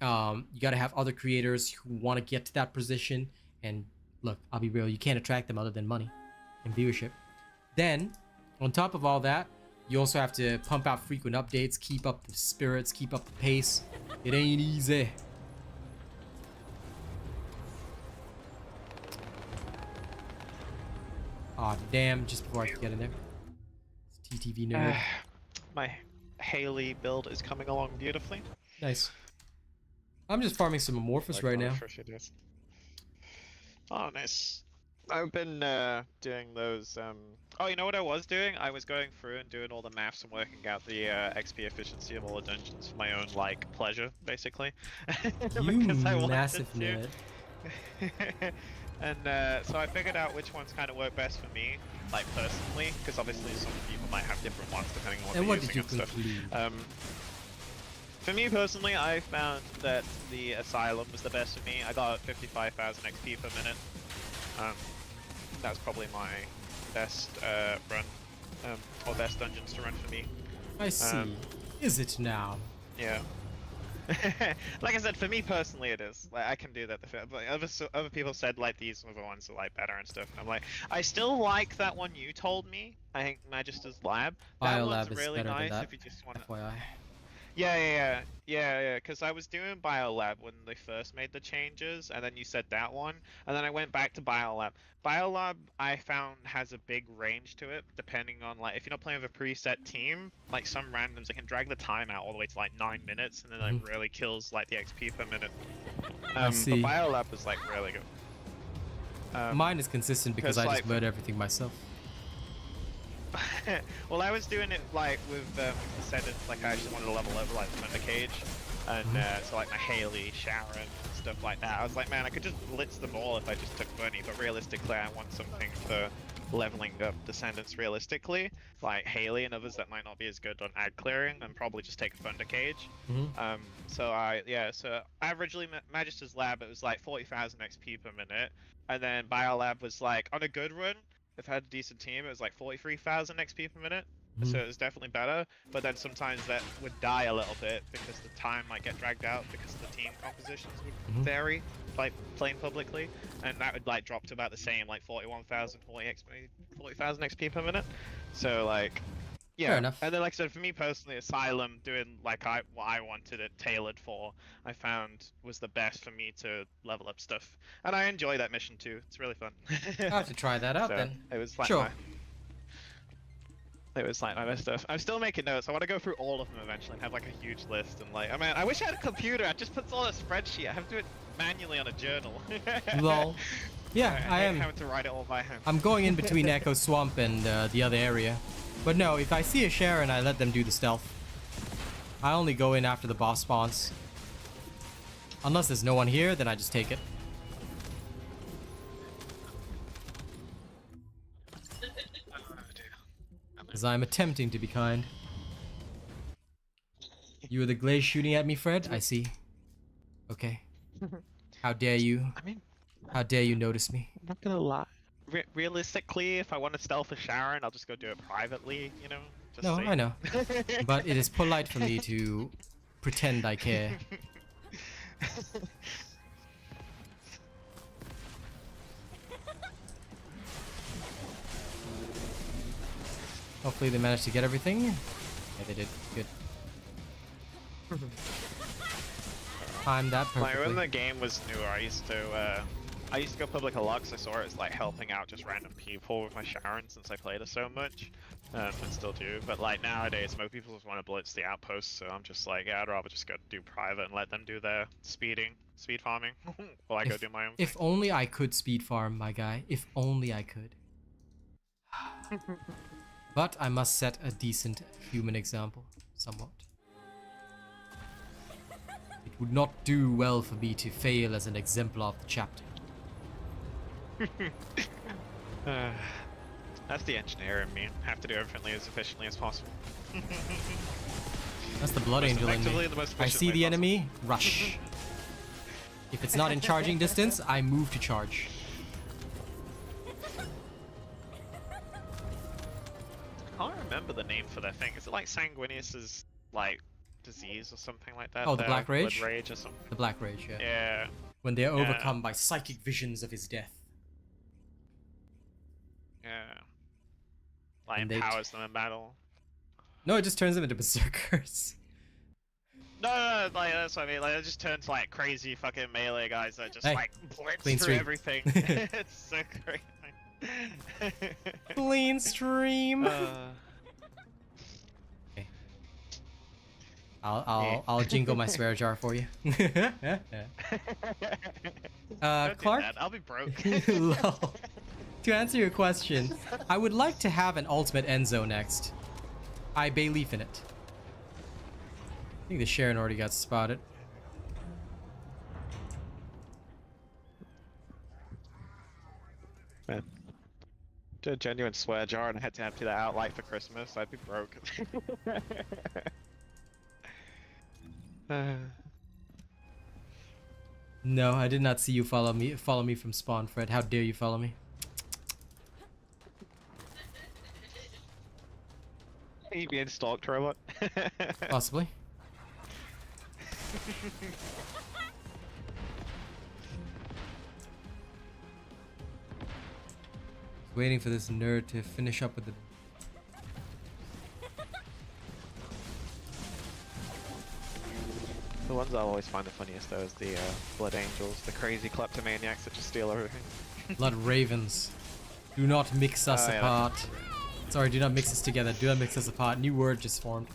You got to have other creators who want to get to that position. And look, I'll be real, you can't attract them other than money and viewership. Then, on top of all that, you also have to pump out frequent updates, keep up the spirits, keep up the pace. It ain't easy. Aw, damn, just before I could get in there. It's TTV nerd. My Hailey build is coming along beautifully. Nice. I'm just farming some Amorphous right now. Oh, nice. I've been doing those. Oh, you know what I was doing? I was going through and doing all the maths and working out the XP efficiency of all the dungeons for my own like pleasure, basically. You massive nerd. And so I figured out which ones kind of work best for me, like personally, because obviously some people might have different ones depending on what And they're what using did you and stuff. conclude? For me personally, I found that the Asylum was the best for me. I got 55,000 XP per minute. That was probably my best run, or best dungeons to run for me. I see. Is it now? Yeah. Like I said, for me personally, it is. Like I can do that. But other people said like these were the ones that like better and stuff. I'm like, I still like that one you told me. I think Magister's Lab. That BioLab one's is really better nice than that. if you just want to. FYI. Yeah. Because I was doing BioLab when they first made the changes, and then you said that one, and then I went back to BioLab. BioLab I found has a big range to it, depending on like if you're not playing with a preset team, like some randoms they can drag the time out all the way to like 9 minutes, and then it really kills like the XP per minute. I see. But BioLab is like really good. Mine is consistent because I like, just murder everything myself. Well, I was doing it like with Descendant, like I actually wanted to level up like the Cage, And so like my Hailey, Sharon, stuff like that. I was like, man, I could just blitz them all if I just took Bunny, but realistically I want something for leveling up Descendants realistically, like Hailey and others that might not be as good on ad clearing, and probably just take a Thunder Cage. So averagely Magister's Lab, it was like 40,000 XP per minute, and then Biolab was like, on a good run, if I had a decent team, it was like 43,000 XP per minute. So it was definitely better, but then sometimes that would die a little bit because the time might get dragged out because the team compositions would vary, like playing publicly, and that would like drop to about the same, like 41,000, 40,000 XP per minute. So like, yeah. Fair enough. And then like I said, for me personally, Asylum doing like what I wanted it tailored for, I found was the best for me to level up stuff, and I enjoy that mission too. It's really fun. I'll have to try that out So, then. It was like Sure. It was like my best stuff. I'm still making notes. I want to go through all of them eventually and have like a huge list. And like, I mean, I wish I had a computer. I just put all in a spreadsheet. I have to do it manually on a journal. Lol. Yeah, I hate am. having to write it all by hand. I'm going in between Echo Swamp and the other area. But no, if I see a Sharon, I let them do the stealth. I only go in after the boss spawns. Unless there's no one here, then I just take it. Because I'm attempting to be kind. You were the glaze shooting at me, Fred? I see. Okay. How dare you? I mean, How dare you notice me? I'm not gonna lie. Realistically, if I want to stealth a Sharon, I'll just go do it privately, you know? Just No, saying. I know. But it is polite for me to pretend I care. Hopefully they managed to get everything. Yeah, they did. Good. Timed that Like when perfectly. the game was newer, I used to go public a lot because I saw it as like helping out just random people with my Sharon since I played her so much, and still do. But like nowadays, most people just want to blitz the outposts, so I'm just like, yeah, I'd rather just go do private and let them do their speed farming, while I go do my own If thing. only I could speed farm, my guy. If only I could. But I must set a decent human example, somewhat. It would not do well for me to fail as an exemplar of the chapter. That's the engineer in me. Have to do everything as efficiently as possible. That's the blood angel in me. The most I efficient see way the possible. enemy, rush. If it's not in charging distance, I move to charge. I can't remember the name for that thing. Is it like Sanguinius's like disease or something like that? Oh, the Black Rage? Blood Rage or something. The Black Rage, yeah. Yeah. When they are overcome by psychic visions of his death. Yeah. Like And they empowers them in battle. No, it just turns them into berserkers. No, like that's what I mean. Like it just turns like crazy fucking melee guys that just Hey, like blitz clean through stream. everything. It's so great. Clean stream. Okay. I'll jingle my swear jar for you. Don't do Clark. that, I'll be broke. Lol. To answer your question, I would like to have an ultimate Enzo next. I believe in it. I think the Sharon already got spotted. Man. Do a genuine swear jar and I had to empty that out like for Christmas, I'd be broke. No, I did not see you follow me from spawn, Fred. How dare you follow me? You being stalked, robot? Possibly. Waiting for this nerd to finish up with the... The ones I always find the funniest though is the Blood Angels, the crazy kleptomaniacs that just steal everything. Blood Ravens. Do not mix us Yeah. apart. Sorry, do not mix us together. Do not mix us apart. New word just formed.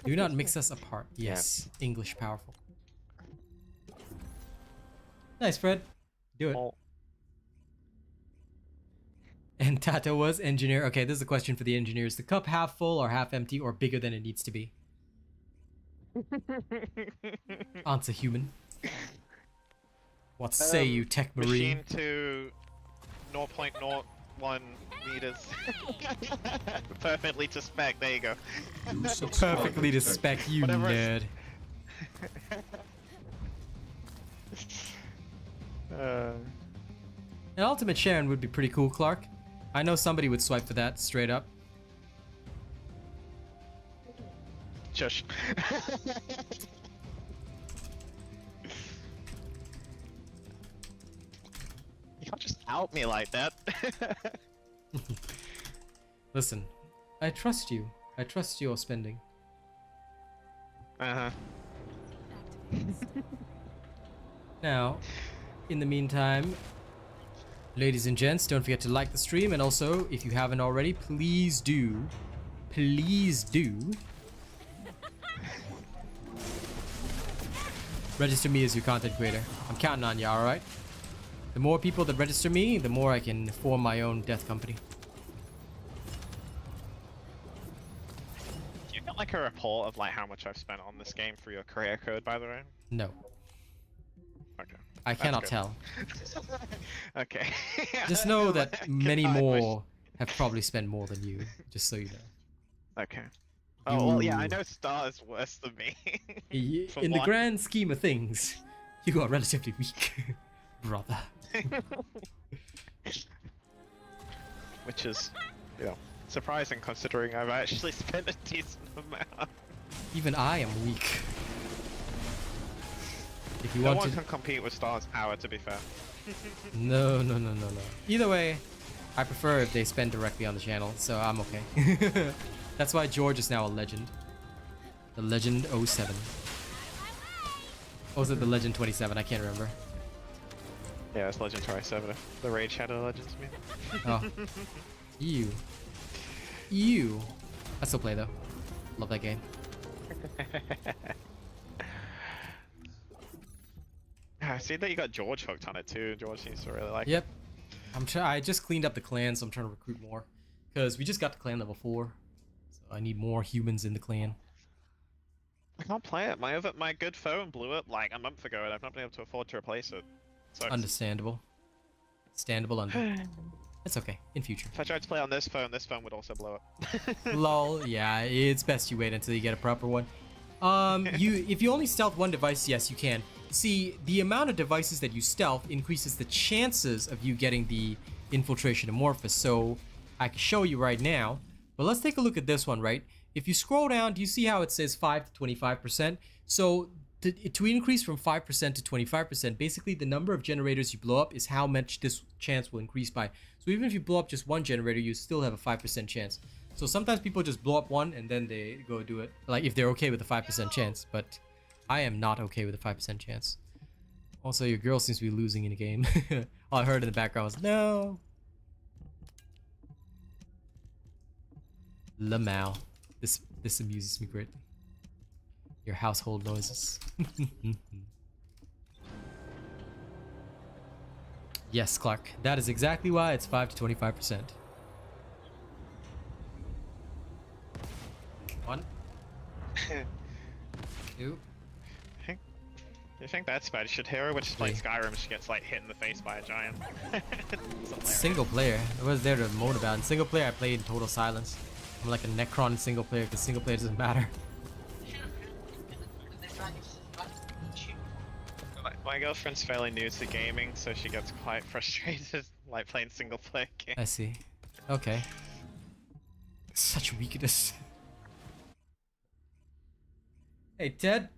Do not mix us apart. Yes. English powerful. Nice, Fred. Do it. Oh. And Tata was engineer. Okay, this is a question for the engineers. The cup half full or half empty or bigger than it needs to be? Answer human. What say you, Tech Marine? Machine to 0.01 meters. Perfectly to spec, there you go. New subscriber Perfectly to detected. spec, you Whatever nerd. An ultimate Sharon would be pretty cool, Clark. I know somebody would swipe for that, straight up. Shush. You can't just out me like that. Listen, I trust you. I trust your spending. Uh-huh. Now, in the meantime, ladies and gents, don't forget to like the stream, and also, if you haven't already, please do register me as your content creator. I'm counting on you, alright? The more people that register me, the more I can form my own death company. You got like a report of like how much I've spent on this game for your career code, by the way? No, Okay. I That's cannot good. tell. Okay. Just know that Good, many I wish- more have probably spent more than you, just so you know. Okay. Oh, well, yeah, I You- know Star is worse than me. From In the what- grand scheme of things, you are relatively weak, brother. Which is, you know, surprising considering I've actually spent a decent amount. Even I am weak. If you No want one to... can compete with Star's power, to be fair. No. Either way, I prefer if they spend directly on the channel, so I'm okay. That's why George is now a legend. The Legend 07. Or was it the Legend 27? I can't remember. Yeah, it's Legend 27. The Raid Shadow Legends, me. Oh. You. I still play though. Love that game. I see that you got George hooked on it too. George seems to really like it. Yep. I just cleaned up the clan, so I'm trying to recruit more. Because we just got to clan level 4. So I need more humans in the clan. I can't play it. My good phone blew up like a month ago and I've not been able to afford to replace it. Sucks. Understandable. Standable under. It's okay. In future. If I tried to play on this phone would also blow up. Lol. Yeah, it's best you wait until you get a proper one. If you only stealth one device, yes, you can. See, the amount of devices that you stealth increases the chances of you getting the Infiltration Amorphous. So I can show you right now. But let's take a look at this one, right? If you scroll down, do you see how it says 5 to 25%? So to increase from 5% to 25%, basically the number of generators you blow up is how much this chance will increase by. So even if you blow up just one generator, you still have a 5% chance. So sometimes people just blow up one and then they go do it. Like if they're okay with the 5% chance, but I am not okay with the 5% chance. Also, your girl seems to be losing in the game. All I heard in the background was, no. Lamau. This amuses me greatly. Your household noises. Yes, Clark. That is exactly why it's 5 to 25%. 1. 2. You think that's bad? You should hear her when she's playing Skyrim, she gets like hit in the face by a giant. It's hilarious. Single player. I was there to moan about. In single player, I played in total silence. I'm like a Necron in single player because single player doesn't matter. My girlfriend's fairly new to gaming, so she gets quite frustrated like playing single player games. I see. Okay. Such weakness. Hey, Ted.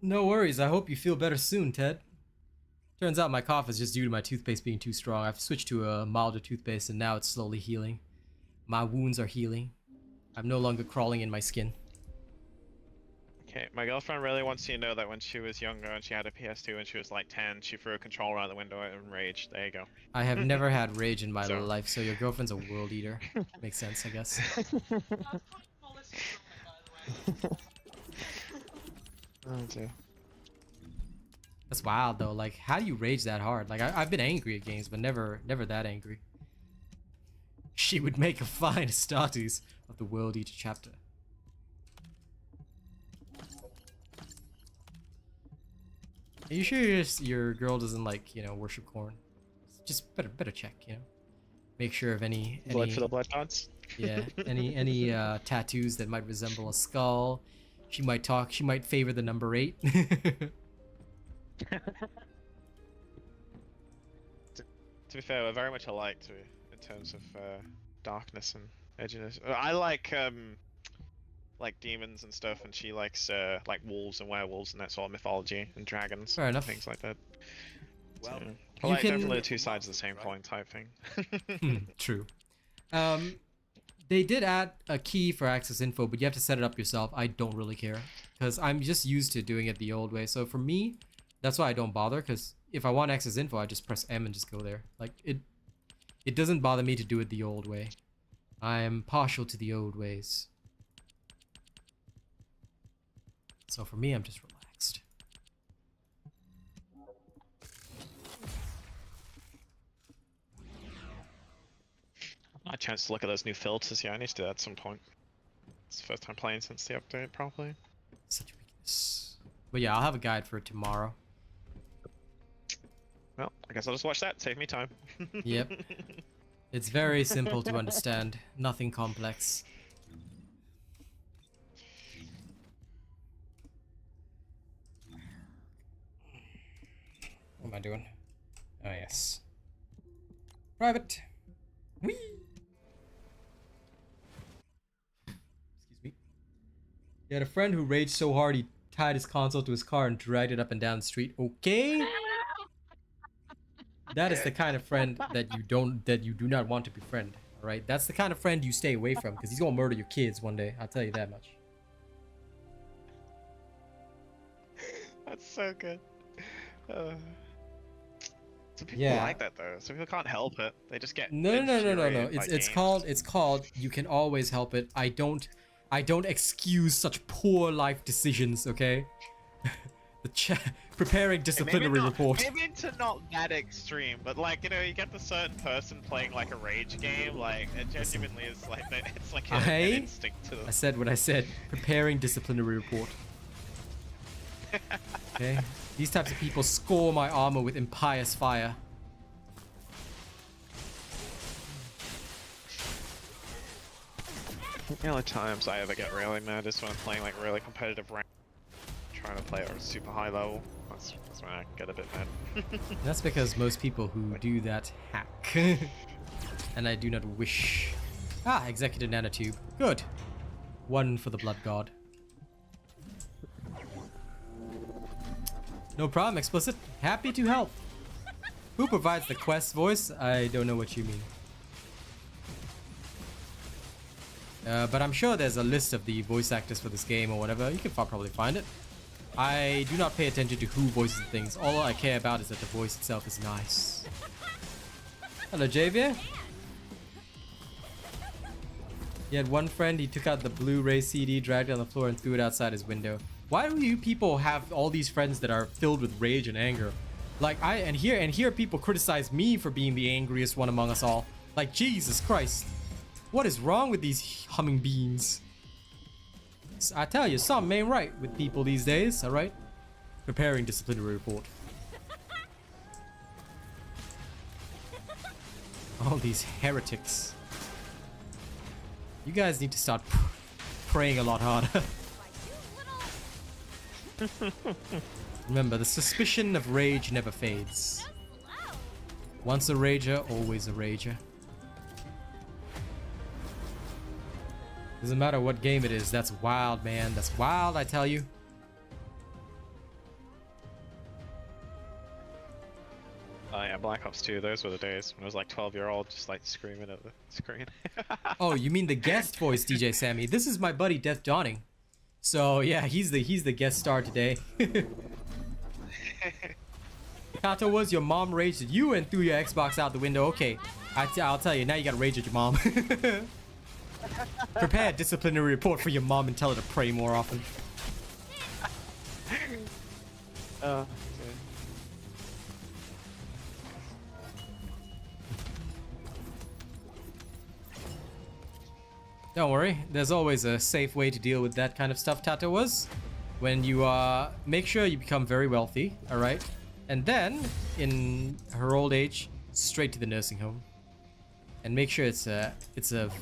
No worries. I hope you feel better soon, Ted. Turns out my cough is just due to my toothpaste being too strong. I've switched to a milder toothpaste and now it's slowly healing. My wounds are healing. I'm no longer crawling in my skin. Okay, my girlfriend really wants you to know that when she was younger and she had a PS2 and she was like 10, she threw a controller out the window and raged. There you go. I have never had rage in my So- life, so your girlfriend's a world eater. Makes sense, I guess. Oh dear. That's wild though. Like, how do you rage that hard? Like, I've been angry at games, but never that angry. She would make a fine Astartes of the World Eater chapter. Are you sure your girl doesn't like, worship corn? Just better check, Make sure of any Blood for the blood gods. yeah, any tattoos that might resemble a skull. She might favor the number 8. To be fair, we're very much alike too, in terms of darkness and edginess. I like demons and stuff, and she likes like wolves and werewolves and that sort of mythology and dragons. Fair enough. Things like that. Well, So, I like definitely the two sides of the same coin type thing. True. They did add a key for access info, but you have to set it up yourself. I don't really care because I'm just used to doing it the old way. So for me, that's why I don't bother, because if I want access info, I just press M and just go there. Like it doesn't bother me to do it the old way. I am partial to the old ways. So for me, I'm just relaxed. Not a chance to look at those new filters. Yeah, I need to do that at some point. It's the first time playing since the update, probably. Such a weakness. But yeah, I'll have a guide for tomorrow. Well, I guess I'll just watch that. Save me time. Yep. It's very simple to understand. Nothing complex. What am I doing? Oh, yes. Private. Whee! Excuse me. He had a friend who raged so hard he tied his console to his car and dragged it up and down the street. Okay? That is the kind of friend that you do not want to befriend. Alright? That's the kind of friend you stay away from, because he's gonna murder your kids one day. I'll tell you that much. That's so good. Some people Yeah. like that though. Some people can't help it. They just get No. infuriated by It's games. called you can always help it. I don't excuse such poor life decisions, okay? Preparing disciplinary report. Maybe to not that extreme, but like, you get the certain person playing like a rage game, like it genuinely is like it's like an instinct to them. I said what I said. Preparing disciplinary report. Okay? These types of people score my armor with impious fire. The only times I ever get really mad is when I'm playing like really competitive rank, trying to play at a super high level. That's when I get a bit mad. That's because most people who do that hack. And I do not wish. Ah, executive nanotube. Good. One for the blood god. No problem, explicit. Happy to help. Who provides the quest voice? I don't know what you mean. But I'm sure there's a list of the voice actors for this game or whatever. You can probably find it. I do not pay attention to who voices things. All I care about is that the voice itself is nice. Hello, Javier. He had one friend, he took out the Blu-ray CD, dragged it on the floor, and threw it outside his window. Why do you people have all these friends that are filled with rage and anger? Like, here people criticize me for being the angriest one among us all. Like, Jesus Christ. What is wrong with these humming beans? I tell you, something ain't right with people these days, alright? Preparing disciplinary report. All these heretics. You guys need to start praying a lot harder. Remember, the suspicion of rage never fades. Once a rager, always a rager. Doesn't matter what game it is, that's wild, man. That's wild, I tell you. Oh yeah, Black Ops 2, those were the days when I was like 12-year-old just like screaming at the screen. Oh, you mean the guest voice, DJ Sammy? This is my buddy Death Dawning. So yeah, he's the guest star today. Kato, was your mom raged at you and threw your Xbox out the window? Okay, I'll tell you, now you gotta rage at your mom. Prepare a disciplinary report for your mom and tell her to pray more often. Don't worry, there's always a safe way to deal with that kind of stuff, Tato was. when you make sure you become very wealthy, all right, and then in her old age, straight to the nursing home, and make sure it's a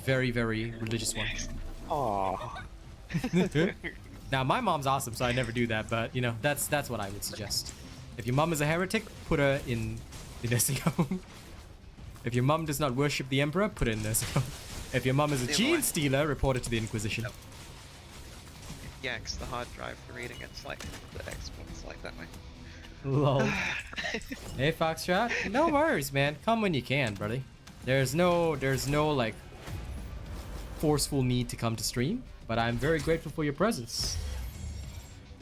very religious one. Aww. Now my mom's awesome, so I never do that, but you know that's what I would suggest. If your mom is a heretic, put her in the nursing home. If your mom does not worship the emperor, put her in the nursing home. If your mom is a gene stealer, report it to the Inquisition. Yanks the hard drive for reading it's like the exports like that way. Lol. Hey Foxtrot, no worries, man. Come when you can, buddy. There's no like forceful need to come to stream, but I'm very grateful for your presence.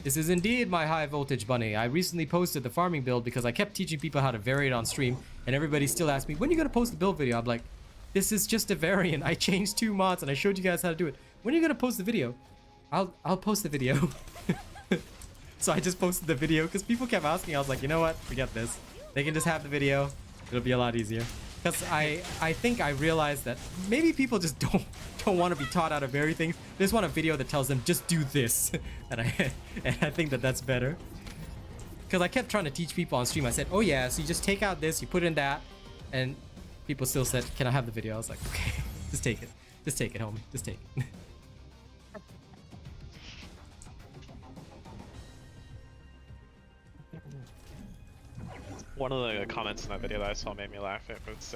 This is indeed my high voltage bunny. I recently posted the farming build because I kept teaching people how to vary it on stream, and everybody still asked me, when are you gonna post the build video? I'm like, this is just a variant. I changed 2 mods and I showed you guys how to do it. When are you gonna post the video? I'll post the video. So I just posted the video because people kept asking. I was like, you know what? Forget this. They can just have the video. It'll be a lot easier. Because I think I realized that maybe people just don't want to be taught how to vary things. They just want a video that tells them just do this. And I think that that's better. Because I kept trying to teach people on stream. I said, oh yeah, so you just take out this, you put in that, and people still said, can I have the video? I was like, okay, just take it. Just take it, homie. Just take it. One of the comments in that video that I saw made me laugh. It was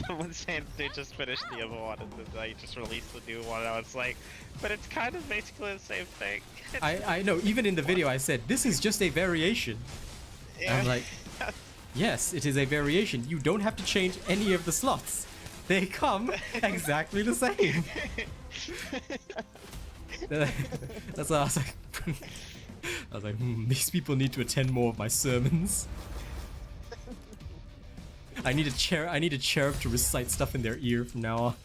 someone saying they just finished the other one and then they just released the new one. And I was like, but it's kind of basically the same thing. I know, even in the video I said, this is just a variation. Yeah. I'm like, yes, it is a variation. You don't have to change any of the slots. They come exactly the same. That's why I was like, these people need to attend more of my sermons. I need a cherub to recite stuff in their ear from now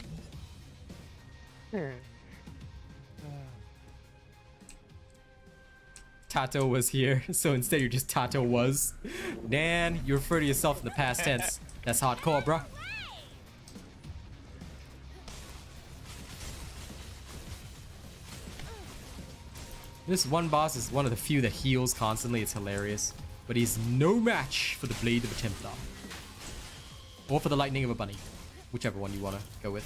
on. Tato was here, so instead you're just Tato was. Dan, you refer to yourself in the past tense. That's hardcore, bruh. This one boss is one of the few that heals constantly. It's hilarious. But he's no match for the Blade of a Templar. Or for the Lightning of a Bunny. Whichever one you want to go with.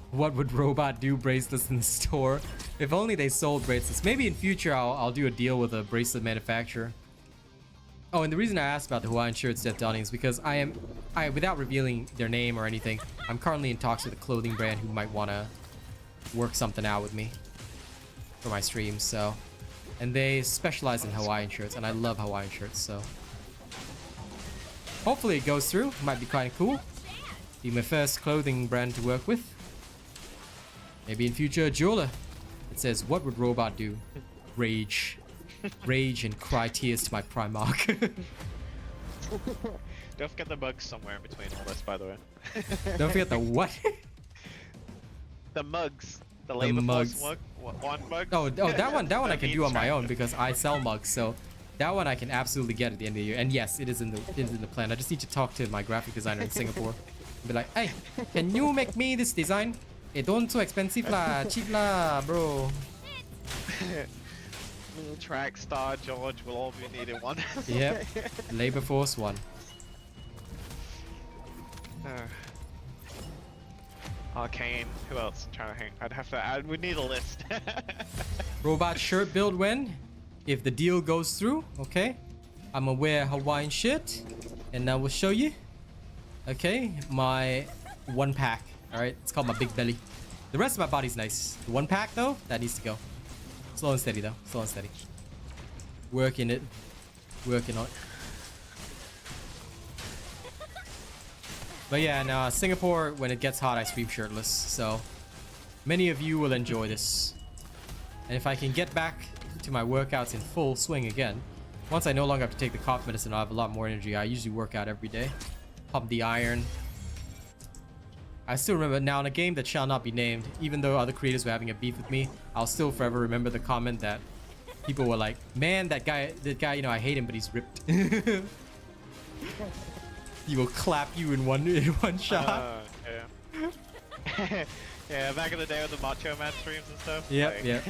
What would Robot do bracelets in the store? If only they sold bracelets. Maybe in future I'll do a deal with a bracelet manufacturer. Oh, and the reason I asked about the Hawaiian shirts Death Dawning is because I without revealing their name or anything, I'm currently in talks with a clothing brand who might want to work something out with me for my streams, so. And they specialize in Hawaiian shirts, and I love Hawaiian shirts, so. Hopefully it goes through. Might be kind of cool. Be my first clothing brand to work with. Maybe in future a jeweler. It says, what would Robot do? Rage. Rage and cry tears to my Primarch. Don't forget the mugs somewhere in between all this, by the way. Don't forget the what? The mugs. The labor mugs. mug. One mug. Oh, that one I can do on my own because I sell mugs, so that one I can absolutely get at the end of the year. And yes, it is in the plan. I just need to talk to my graphic designer in Singapore. Be like, hey, can you make me this design? Don't so expensive lah, cheap lah, bro. Track, Star, George will all be needed one. Yep. Labor Force 1. Arcane. Who else? I'm trying to think. I'd have to add. We need a list. Robot shirt build when? If the deal goes through, okay? I'm gonna wear Hawaiian shirt, and I will show you. Okay, my 1-pack. All right, it's called my big belly. The rest of my body's nice. The 1-pack though, that needs to go. Slow and steady though. Slow and steady. Working it. Working on it. But yeah, now Singapore, when it gets hot, I stream shirtless. So many of you will enjoy this. And if I can get back to my workouts in full swing again, once I no longer have to take the cough medicine, I'll have a lot more energy. I usually work out every day. Pump the iron. I still remember now in a game that shall not be named, even though other creators were having a beef with me, I'll still forever remember the comment that people were like, man, that guy, you know, I hate him, but he's ripped. He will clap you in one shot. Yeah. Yeah, back in the day with the Macho Man streams and stuff. Yep, like- yep.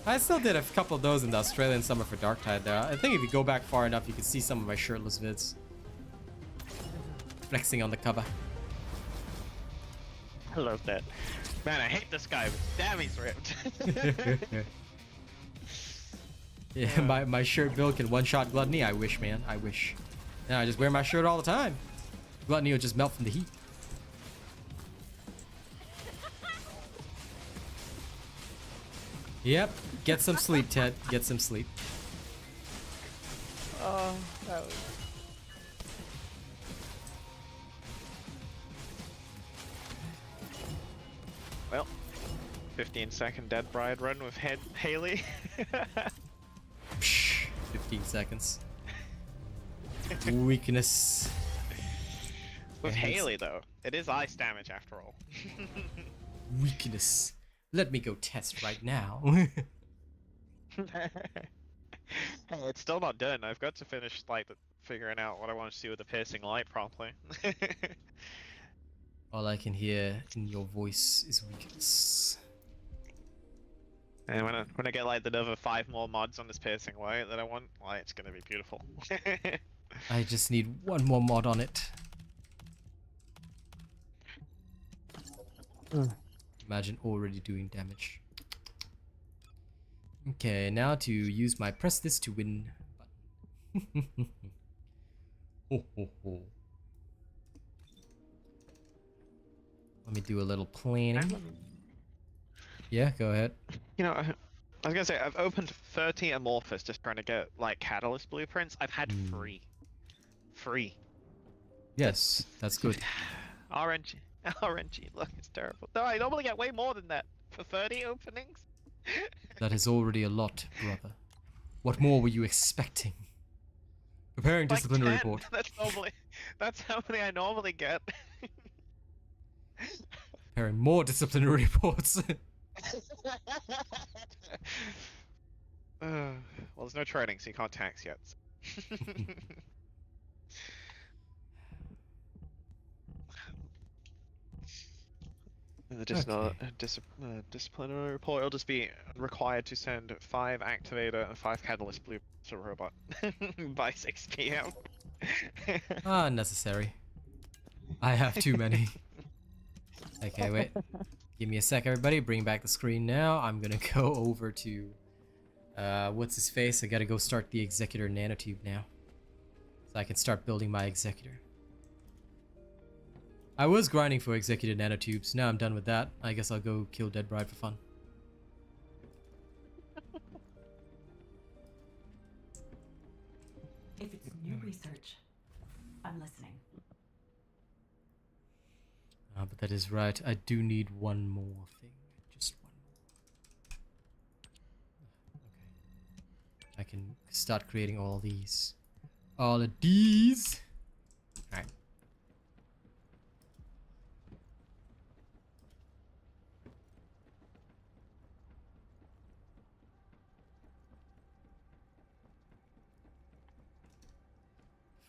I still did a couple of those in the Australian summer for Dark Tide there. I think if you go back far enough, you can see some of my shirtless vids. Flexing on the cover. I love that. Man, I hate this guy, but damn, he's ripped. Yeah, my shirt build can one-shot Gluttony. I wish, man. I wish. Now I just wear my shirt all the time. Gluttony will just melt from the heat. Yep. Get some sleep, Ted. Get some sleep. Oh, that was... Well, 15-second Dead Bride run with Hailey. Psh, 15 seconds. Weakness. With Yes. Hailey, though, it is ice damage after all. Weakness. Let me go test right now. Hey, it's still not done. I've got to finish like figuring out what I want to do with the piercing light properly. All I can hear in your voice is weakness. And when I get like the other 5 more mods on this piercing light that I want, like it's gonna be beautiful. I just need one more mod on it. Imagine already doing damage. Okay, now to use my press this to win button. Ho, ho, ho. Let me do a little planning. Yeah, go ahead. You know, I was gonna say I've opened 30 Amorphous just trying to get like catalyst blueprints. I've had 3. Yes, that's good. RNG, look, it's terrible. No, I normally get way more than that for 30 openings. That is already a lot, brother. What more were you expecting? Preparing Like disciplinary 10. report. That's how many I normally get. Preparing more disciplinary reports. Well, there's no training, so you can't tax yet. Disciplinary report will just be required to send 5 activator and 5 catalyst blueprints to a robot by 6 PM. Unnecessary. I have too many. Okay, wait. Give me a sec, everybody. Bring back the screen now. I'm gonna go over to... what's his face? I gotta go start the Executor nanotube now. So I can start building my Executor. I was grinding for Executor nanotubes. Now I'm done with that. I guess I'll go kill Dead Bride for fun. If it's new research, I'm listening. But that is right. I do need one more thing. Just one more. Okay. I can start creating all these. All of these. Alright.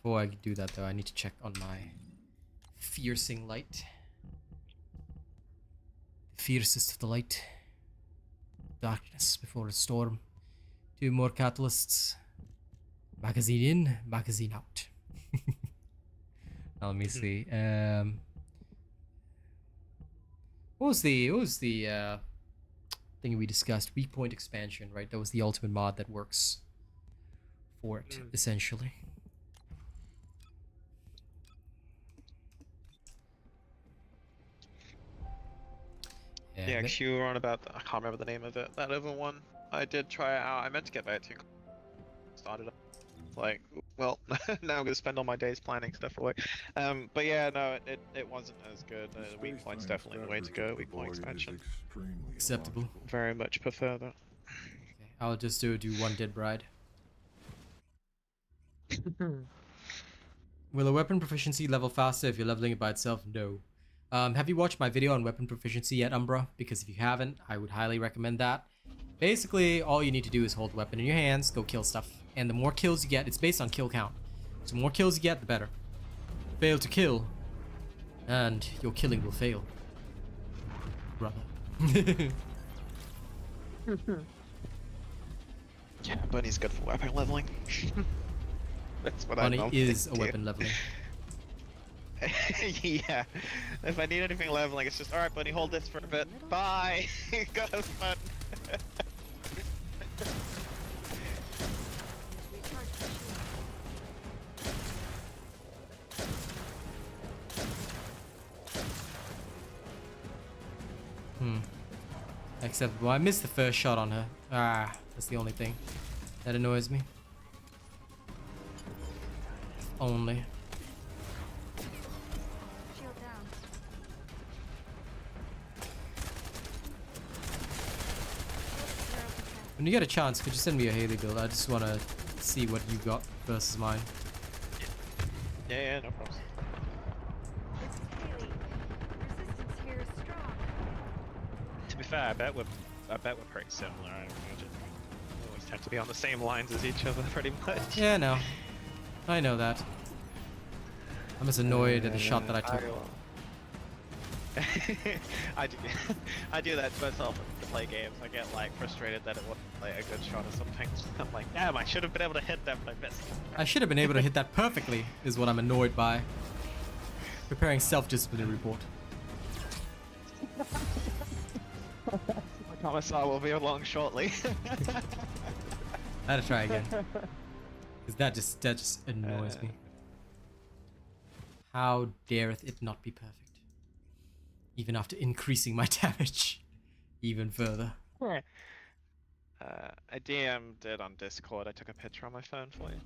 Before I do that though, I need to check on my fiercing light. The fiercest of the light. Darkness before a storm. 2 more catalysts. Magazine in, magazine out. Now, let me see. What was the thing we discussed? Weak point expansion, right? That was the ultimate mod that works for it, essentially. Yeah, because you were on about, I can't remember the name of it, that other one. I did try it out, I meant to get back to you. Started up. Like, well, now I'm going to spend all my days planning stuff away. But yeah, no, it wasn't as good. Weak point's definitely the way to go, weak point expansion. Acceptable. Very much prefer that. Okay, I'll just do one Dead Bride. Will a weapon proficiency level faster if you're leveling it by itself? No. Have you watched my video on weapon proficiency yet, Umbra? Because if you haven't, I would highly recommend that. Basically, all you need to do is hold the weapon in your hands, go kill stuff. And the more kills you get, it's based on kill count. So the more kills you get, the better. fail to kill, and your killing will fail, brother. Yeah, Bunny's good for weapon leveling. That's what Bunny I know. is a weapon leveling. Yeah. If I need anything leveling, it's just alright, Bunny, hold this for a bit. Bye! Go have fun. Except, well, I missed the first shot on her. Ah, that's the only thing that annoys me. Only. Shield down. When you get a chance, could you send me a Hailey build? I just want to see what you got versus mine. Yeah, no problem. This is Hailey. Resistance here is strong. To be fair, I bet we're pretty similar. I imagine we always tend to be on the same lines as each other, pretty much. Yeah, no. I know that. I'm just annoyed at the shot that I took. I do, I do that to myself to play games. I get like frustrated that it wasn't like a good shot or something. I'm like, damn, I should have been able to hit that, but I missed. I should have been able to hit that perfectly, is what I'm annoyed by. Preparing self-disciplinary report. My commissar will be along shortly. I had to try again. Because that just annoys me. How dareth it not be perfect? Even after increasing my damage even further. I DM'd it on Discord. I took a picture on my phone for you.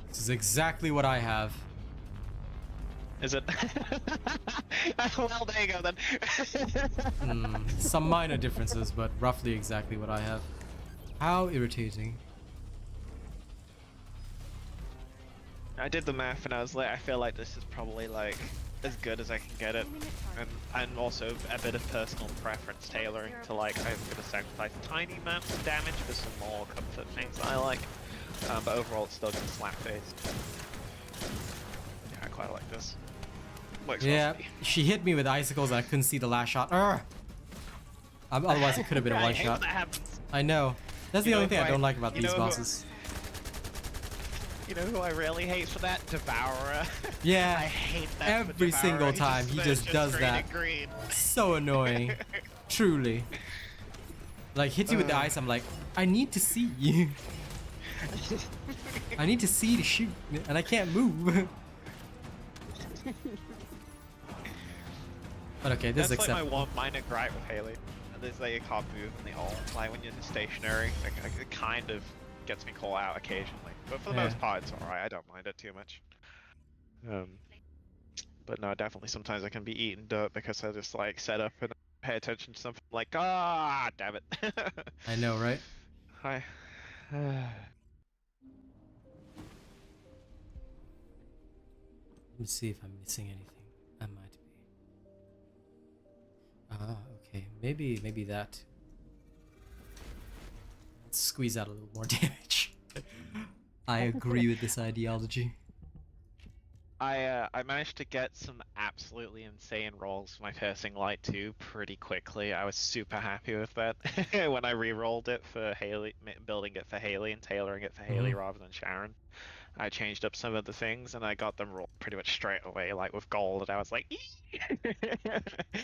This is exactly what I have. Is it? Well, there you go then. Some minor differences, but roughly exactly what I have. How irritating. I did the math and I was like, I feel like this is probably like as good as I can get it, and also a bit of personal preference tailoring to like I'm gonna sacrifice tiny amounts of damage for some more comfort things that I like, but overall it's still gonna slap face. Yeah, I quite like this. Works well Yeah, for me. she hit me with icicles and I couldn't see the last shot. Otherwise it could have been a I one hate shot. when that happens. I know. That's the You know only thing who I don't like about you these know who- bosses. You know who I really hate for that? Devourer. Yeah, I hate that for every Devourer. single He time he just does green that. and green. So annoying. Truly. Like, hits you with the ice, I'm like, I need to see you. I need to see to shoot, and I can't move. But okay, this is That's like my acceptable. one minor gripe with Hailey. There's like you can't move in the ult. Like when you're stationary, like, it kind of gets me caught out occasionally. But for the most part, it's alright. I don't mind it too much. But no, definitely sometimes I can be eating dirt because I just like set up and pay attention to something like, ah, damn it. I know, right? Hi. Let me see if I'm missing anything. I might be. Ah, okay. Maybe that. Let's squeeze out a little more damage. I agree with this ideology. I managed to get some absolutely insane rolls for my piercing light too pretty quickly. I was super happy with that when I re-rolled it for Hailey, building it for Hailey and tailoring it for Hailey rather than Sharon. I changed up some of the things and I got them rolled pretty much straight away, like with gold, and I was like,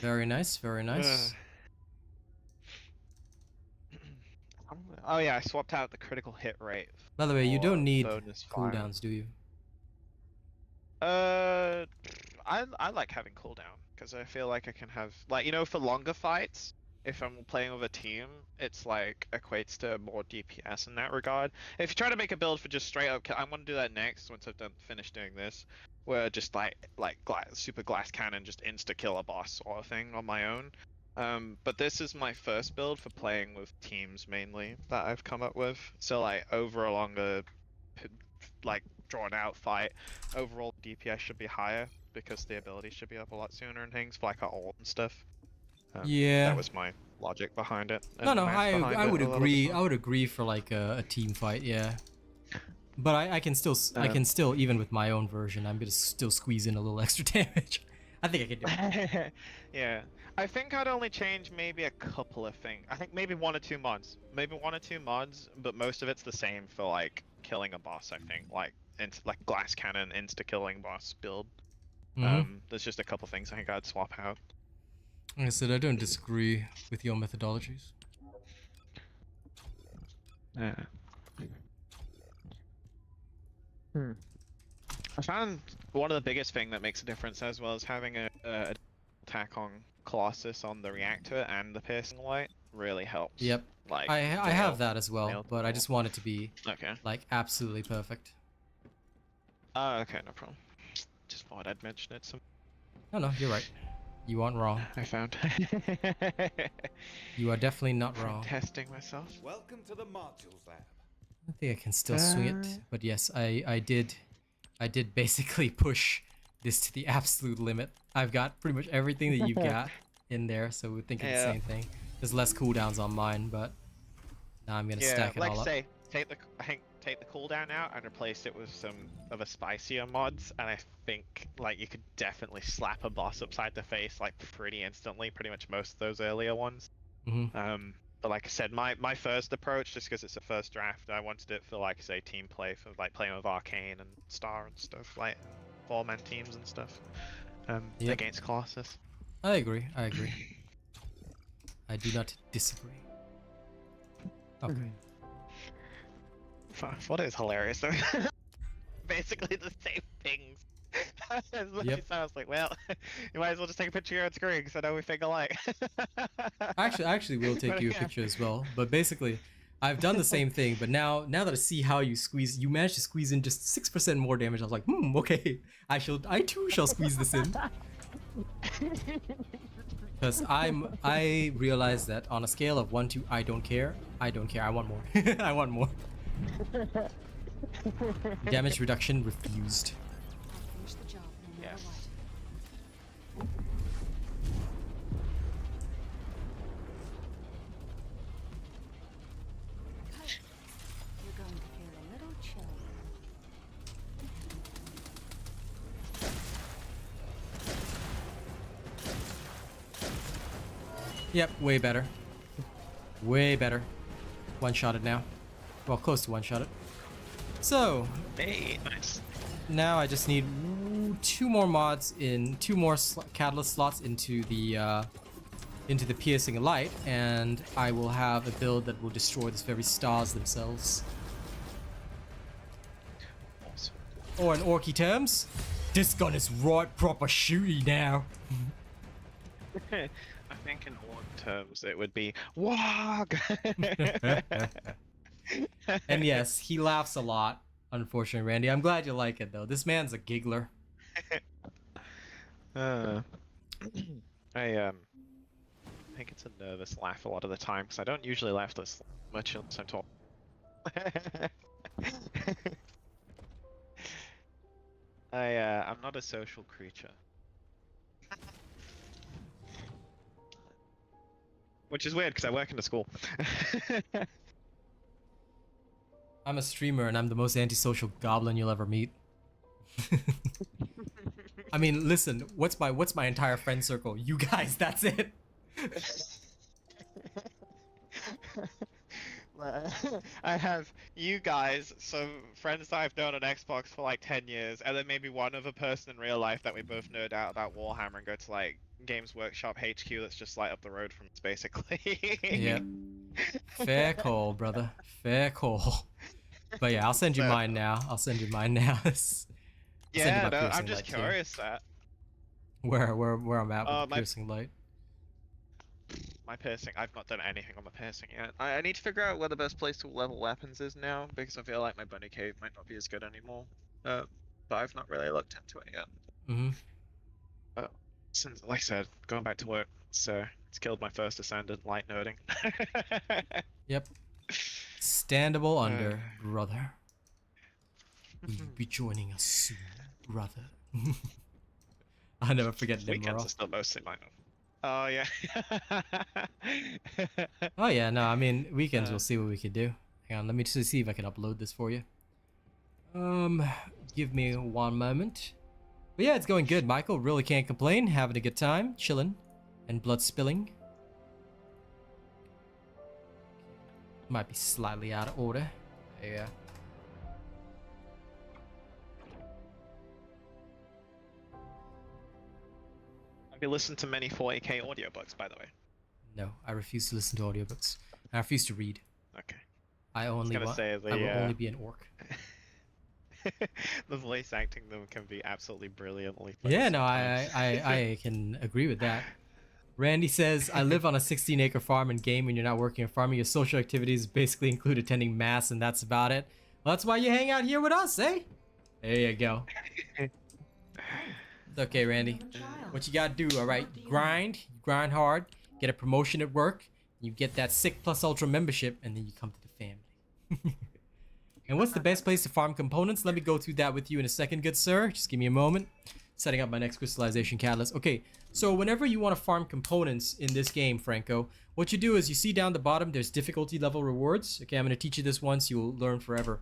Very nice, very nice. Oh yeah, I swapped out the critical hit rate. By the way, you don't need bonus fire. cooldowns, do you? I like having cooldown because I feel like I can have, like, you know, for longer fights, if I'm playing with a team, it's like equates to more DPS in that regard. If you try to make a build for just straight up, I'm gonna do that next once I've finished doing this, where just like super glass cannon just insta kill a boss sort of thing on my own. But this is my first build for playing with teams mainly that I've come up with. So like over a longer, like drawn out fight, overall DPS should be higher because the ability should be up a lot sooner and things for like our ult and stuff. Yeah. That was my logic behind it. No, and no, math I behind I it would a lot of the agree. time. I would agree for like a team fight, yeah. But I can still I can still, even with my own version, I'm gonna still squeeze in a little extra damage. I think I can do it. Yeah, I think I'd only change maybe a couple of things. I think maybe 1 or 2 mods, but most of it's the same for like killing a boss. I think like like glass cannon insta killing boss build. There's just a couple things I think I'd swap out. Like I said, I don't disagree with your methodologies. Yeah. I found one of the biggest thing that makes a difference as well as having a attack on Colossus on the reactor and the piercing light really helps. Yep. Like I have that as well, but I just want it to be okay. like absolutely perfect. Oh, okay, no problem. Just thought I'd mention it. No, you're right. You aren't wrong. I found. You are definitely not wrong. Testing myself. Welcome to the modules lab. I think I can still swing it, but yes, I did basically push this to the absolute limit. I've got pretty much everything that you've got in there, so we're thinking the same thing. There's less cooldowns on mine, but now I'm gonna stack it like all up. say, take the cooldown out and replace it with some of a spicier mods, and I think like you could definitely slap a boss upside the face like pretty instantly. Pretty much most of those earlier ones. But like I said, my first approach, just because it's a first draft, I wanted it for like say team play, for like playing with Arcane and Star and stuff, like 4-man teams and stuff, against Colossus. I agree. I do not disagree. Okay. What is hilarious though? Basically the same things. Yep. I was like, well, you might as well just take a picture of your own screen because I know we think alike. I actually will take you a picture as well. But basically, I've done the same thing. But now that I see how you managed to squeeze in just 6% more damage. I was like, okay, I too shall squeeze this in. Because I realized that on a scale of 1 to I don't care. I want more. I want more. Damage reduction refused. Finish the job no matter what. You're going to feel a little chill. Yep, way better. Way better. One-shotted now. Well, close to one-shotted. So, Hey, nice. now I just need 2 more mods in 2 more catalyst slots into the piercing light, and I will have a build that will destroy the very stars themselves. Awesome. Or in Orky terms, this gun is right proper shooty now. I think in orc terms it would be WOG. And yes, he laughs a lot. Unfortunately, Randy, I'm glad you like it though. This man's a giggler. I think it's a nervous laugh a lot of the time because I don't usually laugh this much unless I'm talking. I'm not a social creature. Which is weird because I work in a school. I'm a streamer and I'm the most antisocial goblin you'll ever meet. I mean, listen, what's my entire friend circle? You guys, that's it. I have you guys, so friends that I've known on Xbox for like 10 years, and then maybe one other person in real life that we both nerd out about Warhammer and go to like Games Workshop HQ that's just like up the road from us, basically. Yeah. Fair call, brother. Fair call. But yeah, I'll send you mine now. Yeah, no, I'm just curious that. Where I'm at with my piercing light. My piercing, I've not done anything on the piercing yet. I need to figure out where the best place to level weapons is now, because I feel like my bunny cave might not be as good anymore. But I've not really looked into it yet. Since, like I said, going back to work, so it's killed my first Descendant light nerding. Yep. Standable under, brother. Will you be joining us soon, brother? I'll never forget Nimrod. Weekends are still mostly mine. Oh yeah. Oh yeah, no, I mean weekends we'll see what we can do. Hang on, let me just see if I can upload this for you. Give me one moment. But yeah, it's going good, Michael. Really can't complain. Having a good time, chilling, and blood spilling. Might be slightly out of order. Yeah. Have you listened to many 40k audiobooks, by the way? No, I refuse to listen to audiobooks. I refuse to read. Okay. I only gonna want. say I will only be an orc. The voice acting them can be absolutely brilliantly played Yeah, no, sometimes. I can agree with that. Randy says, I live on a 16-acre farm and game when you're not working or farming. Your social activities basically include attending mass, and that's about it. Well, that's why you hang out here with us, eh? There you go. It's okay, Randy. What you gotta do, alright? You grind hard, get a promotion at work, you get that sick plus ultra membership, and then you come to the family. And what's the best place to farm components? Let me go through that with you in a second, good sir. Just give me a moment. Setting up my next crystallization catalyst. Okay, so whenever you want to farm components in this game, Franco, what you do is you see down the bottom, there's difficulty level rewards. Okay, I'm going to teach you this once, you'll learn forever.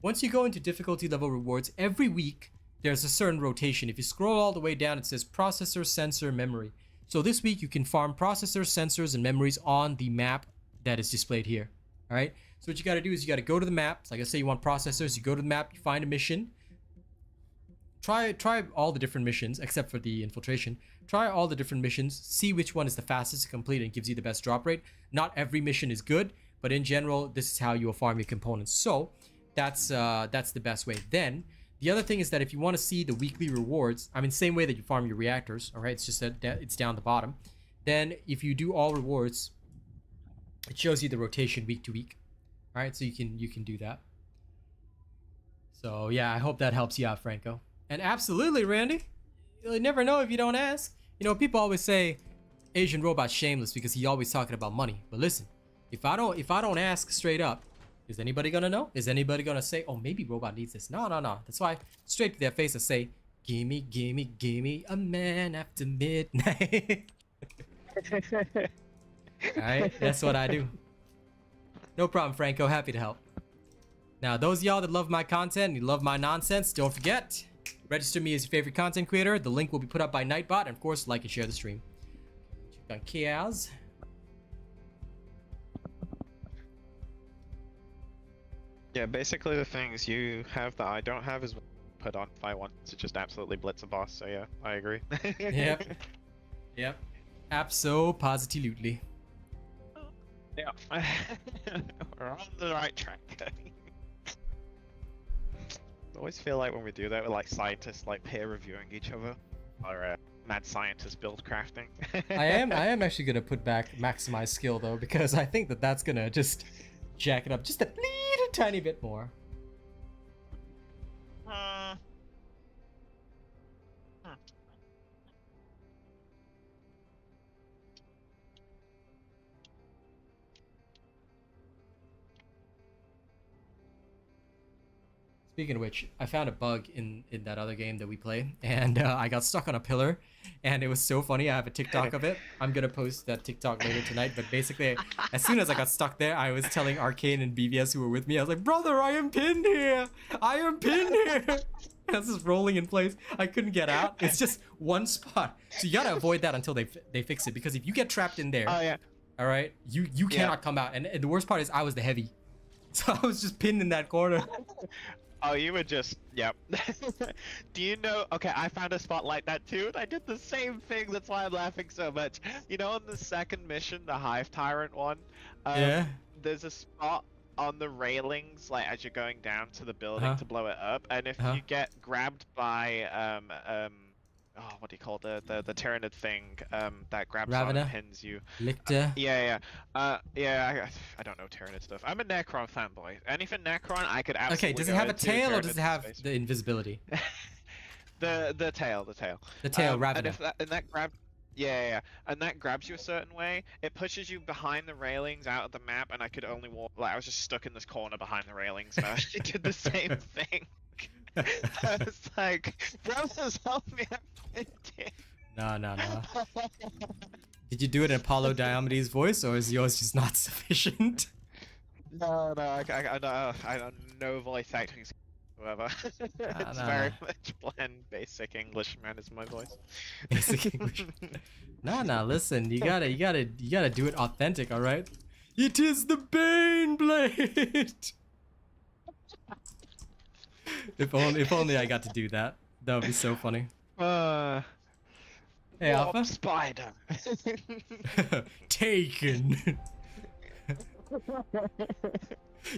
Once you go into difficulty level rewards, every week, there's a certain rotation. If you scroll all the way down, it says processor, sensor, memory. So this week, you can farm processors, sensors, and memories on the map that is displayed here. All right, so what you got to do is you got to go to the map. So like I say, you want processors, you go to the map, you find a mission. Try all the different missions, except for the infiltration. Try all the different missions, see which one is the fastest to complete and gives you the best drop rate. Not every mission is good, but in general, this is how you will farm your components. So that's the best way. Then the other thing is that if you want to see the weekly rewards, I mean, same way that you farm your reactors, all right? It's just that it's down the bottom. Then if you do all rewards, it shows you the rotation week to week. All right, so you can do that. So yeah, I hope that helps you out, Franco. And absolutely, Randy, you'll never know if you don't ask. You know, people always say Asian Robot's shameless because he's always talking about money. But listen, if I don't ask straight up, is anybody gonna know? Is anybody gonna say, oh, maybe Robot needs this? No. That's why straight to their face I say, gimme a man after midnight. Alright, that's what I do. No problem, Franco. Happy to help. Now, those of y'all that love my content and you love my nonsense, don't forget, register me as your favorite content creator. The link will be put up by Nightbot, and of course, like and share the stream. Check on Chaos. Yeah, basically the things you have that I don't have is put on if I want to just absolutely blitz a boss. So yeah, I agree. Yep. Abso-positively. Yeah. We're on the right track. I always feel like when we do that, we're like scientists like peer reviewing each other, or mad scientist build crafting. I am actually gonna put back maximize skill though, because I think that that's gonna just jack it up just a little tiny bit more. Speaking of which, I found a bug in that other game that we play, and I got stuck on a pillar, and it was so funny. I have a TikTok of it. I'm gonna post that TikTok later tonight, but basically, as soon as I got stuck there, I was telling Arcane and BVS who were with me, I was like, brother, I am pinned here! I am pinned here! I was just rolling in place. I couldn't get out. It's just one spot. So you gotta avoid that until they fix it, because if you get trapped in there, all right, you cannot come out. And the worst part is I was the heavy. So I was just pinned in that corner. Oh, you were just, yep. Do you know, okay, I found a spot like that too, and I did the same thing, that's why I'm laughing so much. You know, on the second mission, the Hive Tyrant one, yeah. There's a spot on the railings, like, as you're going down to the building to blow it up, and if you get grabbed by, oh, what do you call the Tyranid thing, that grabs on and pins you. Lictor. I don't know Tyranid stuff. I'm a Necron fanboy. Anything Necron, I could absolutely. Okay, does it have a tail or does it have the invisibility? the tail. The tail, Ravana. And if that grab, and that grabs you a certain way, it pushes you behind the railings out of the map, and I could only walk. Like I was just stuck in this corner behind the railings, and I did the same thing. I was like, brothers, help me! No. Did you do it in Apollo Diomedes' voice, or is yours just not sufficient? No, I don't no voice acting whatsoever. It's very much bland, basic Englishman is my voice. Basic English. Nah, listen, you gotta do it authentic, all right? It is the Bane Blade. If only I got to do that. That would be so funny. Hey, Alpha. Spider. Taken.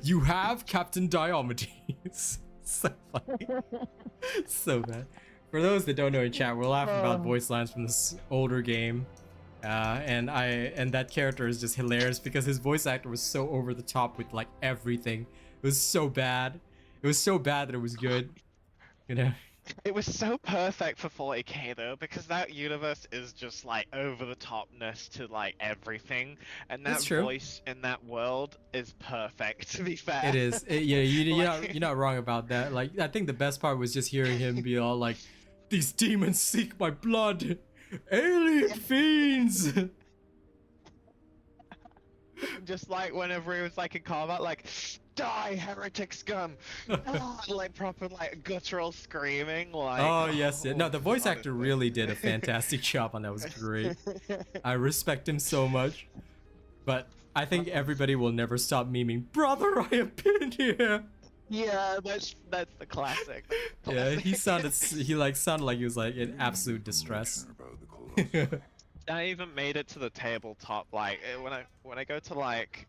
You have Captain Diomedes. So funny. So bad. For those that don't know in chat, we're laughing about voice lines from this older game. And that character is just hilarious because his voice actor was so over the top with like everything. It was so bad. It was so bad that it was good. You know? It was so perfect for 40k though, because that universe is just like over the topness to like everything, and that voice in that world is perfect. To be fair, it is. You're not wrong about that. Like, I think the best part was just hearing him be all like, "These demons seek my blood, alien fiends." Just like whenever he was like in combat, like, "Die, heretic scum!" Like proper like guttural screaming. Like, oh yes, yeah. No, the voice actor really did a fantastic job on that. Was great. I respect him so much. But I think everybody will never stop memeing, "Brother, I have been here." Yeah, that's the classic. Yeah, he sounded like he was like in absolute distress. I even made it to the tabletop. Like when I go to like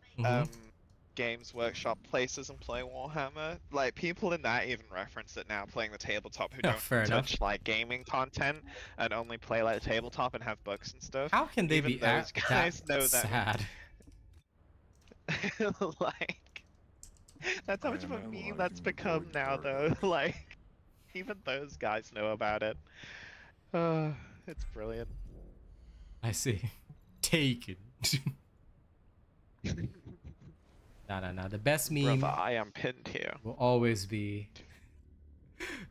Games Workshop places and play Warhammer, like people in that even reference it now, playing the tabletop, who don't touch like gaming content and only play like the tabletop and have books and stuff. How can they even be those guys know sad? Like, that's how much of a meme that's become now, though. Like, even those guys know about it. It's brilliant. I see. Taken. No. The best meme Brother, I am pinned here. will always be,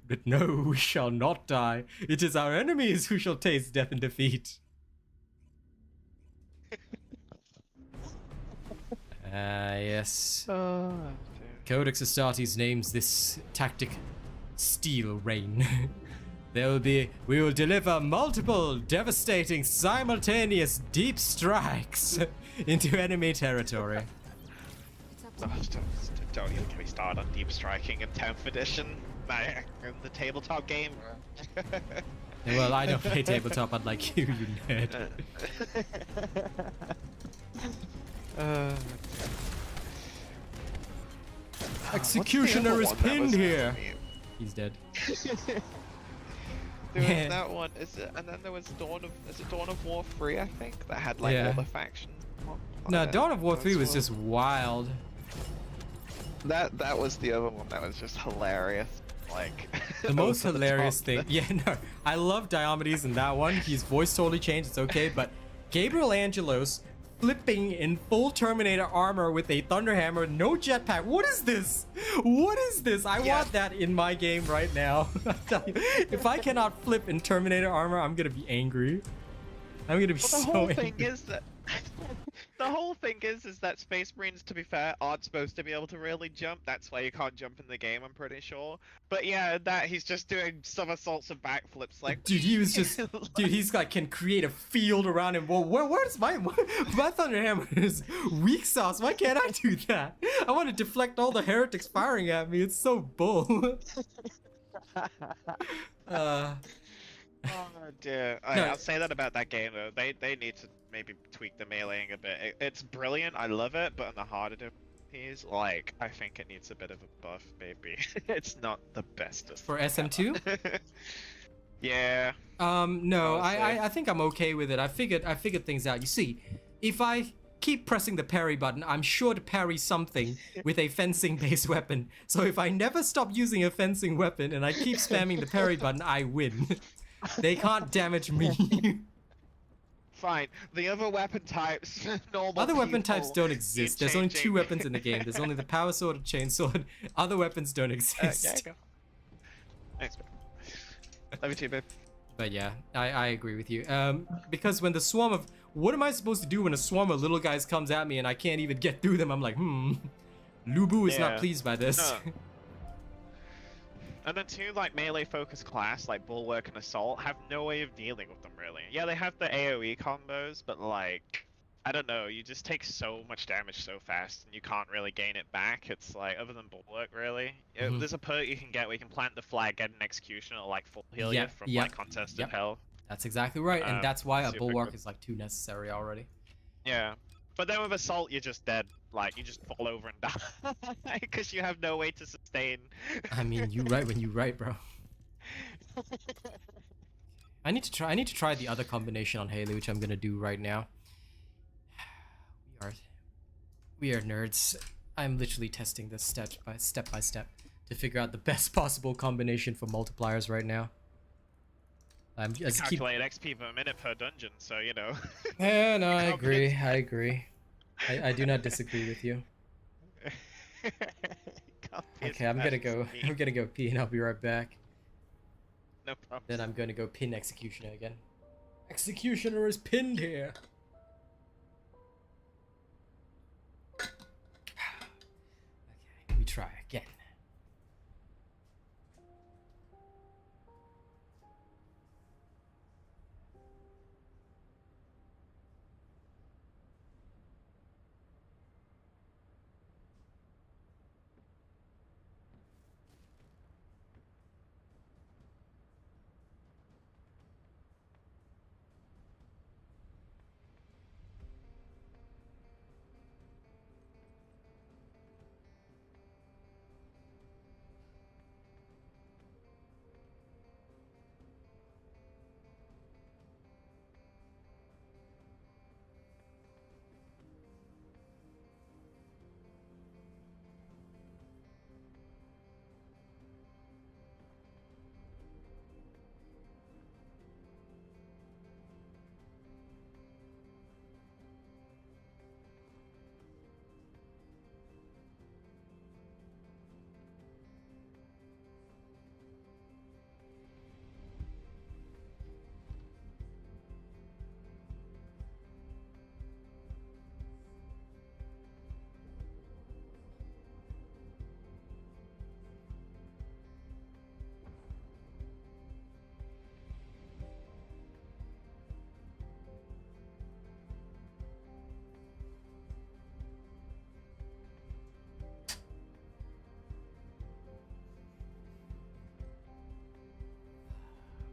"But no, we shall not die. It is our enemies who shall taste death and defeat." Yes. Codex Astartes names this tactic Steel Rain. We will deliver multiple devastating simultaneous deep strikes into enemy territory. Don't even get me started on deep striking in 10th edition. In the tabletop game. Well, I don't play tabletop unlike you, you nerd. Executioner is pinned here. He's dead. There was that one, and then there was Dawn of War 3, I think, that had like all the factions. No, Dawn of War 3 was just wild. That was the other one that was just hilarious. Like the most hilarious thing. Yeah, no, I love Diomedes in that one. His voice totally changed. It's okay, but Gabriel Angelos flipping in full Terminator armor with a Thunderhammer, no jetpack. What is this? What is this? I want that in my game right now. I tell you, if I cannot flip in Terminator armor, I'm gonna be angry. I'm gonna be so angry. The whole thing is that Space Marines, to be fair, aren't supposed to be able to really jump. That's why you can't jump in the game, I'm pretty sure. But yeah, he's just doing somersaults and backflips. Like, dude, he was just, dude, he's like can create a field around him. Well, where's my Thunderhammer is weak sauce. Why can't I do that? I want to deflect all the heretics firing at me. It's so bull. Oh dear. I'll say that about that game though. They need to maybe tweak the meleeing a bit. It's brilliant. I love it, but on the harder difficulties, like I think it needs a bit of a buff, maybe. It's not the bestest. For SM2? Yeah. No, I think I'm okay with it. I figured things out. You see, if I keep pressing the parry button, I'm sure to parry something with a fencing-based weapon. So if I never stop using a fencing weapon and I keep spamming the parry button, I win. They can't damage me. Fine. The other weapon types, normal Other weapon types don't exist. There's only 2 weapons in the game. There's only the power sword and chainsaw. Other weapons don't exist. Yeah, go. Thanks, babe. Love you too, babe. But yeah, I agree with you. Because when the swarm of... What am I supposed to do when a swarm of little guys comes at me and I can't even get through them? I'm like, Lubu is not Yeah. pleased by this. No. And then two, like, melee focused class, like Bulwark and Assault, have no way of dealing with them, really. Yeah, they have the AoE combos, but, like, I don't know, you just take so much damage so fast, and you can't really gain it back. It's like, other than Bulwark, really. There's a perk you can get where you can plant the flag, get an execution, or, like, full heal you from, like, Contest of Hell. That's exactly right, and that's why a super Bulwark good. is, like, too necessary already. Yeah. But then with Assault, you're just dead. Like, you just fall over and die. Because you have no way to sustain. I mean, you right when you right, bro. I need to try the other combination on Hailey, which I'm gonna do right now. We are nerds. I'm literally testing this step by step to figure out the best possible combination for multipliers right now. I'm just Calculate XP per minute per dungeon, so you know. Yeah, no, I agree. I do not disagree with you. Okay, I'm gonna go pee and I'll be right back. No problem. Then I'm gonna go pin Executioner again. Executioner is pinned here. Okay, we try again.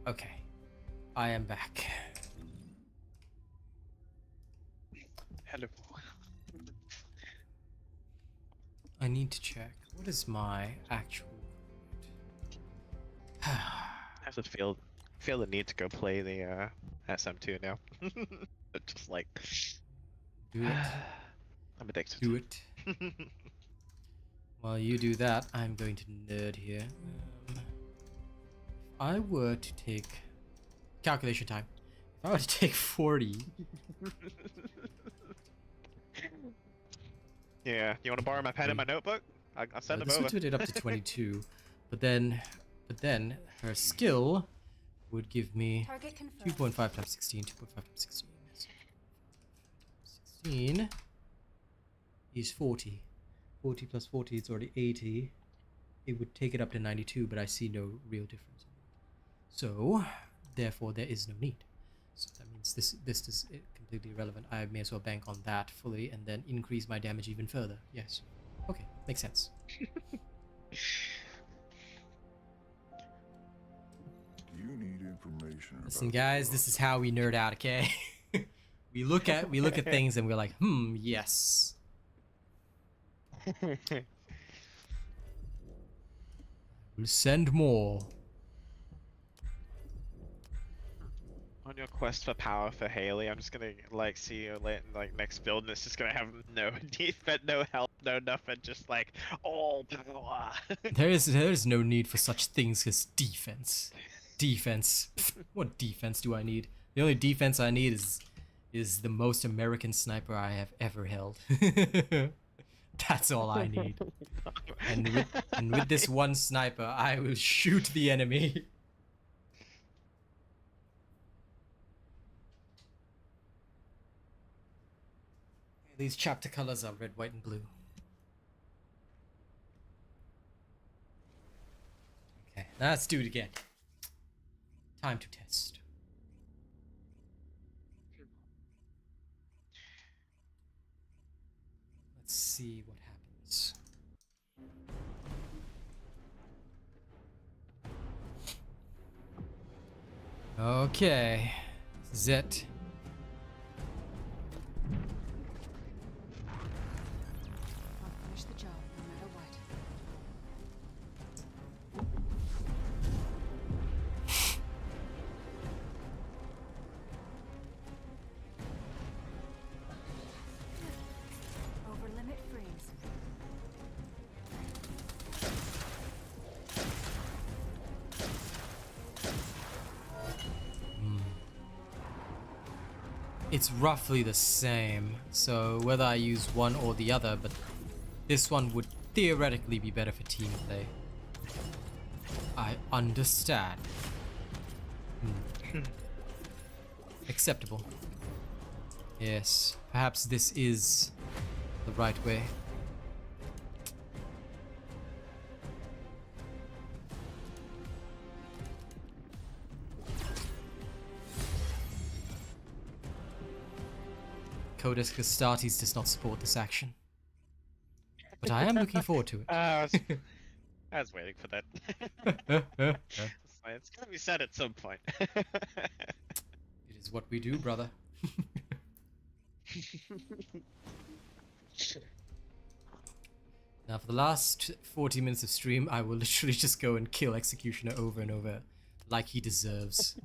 Okay, I am back. Hello. I need to check. What is my actual... I have to feel the need to go play the SM2 now. Just like Do it. I'm addicted. Do it. While you do that, I'm going to nerd here. If I were to take... Calculation time. If I were to take 40... Yeah, you want to borrow my pen and my notebook? I'll send them this over. would put it up to 22. But then her skill would give me Target confirmed. 2.5 times 16, 2.5 times 16. 16 is 40. 40 plus 40 is already 80. It would take it up to 92, but I see no real difference. So, therefore, there is no need. So that means this is completely irrelevant. I may as well bank on that fully and then increase my damage even further. Yes. Okay, makes sense. You need information. Listen, guys, this is how we nerd out, okay? we look at things and we're like, yes. We'll send more. On your quest for power for Hailey, I'm just gonna like see you next build, and it's just gonna have no defense, no health, no nothing, just like all power. There is no need for such things as defense. Defense. What defense do I need? The only defense I need is the most American sniper I have ever held. That's all I need. And with this one sniper, I will shoot the enemy. These chapter colors are red, white, and blue. Okay, now let's do it again. Time to test. Let's see what happens. Okay, this is it. I'll finish the job no matter what. Over limit frames. It's roughly the same, so whether I use one or the other, but this one would theoretically be better for team play. I understand. Acceptable. Yes, perhaps this is the right way. Codex Astartes does not support this action. But I am looking forward to it. I was waiting for that. It's gonna be said at some point. It is what we do, brother. Now, for the last 40 minutes of stream, I will literally just go and kill Executioner over and over, like he deserves.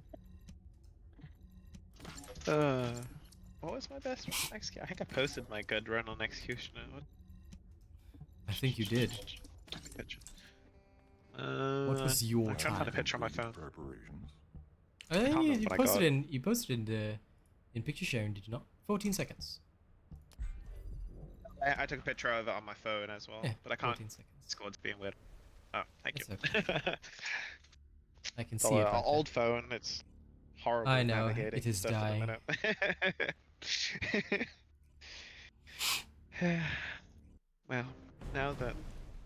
What was my best executioner? I think I posted my good run on Executioner. I think you did. Picture. What was your I'm trying to find a time? picture on my phone. Preparations. I think can't you remember what I posted got. in in picture sharing, did you not? 14 seconds. I took a picture of it on my phone as well, Yeah, but I can't. 14 seconds. Discord's being weird. Oh, thank you. I can So, see it. Right old phone, it's horrible. I know, navigating it is stuff at the minute. Well, now that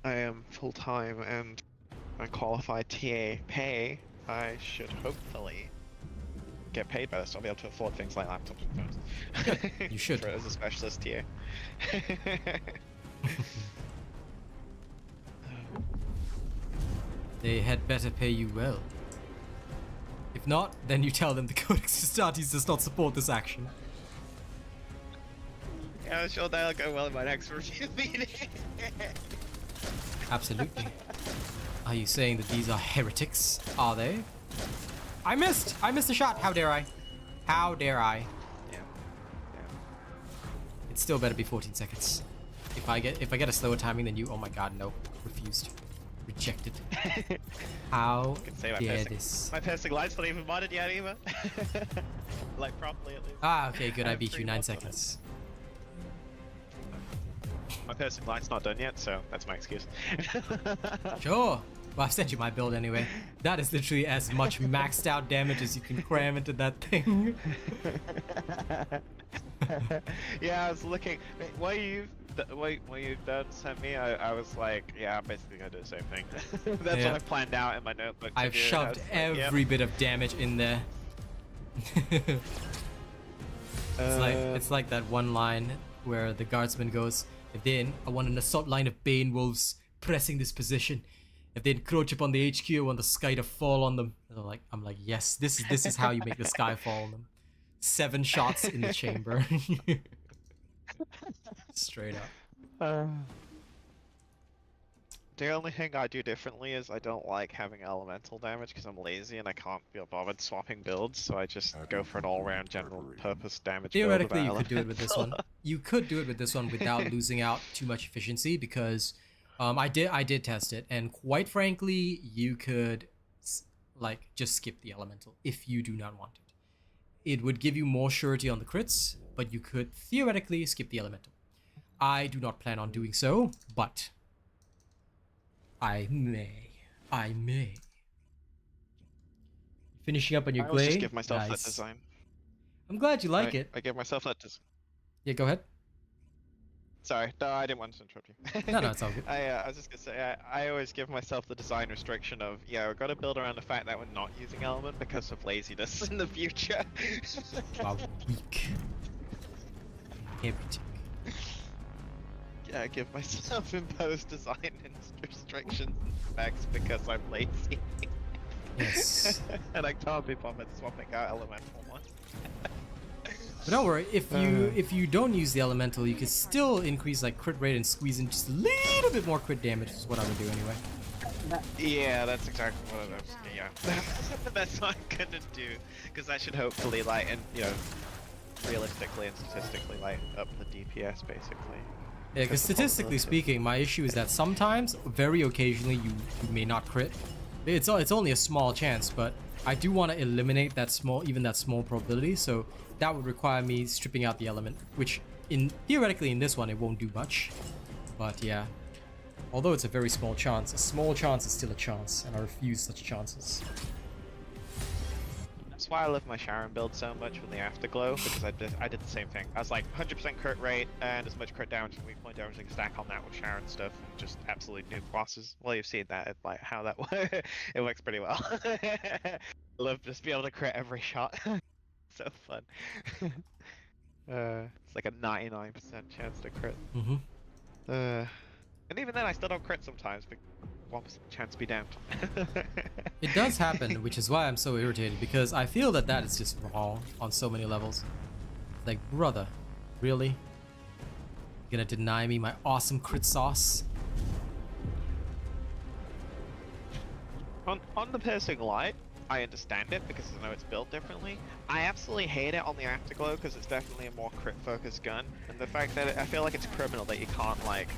I am full time and unqualified TA pay, I should hopefully get paid better, so I'll be able to afford things like laptops and phones. You should. For, as a specialist TA. They had better pay you well. If not, then you tell them the Codex Astartes does not support this action. Yeah, I'm sure that'll go well in my next review meeting. Absolutely. Are you saying that these are heretics? Are they? I missed! I missed a shot! How dare I? How dare I? Yeah. It's still better be 14 seconds. If I get a slower timing than you, oh my god, no. Refused. Rejected. How Say my dare piercing. this? My piercing light's not even modded yet either. Like properly at least. Ah, okay, good. I have beat 3 you 9 mods on it. seconds. My piercing light's not done yet, so that's my excuse. Sure. Well, I've sent you my build anyway. That is literally as much maxed out damage as you can cram into that thing. Yeah, I was looking. What you done sent me? I was like, yeah, I'm basically gonna do the same thing. That's Yeah. what I planned out in my notebook. to I've do. I shoved was like, yep. every bit of damage in there. It's like that one line where the guardsman goes, "If then I want an assault line of Bane Wolves pressing this position. If they encroach upon the HQ, I want the sky to fall on them." And I'm like, yes, this is how you make the sky fall on them. 7 shots in the chamber. Straight up. The only thing I do differently is I don't like having elemental damage because I'm lazy and I can't be bothered swapping builds, so I just go for an all-round general purpose damage build Theoretically, without you could do it with this one. You could do it with this one without losing out too much efficiency because I did test it, and quite frankly, you could like just skip the elemental if you do not want it. It would give you more surety on the crits, but you could theoretically skip the elemental. I do not plan on doing so, but I may. Finishing up on your I always glade. just give myself Nice. that design. I'm glad you like it. I give myself that design. Yeah, go ahead. Sorry, no, I didn't want to interrupt you. No, it's all good. I was just gonna say, I always give myself the design restriction of, yeah, we've got to build around the fact that we're not using element because of laziness in the future. Wow, weak. Everything. Yeah, I give myself imposed design restrictions and specs because I'm lazy. Yes. And I can't be bothered swapping out elemental ones. But don't worry, if you don't use the elemental, you can still increase like crit rate and squeeze in just a little bit more crit damage, is what I would do anyway. Yeah, that's exactly what I was. Yeah, that's what I'm gonna do, because that should hopefully like, and you know, realistically and statistically like up the DPS basically. Yeah, because statistically speaking, my issue is that sometimes, very occasionally, you may not crit. It's only a small chance, but I do want to eliminate that small probability, so that would require me stripping out the element, which theoretically in this one it won't do much. But yeah, although it's a very small chance, a small chance is still a chance, and I refuse such chances. That's why I love my Sharon build so much with the Afterglow, because I did the same thing. I was like 100% crit rate and as much crit damage and weak point damage I can stack on that with Sharon stuff and just absolutely nuke bosses. Well, you've seen that, like how that works. It works pretty well. I love just being able to crit every shot. So fun. It's like a 99% chance to crit. Mm-hmm. And even then I still don't crit sometimes, but 1% chance to be damned. It does happen, which is why I'm so irritated, because I feel that is just wrong on so many levels. Like, brother, really? You're gonna deny me my awesome crit sauce? On the piercing light, I understand it because I know it's built differently. I absolutely hate it on the Afterglow because it's definitely a more crit focused gun, and the fact that I feel like it's criminal that you can't like,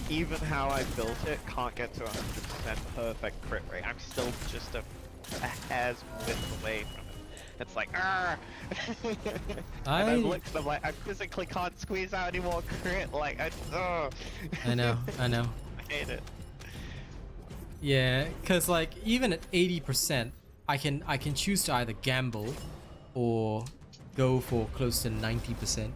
even how I built it, can't get to 100% perfect crit rate. I'm still just a hair's width away from it. It's like, and I look at them like I physically can't squeeze out any more crit. Like I know. I hate it. Yeah, cause like even at 80%, I can choose to either gamble or go for close to 90%.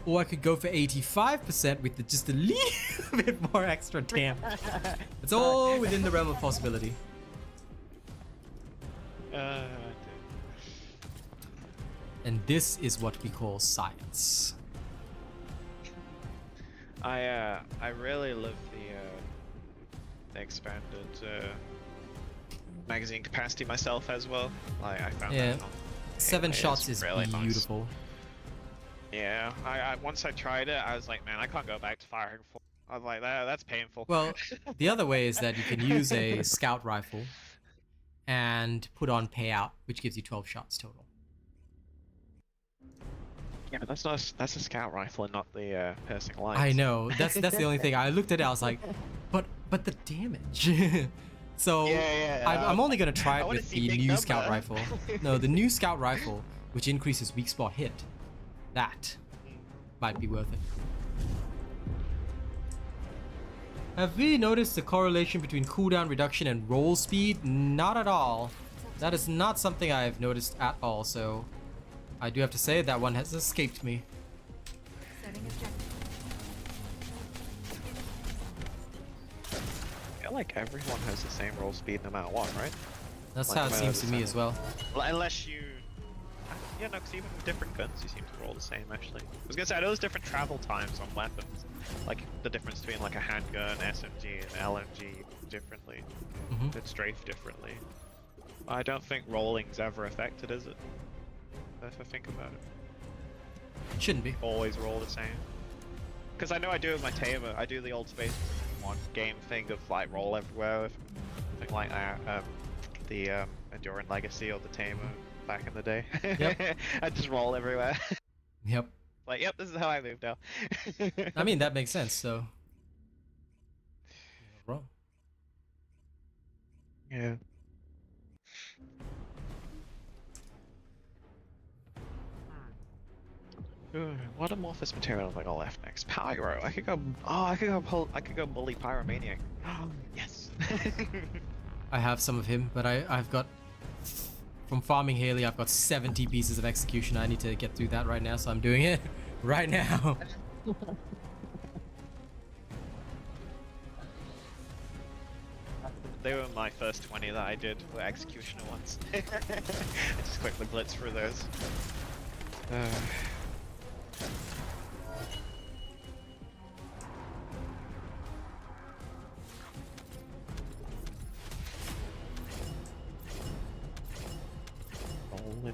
Or I could go for 85% with just a little bit more extra damage. It's all within the realm of possibility. And this is what we call science. I really love the expanded magazine capacity myself as well. I found that on 7 Hailey shots is really beautiful. Nice. Yeah, I once I tried it, I was like, man, I can't go back to firing full. I was like, that's painful. Well, the other way is that you can use a scout rifle and put on payout, which gives you 12 shots total. Yeah, but that's a scout rifle and not the piercing light. I know. That's the only thing. I looked at it, I was like, but the damage. So I'm only gonna try it with the new scout rifle. No, the new scout rifle, which increases weak spot hit. That might be worth it. Have we noticed the correlation between cooldown reduction and roll speed? Not at all. That is not something I've noticed at all, so I do have to say that one has escaped me. Setting objective. I feel like everyone has the same roll speed no matter what, right? That's Like, how it no seems to me matter as well. Well, unless you... Yeah, no, because even with different guns, you seem to roll the same, actually. I was gonna say, I know there's different travel times on weapons. Like, the difference between, like, a handgun, SMG, and LMG differently. It's strafe differently. I don't think rolling's ever affected, is it? If I think about it. Shouldn't be. Always roll the same. Because I know I do with my Tamer, I do the old Space one game thing of, like, roll everywhere with something like that. The Enduring Legacy or the Tamer back in the day. Yep. I just roll everywhere. Yep. Like, yep, this is how I move now. I mean, that makes sense, so. You're not wrong. Yeah. What amorphous material have I got left next? Pyro. I could go bully Pyromaniac. Yes. I have some of him, but I've got, from farming Hailey, I've got 70 pieces of execution. I need to get through that right now, so I'm doing it right now. they were my first 20 that I did were executioner ones. I just quickly blitz through those.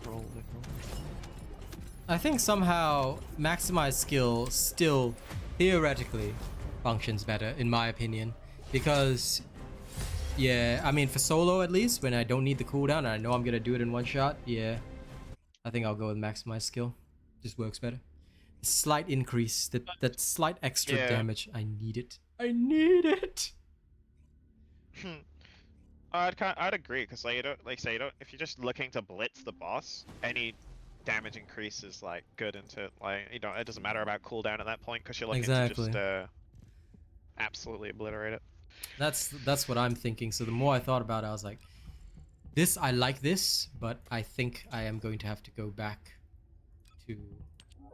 Roll it. I think somehow maximized skill still theoretically functions better, in my opinion, because yeah, I mean for solo at least, when I don't need the cooldown and I know I'm gonna do it in one shot, yeah, I think I'll go with maximized skill. Just works better. Slight increase, that slight extra damage. I need it. I need it. I'd agree, because like if you're just looking to blitz the boss, any damage increase is like good into like it doesn't matter about cooldown at that point because you're looking to just absolutely obliterate it. That's what I'm thinking. So the more I thought about it, I was like, I like this, but I think I am going to have to go back to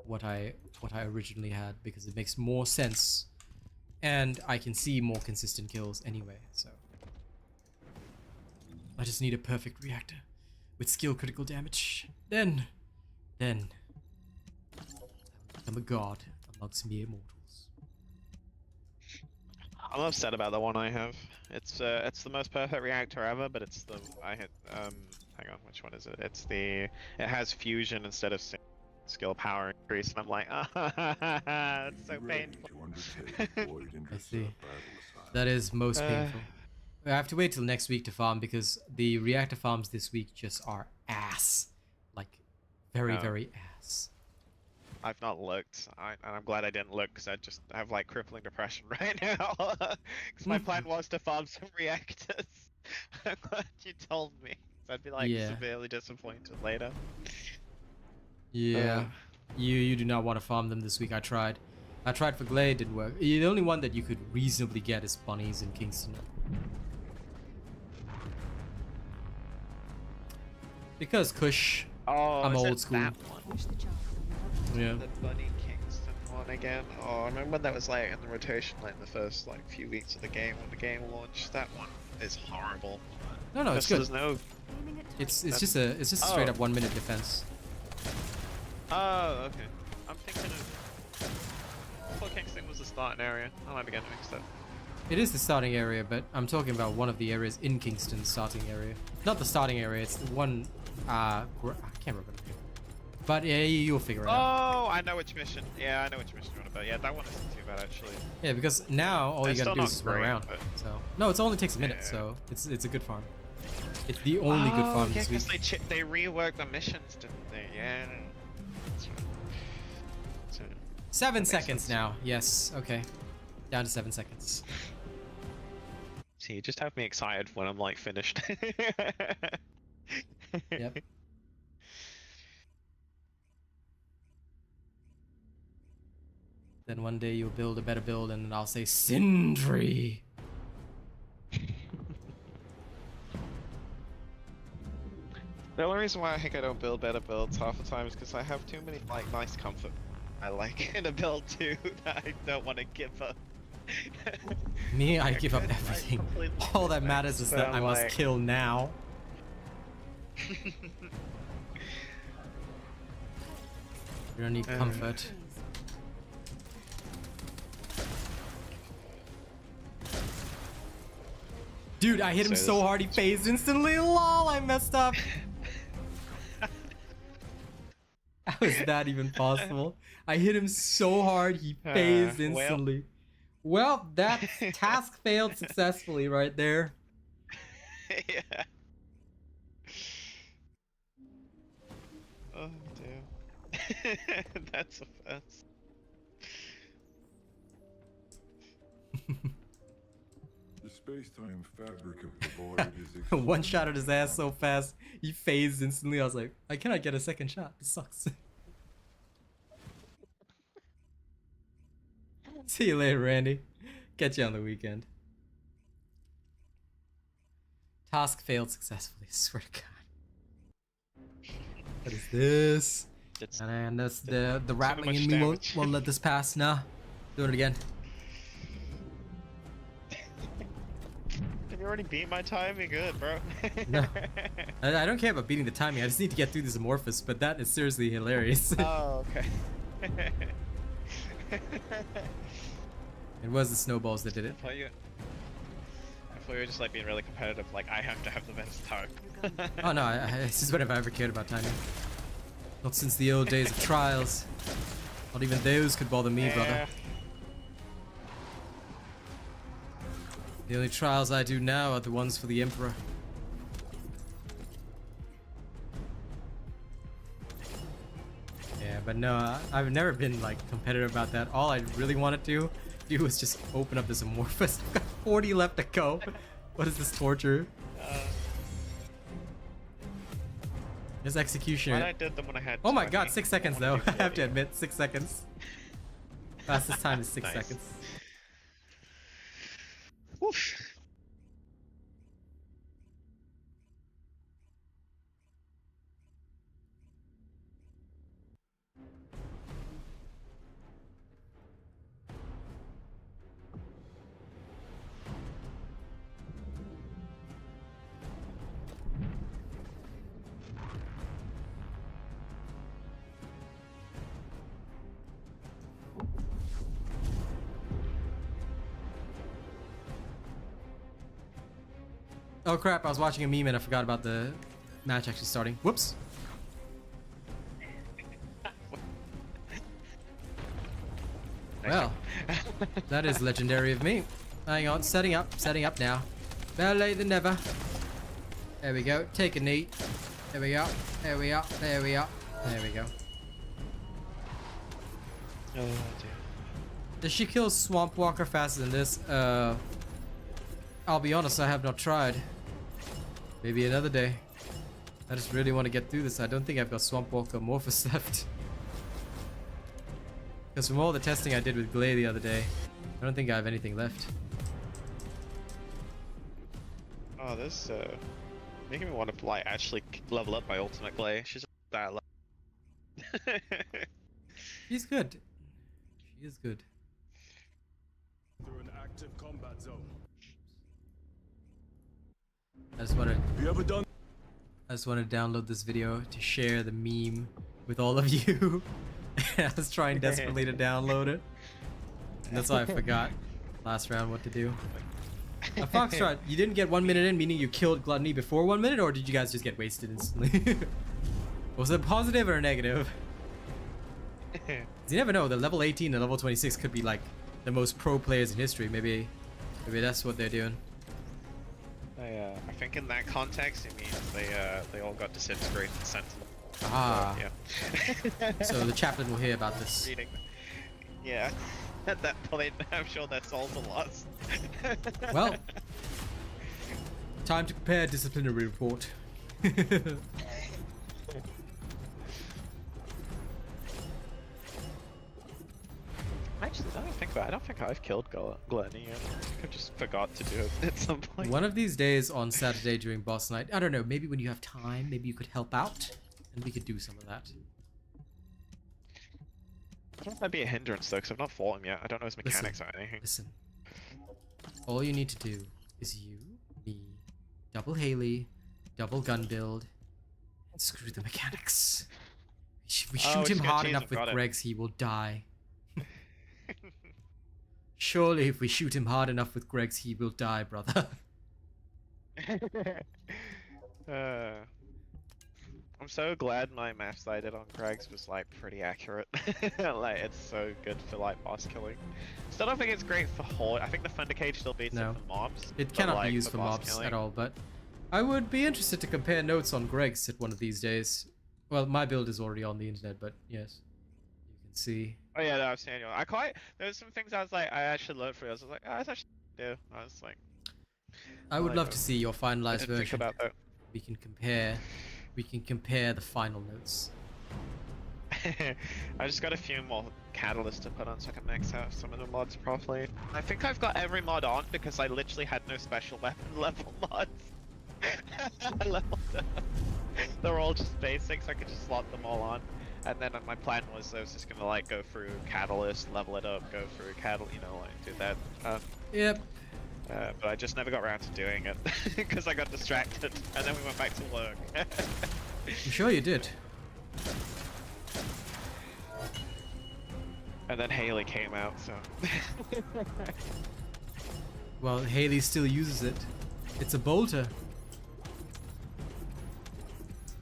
what I originally had because it makes more sense, and I can see more consistent kills anyway. So I just need a perfect reactor with skill critical damage. Then I'm a god amongst mere mortals. I'm upset about the one I have. It's the most perfect reactor ever, but it's the hang on, which one is it? It has fusion instead of skill power increase, and I'm like, it's so painful. I see. That is most painful. I have to wait till next week to farm because the reactor farms this week just are ass. Like, very ass. I've not looked, and I'm glad I didn't look because I just have like crippling depression right now. Because my plan was to farm some reactors. I'm glad you told me. So I'd be like severely disappointed later. Yeah, you do not want to farm them this week. I tried for Glade, didn't work. The only one that you could reasonably get is Bunnies in Kingston. Because Kush, I'm old school. That one? Yeah. The Bunny Kingston one again. Oh, I remember when that was like in the rotation, like in the first like few weeks of the game when the game launched. That one is horrible. No, it's good. There's no. It's just a straight up 1 minute defense. Oh, okay. I'm thinking of. I thought Kingston was the starting area. I might be getting mixed up. It is the starting area, but I'm talking about one of the areas in Kingston's starting area. Not the starting area. It's the one. I can't remember the name. But yeah, you'll figure it out. Oh, I know which mission. Yeah, I know which mission you're on about. Yeah, that one isn't too bad actually. Yeah, because now all you gotta do is just run around. But... So no, it only takes a minute, so it's a good farm. It's the only good farm this week. They reworked the missions, didn't they? Yeah. So, 7 seconds now. Yes. Okay. Down to 7 seconds. See, you just have me excited when I'm like finished. Yep. Then one day you'll build a better build and I'll say Sindri. The only reason why I think I don't build better builds half the time is because I have too many like nice comfort I like in a build too that I don't want to give up. Me, I give up everything. All that matters is that I must kill now. We don't need comfort. Dude, I hit him so hard he phased instantly. Lol, I messed up. How is that even possible? I hit him so hard he phased instantly. Well, that task failed successfully right there. Yeah. Oh dear. That's a first. The space-time fabric of the void is One shot at his ass so fast, he phased instantly. I was like, I cannot get a second shot. This sucks. See you later, Randy. Catch you on the weekend. Task failed successfully. Swear to God. What is this? And that's the rattling in me won't let this pass. Nah. Do it again. Can you already beat my time. You're good, bro. No. I don't care about beating the timing. I just need to get through this Amorphous, but that is seriously hilarious. Oh, okay. It was the snowballs that did it. I thought you were just like being really competitive. Like I have to have the best time. Oh no, this is what I've ever cared about timing. Not since the old days of trials. Not even those could bother me, brother. The only trials I do now are the ones for the Emperor. Yeah, but no, I've never been like competitive about that. All I really wanted to do was just open up this Amorphous. I've got 40 left to go. What is this torture? This executioner. I did them when I had. Oh my god, 6 seconds though. I have to admit, 6 seconds. Fastest time is 6 Nice. seconds. Whoosh. Oh crap, I was watching a meme and I forgot about the match actually starting. Whoops. Well, that is legendary of me. Hang on, setting up now. Better late than never. There we go, take a knee. There we go, there we go, there we go, there we go. Oh dear. Does she kill Swamp Walker faster than this? I'll be honest, I have not tried. Maybe another day. I just really want to get through this. I don't think I've got Swamp Walker Amorphous left. Because from all the testing I did with Glay the other day, I don't think I have anything left. Oh, this making me want to like actually level up my ultimate Glay. She's that level. She's good. She is good. Through an active combat zone. I just want to. Have you ever done? I just want to download this video to share the meme with all of you. I was trying desperately to download it. And that's why I forgot last round what to do. Foxtrot, you didn't get 1 minute in, meaning you killed Gluttony before 1 minute, or did you guys just get wasted instantly? Was it positive or negative? You never know, the level 18 and level 26 could be like the most pro players in history. Maybe that's what they're doing. I think in that context it means they all got disintegrated and sent to Ah. yeah. So the chaplain will hear about this. Reading. Yeah. At that point, I'm sure their souls are lost. Well, time to prepare a disciplinary report. Actually, now I think about it, I don't think I've killed Gluttony yet. I think I just forgot to do it at some point. One of these days on Saturday during boss night, I don't know, maybe when you have time, maybe you could help out, and we could do some of that. I don't know if that'd be a hindrance though, because I've not fought him yet. I don't know his mechanics or anything. Listen, all you need to do is you, me, double Hailey, double gun build, and screw the mechanics. If we shoot him hard enough with Greg's, he will die. Surely if we shoot him hard enough with Greg's, he will die, brother. I'm so glad my maths that I did on Greg's was like pretty accurate. Like it's so good for like boss killing. Still don't think it's great for horde. I think the Thunder Cage still beats it for mobs. It cannot be used for mobs at all, but I would be interested to compare notes on Greg's at one of these days. Well, my build is already on the internet, but yes, you can see. Oh yeah, no, I've seen you. There was some things I was like, I actually learned from it. I was like, oh, that's actually do. I was like, I would love to see your finalized version. version. About that. We can compare the final notes. I just got a few more catalysts to put on so I can max out some of the mods properly. I think I've got every mod on because I literally had no special weapon level mods. I leveled up. They're all just basics, I could just slot them all on. And then my plan was I was just gonna like go through catalyst, level it up, go through catalyst, you know, like do that. Yep. But I just never got around to doing it because I got distracted, and then we went back to work. I'm sure you did. And then Hailey came out, so. Well, Hailey still uses it. It's a bolter.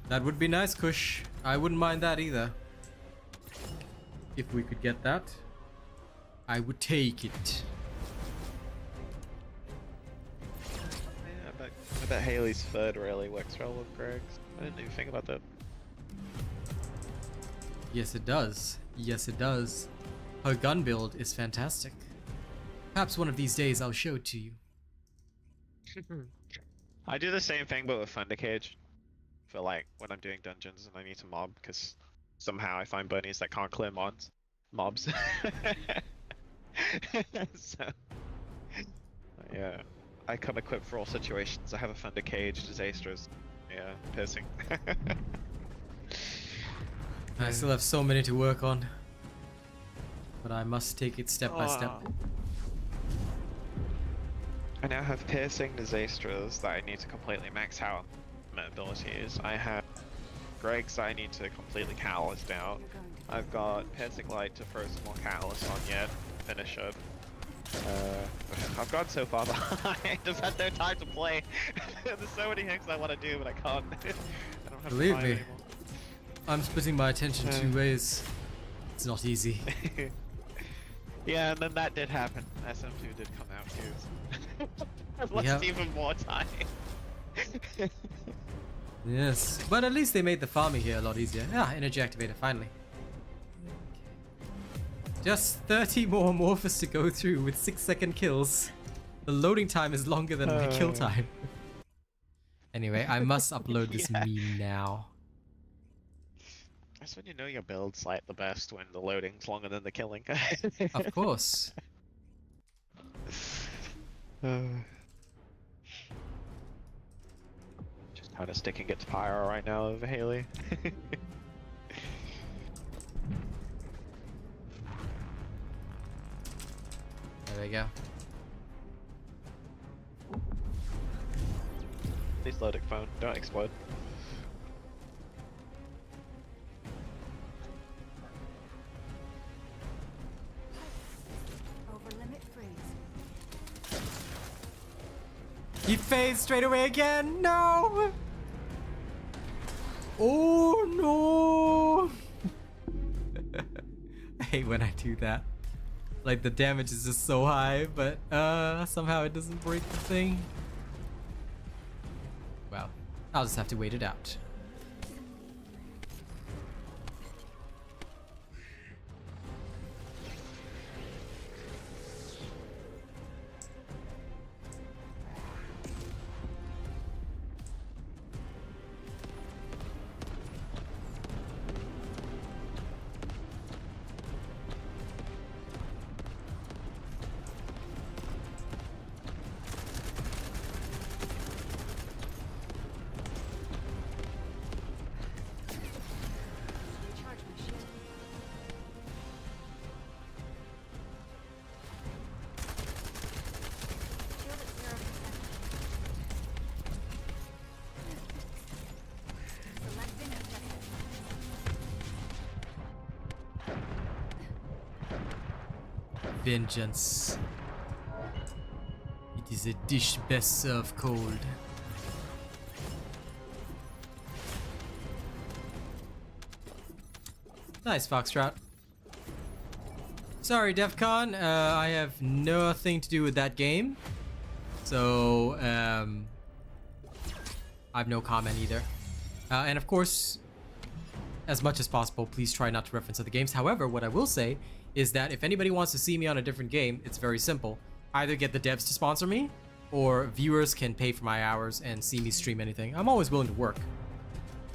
That would be nice, Kush. I wouldn't mind that either. If we could get that, I would take it. Yeah, I bet Hailey's third really works well with Greg's. I didn't even think about that. Yes, it does. Yes, it does. Her gun build is fantastic. Perhaps one of these days I'll show it to you. I do the same thing but with Thunder Cage. For like when I'm doing dungeons and I need to mob, because somehow I find bunnies that can't clear mobs. So yeah, I come equipped for all situations. I have a Thunder Cage, Disasters, yeah, piercing. I still have so many to work on, but I must take it step by step. I now have piercing, Disasters that I need to completely max out my abilities. I have Greg's that I need to completely catalyst out. I've got piercing light to throw some more catalyst on yet. Finish it. I've gone so far behind. I've had no time to play. There's so many things I want to do, but I can't. I don't have Believe time me, anymore. I'm splitting my attention two ways. It's not easy. Yeah, and then that did happen. SM2 did come out too. I've lost even more time. Yes, but at least they made the farming here a lot easier. Ah, energy activator, finally. Just 30 more Amorphous to go through with 6-second kills. The loading time is longer than my kill time. Anyway, I must upload this meme now. That's when you know your build's like the best, when the loading's longer than the killing. Of course. Just kind of sticking it to Pyro right now over Hailey. There we go. Please load phone, don't explode. Over limit freeze. He phased straight away again. No. Oh no. I hate when I do that. Like the damage is just so high, but somehow it doesn't break the thing. Well, I'll just have to wait it out. Recharge my shield. Shield at 0%. Selecting objective. Vengeance. It is a dish best served cold. Nice, Foxtrot. Sorry, DEFCON. I have nothing to do with that game. So, I have no comment either. And of course, as much as possible, please try not to reference other games. However, what I will say is that if anybody wants to see me on a different game, it's very simple. Either get the devs to sponsor me, or viewers can pay for my hours and see me stream anything. I'm always willing to work,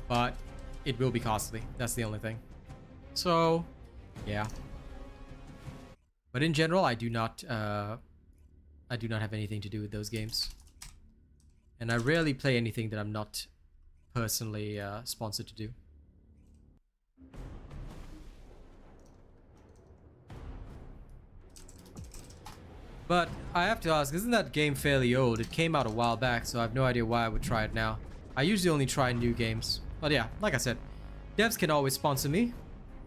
but it will be costly. That's the only thing. So, yeah. But in general, I do not have anything to do with those games, and I rarely play anything that I'm not personally sponsored to do. But I have to ask, isn't that game fairly old? It came out a while back, so I have no idea why I would try it now. I usually only try new games. But yeah, like I said, devs can always sponsor me.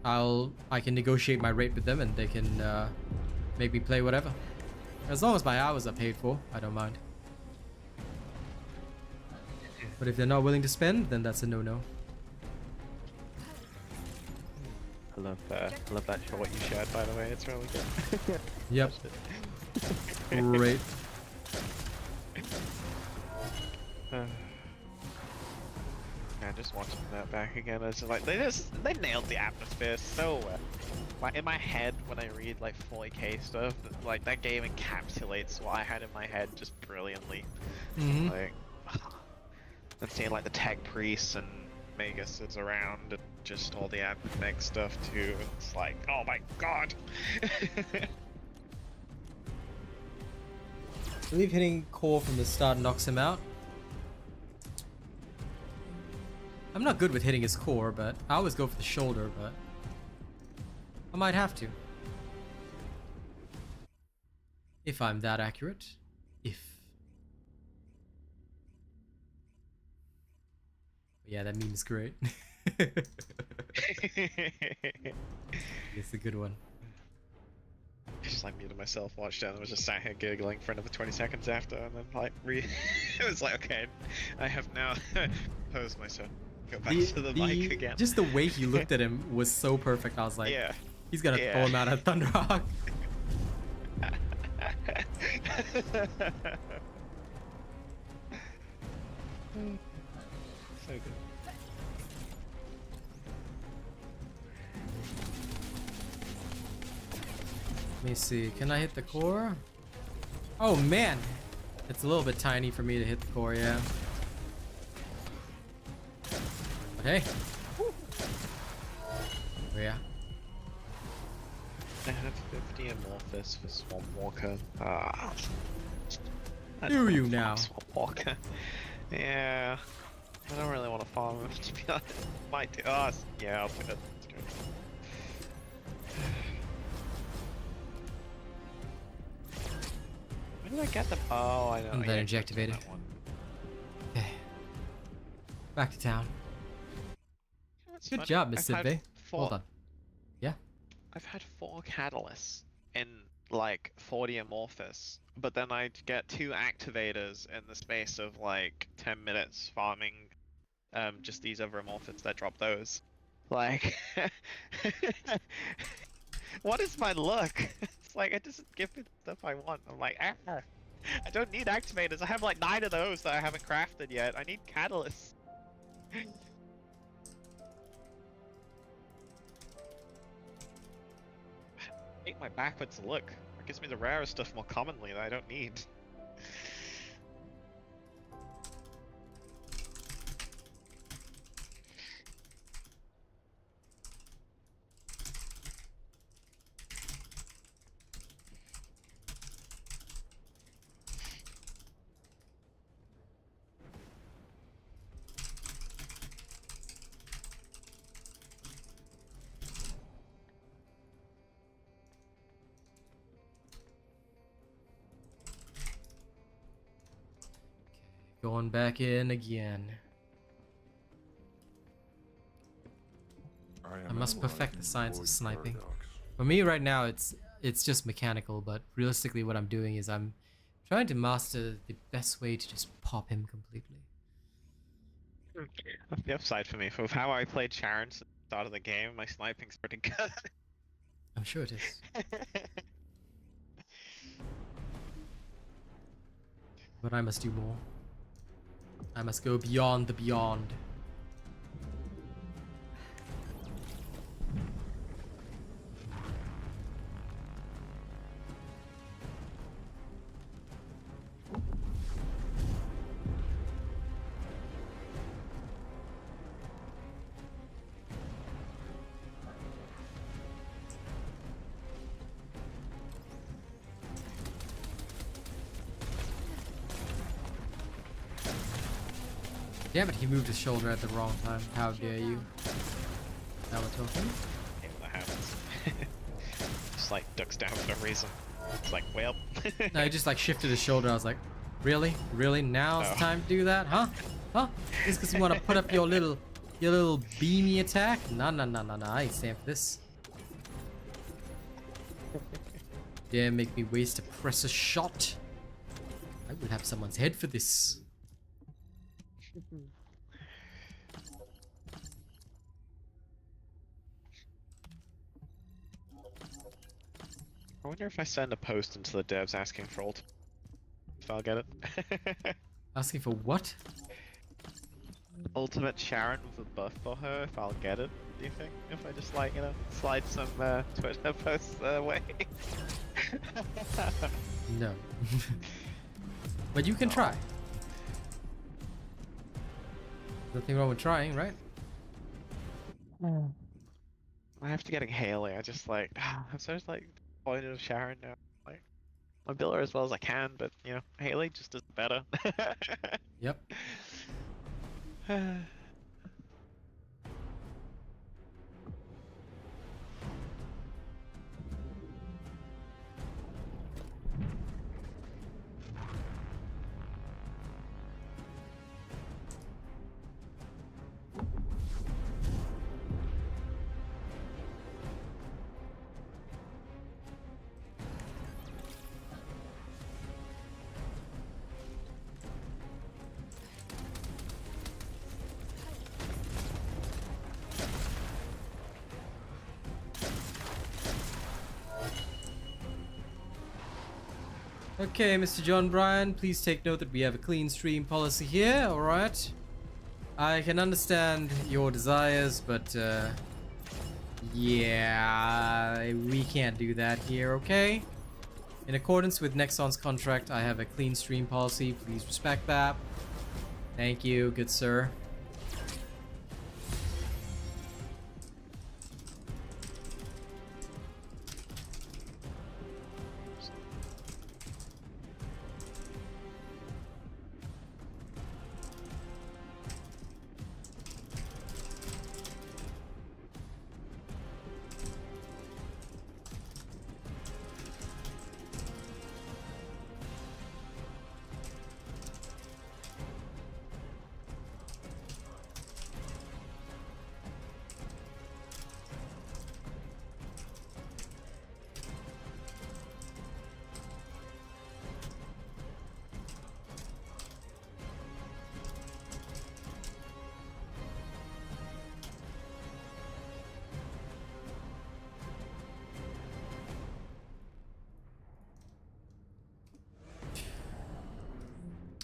I can negotiate my rate with them and they can make me play whatever. As long as my hours are paid for, I don't mind. But if they're not willing to spend, then that's a no-no. I love that shot you shared, by the way. It's really good. Yep. Great. Yeah, just watching that back again, it's just like they nailed the atmosphere so well. Like in my head, when I read like 40k stuff, like that game encapsulates what I had in my head just brilliantly. Like, and seeing like the tech priests and Magus is around, and just all the meg stuff too. It's like, oh my god. I believe hitting core from the start knocks him out. I'm not good with hitting his core, but I always go for the shoulder, but I might have to. If I'm that accurate. If. Yeah, that meme is great. It's a good one. Just like muted myself, watched it, and I was just sat here giggling for another 20 seconds after, and then like it was like, okay, I have now posed myself. Go back to the mic again. Just the way he looked at him was so perfect. I was like, yeah, he's gonna throw him out of Thunderhawk. So good. Let me see. Can I hit the core? Oh man, it's a little bit tiny for me to hit the core. Yeah. But hey. Oh yeah. I have 50 Amorphous for Swamp Walker. Do you now? Swamp Walker. Yeah. I don't really want to farm him, to be honest. Might do. Oh, yeah, I'll put it. Where did I get the? Oh, I know. And then injectivated. Okay. Back to town. Good job, Miss Sidbay. Hold on. Yeah? I've had 4 catalysts in like 40 Amorphous, but then I'd get 2 activators in the space of like 10 minutes farming just these other Amorphous that drop those. Like, what is my luck? It's like, it doesn't give me the stuff I want. I'm like, I don't need activators. I have like 9 of those that I haven't crafted yet. I need catalysts. Make my backwards look. It gives me the rarest stuff more commonly that I don't need. Going back in again. I must perfect the science of sniping. For me right now, it's just mechanical, but realistically what I'm doing is I'm trying to master the best way to just pop him completely. That's the upside for me. For how I played Sharon at the start of the game, my sniping's pretty good. I'm sure it is. But I must do more. I must go beyond the beyond. Damn it, he moved his shoulder at the wrong time. How dare you? Now we're talking. Yeah, that happens. Just like ducks down for no reason. It's like, well. No, he just like shifted his shoulder. I was like, really? Really? Now's the Oh. time to do that? Huh? Huh? Just because you want to put up your little beamy attack? No, no, no, no, no. I ain't stand for this. Dare make me waste a precious shot. I will have someone's head for this. I wonder if I send a post into the devs asking for ult, if I'll get it. Asking for what? Ultimate Sharon with a buff for her, if I'll get it, do you think? If I just like, you know, slide some Twitter posts their way? No. But you can try. Nothing wrong with trying, right? I have to getting Hailey, I just like, I'm so just like disappointed with Sharon now. Like, I build her as well as I can, but you know, Hailey just does better. Yep. Okay, Mr. John Bryan, please take note that we have a clean stream policy here, alright? I can understand your desires, but yeah, we can't do that here, okay? In accordance with Nexon's contract, I have a clean stream policy. Please respect that. Thank you, good sir.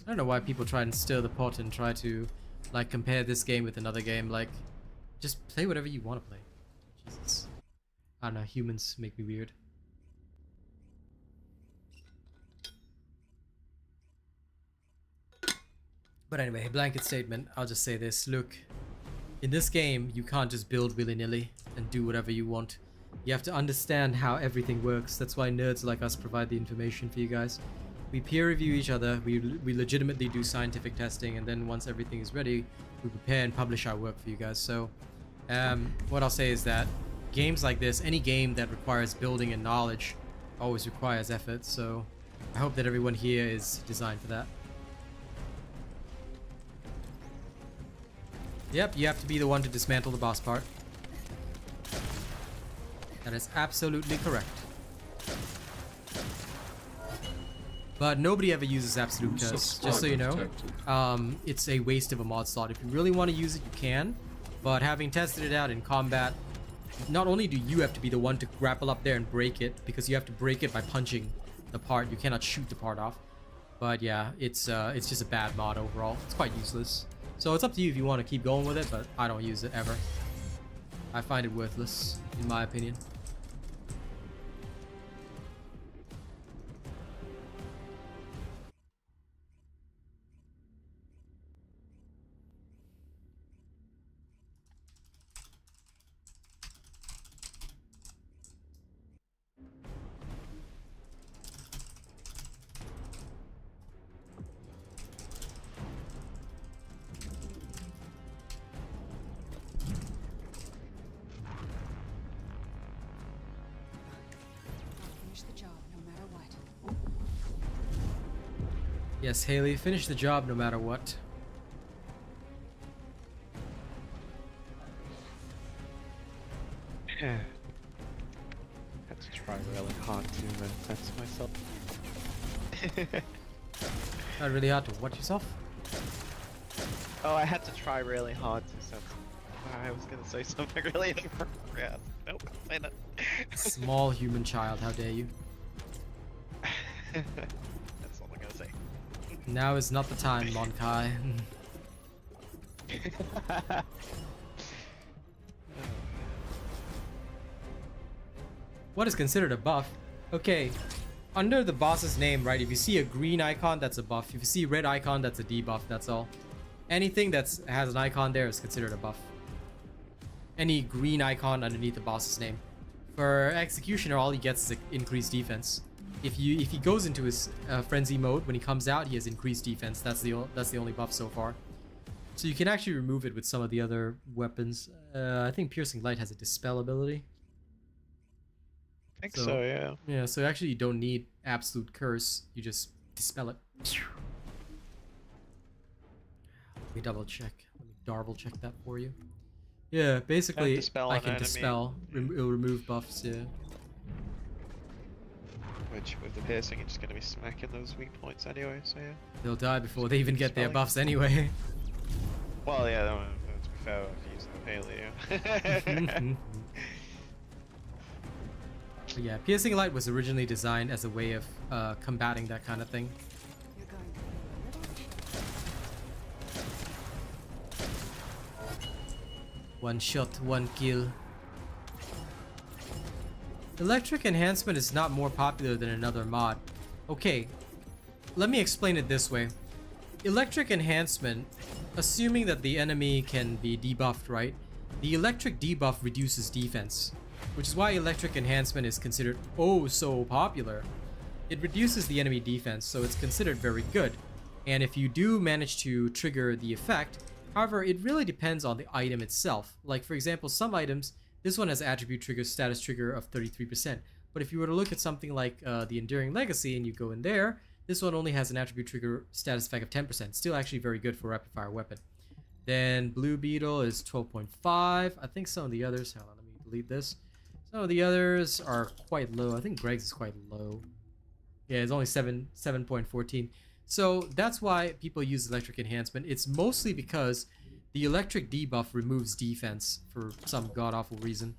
I don't know why people try and stir the pot and try to like compare this game with another game. Like, just play whatever you want to play. Jesus. I don't know, humans make me weird. But anyway, blanket statement, I'll just say this. Look, in this game, you can't just build willy-nilly and do whatever you want. You have to understand how everything works. That's why nerds like us provide the information for you guys. We peer review each other, we legitimately do scientific testing, and then once everything is ready, we prepare and publish our work for you guys. So what I'll say is that games like this, any game that requires building and knowledge, always requires effort. So I hope that everyone here is designed for that. Yep, you have to be the one to dismantle the boss part. That is absolutely correct. But nobody ever uses Absolute Curse, just so you know. It's a waste of a mod slot. If you really want to use it, you can. But having tested it out in combat, not only do you have to be the one to grapple up there and break it, because you have to break it by punching the part. You cannot shoot the part off. But yeah, it's just a bad mod overall. It's quite useless. So it's up to you if you want to keep going with it, but I don't use it ever. I find it worthless, in my opinion. Yes, Hailey, finish the job no matter what. Yeah. Had to try really hard to sense myself. Not really hard to watch yourself. Oh, I had to try really hard to sense. I was gonna say something really inappropriate. Nope, say that. Small human child, how dare you? That's all I'm gonna say. Now is not the time, Monkai. What is considered a buff? Okay, under the boss's name, right, if you see a green icon, that's a buff. If you see a red icon, that's a debuff, that's all. Anything that has an icon there is considered a buff. Any green icon underneath the boss's name. For Executioner, all he gets is increased defense. If he goes into his frenzy mode, when he comes out, he has increased defense. That's the only buff so far. So you can actually remove it with some of the other weapons. I think Piercing Light has a Dispel ability. I think so, yeah. Yeah, so actually you don't need Absolute Curse. You just dispel it. Let me double check. Let me double check that for you. Yeah, basically dispel I an can enemy. dispel. It'll remove buffs, yeah. Which, with the piercing, you're just going to be smacking those weak points anyway, so yeah. They'll die before they even get their Dispelling. buffs anyway. Well, yeah, to be fair, if you use the Hailey, yeah. But yeah, Piercing Light was originally designed as a way of combating that kind of thing. You're going to feel a little. One shot, one kill. Electric Enhancement is not more popular than another mod. Okay, let me explain it this way. Electric Enhancement, assuming that the enemy can be debuffed, right? The electric debuff reduces defense, which is why Electric Enhancement is considered oh so popular. It reduces the enemy defense, so it's considered very good. And if you do manage to trigger the effect, however, it really depends on the item itself. Like for example, some items, this one has attribute trigger, status trigger of 33%. But if you were to look at something like the Enduring Legacy and you go in there, this one only has an attribute trigger status effect of 10%. Still actually very good for a rapid fire weapon. Then Blue Beetle is 12.5. I think some of the others, hold on, let me delete this. Some of the others are quite low. I think Greg's is quite low. Yeah, it's only 7.14. So that's why people use Electric Enhancement. It's mostly because the electric debuff removes defense for some god-awful reason.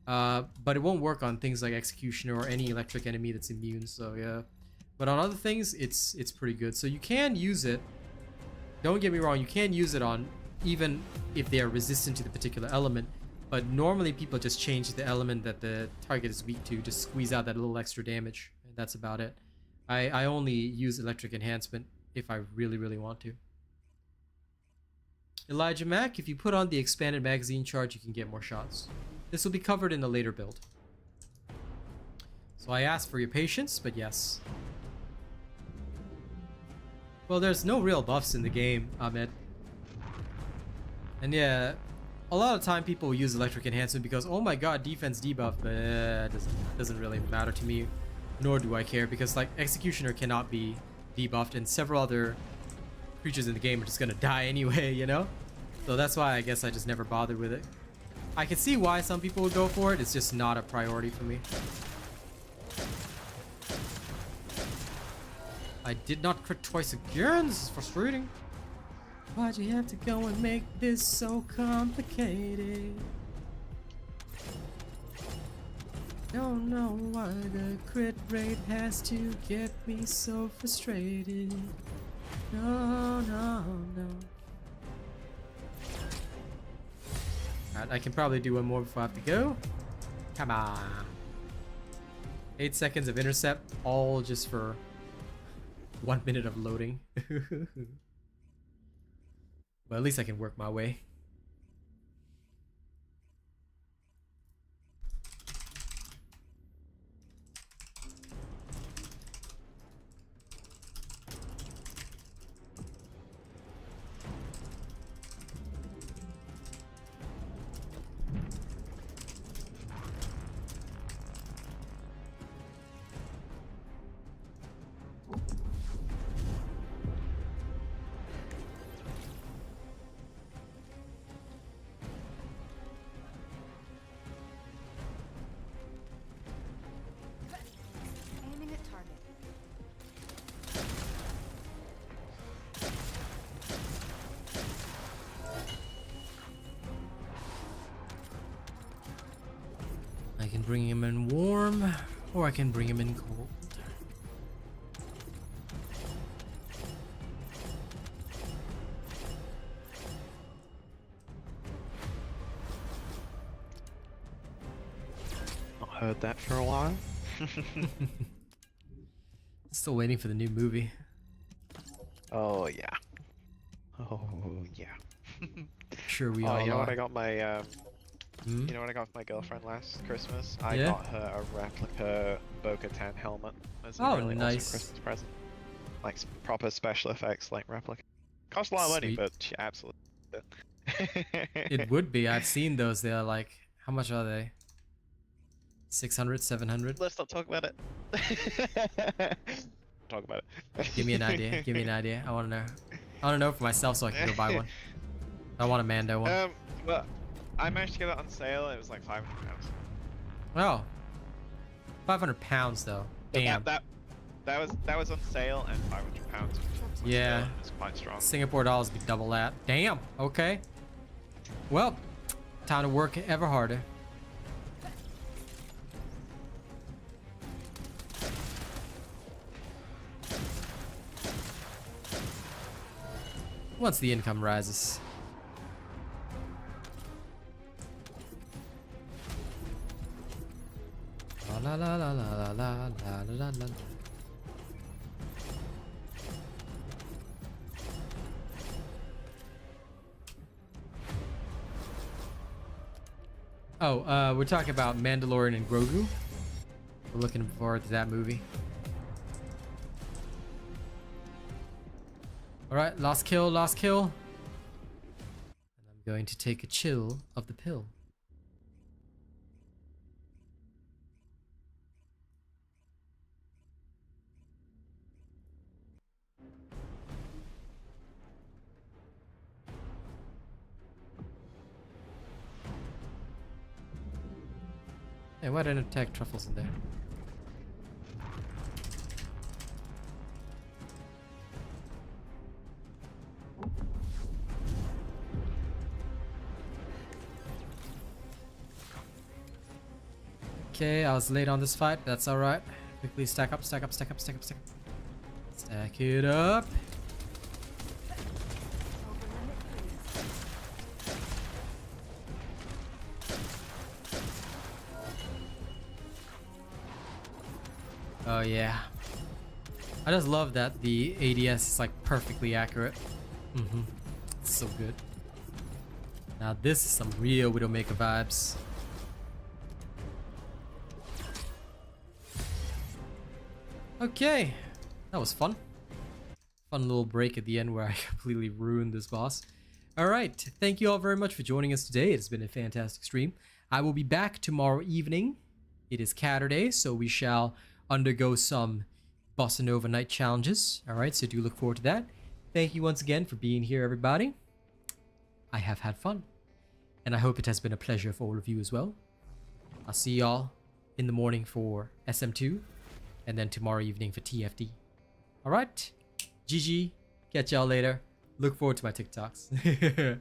But it won't work on things like Executioner or any electric enemy that's immune, so yeah. But on other things, it's pretty good. So you can use it. Don't get me wrong, you can use it on even if they are resistant to the particular element. But normally people just change the element that the target is weak to, just squeeze out that little extra damage. And that's about it. I only use Electric Enhancement if I really, really want to. Elijah Mack, if you put on the expanded magazine charge, you can get more shots. This will be covered in a later build. So I ask for your patience, but yes. Well, there's no real buffs in the game, Ahmed. And yeah, a lot of time people use Electric Enhancement because, oh my god, defense debuff, but it doesn't really matter to me, nor do I care, because like Executioner cannot be debuffed and several other creatures in the game are just gonna die anyway, you know? So that's why I guess I just never bothered with it. I can see why some people would go for it, it's just not a priority for me. I did not crit twice again, this is frustrating. Why'd you have to go and make this so complicated? Don't know why the crit rate has to get me so frustrated. No, no, no. Alright, I can probably do one more before I have to go. Come on. 8 seconds of intercept, all just for 1 minute of loading. But at least I can work my way. bring him in warm, or I can bring him in cold. Not heard that for a while. Still waiting for the new movie. Oh yeah. Oh yeah. Sure we Oh, all you know are. what I got my Hmm? you know what I got for my girlfriend last Christmas? I Yeah? got her a replica Bo-Katan helmet as a Oh, really nice. awesome Christmas present. Like proper special effects, like replica. Cost a lot of money, Sweet. but she absolutely. It would be. I've seen those. They're like, how much are they? 600, 700? Let's not talk about it. Talk about it. Give me an idea. Give me an idea. I want to know. I want to know for myself so I can go buy one. I want a Mando one. Well, I managed to get it on sale. It was like £500. Oh. 500 pounds though. Damn. That was on sale and £500. Yeah. It's quite strong. Singapore dollars would be double that. Damn. Okay. Well, time to work ever harder. Once the income rises. La la la la la la la la la la. Oh, we're talking about Mandalorian and Grogu. We're looking forward to that movie. Alright, last kill, last kill. And I'm going to take a chill of the pill. Hey, why didn't I tag truffles in there? Okay, I was late on this fight. That's alright. Quickly stack up, stack up, stack up, stack up, stack up. Stack it up. Oh yeah. I just love that the ADS is like perfectly accurate. It's so good. Now this is some real Widowmaker vibes. Okay, that was fun. Fun little break at the end where I completely ruined this boss. Alright, thank you all very much for joining us today. It's been a fantastic stream. I will be back tomorrow evening. It is Saturday, so we shall undergo some Bossa Nova night challenges. Alright, so do look forward to that. Thank you once again for being here, everybody. I have had fun. And I hope it has been a pleasure for all of you as well. I'll see y'all in the morning for SM2. And then tomorrow evening for TFD. Alright? GG. Catch y'all later. Look forward to my TikToks.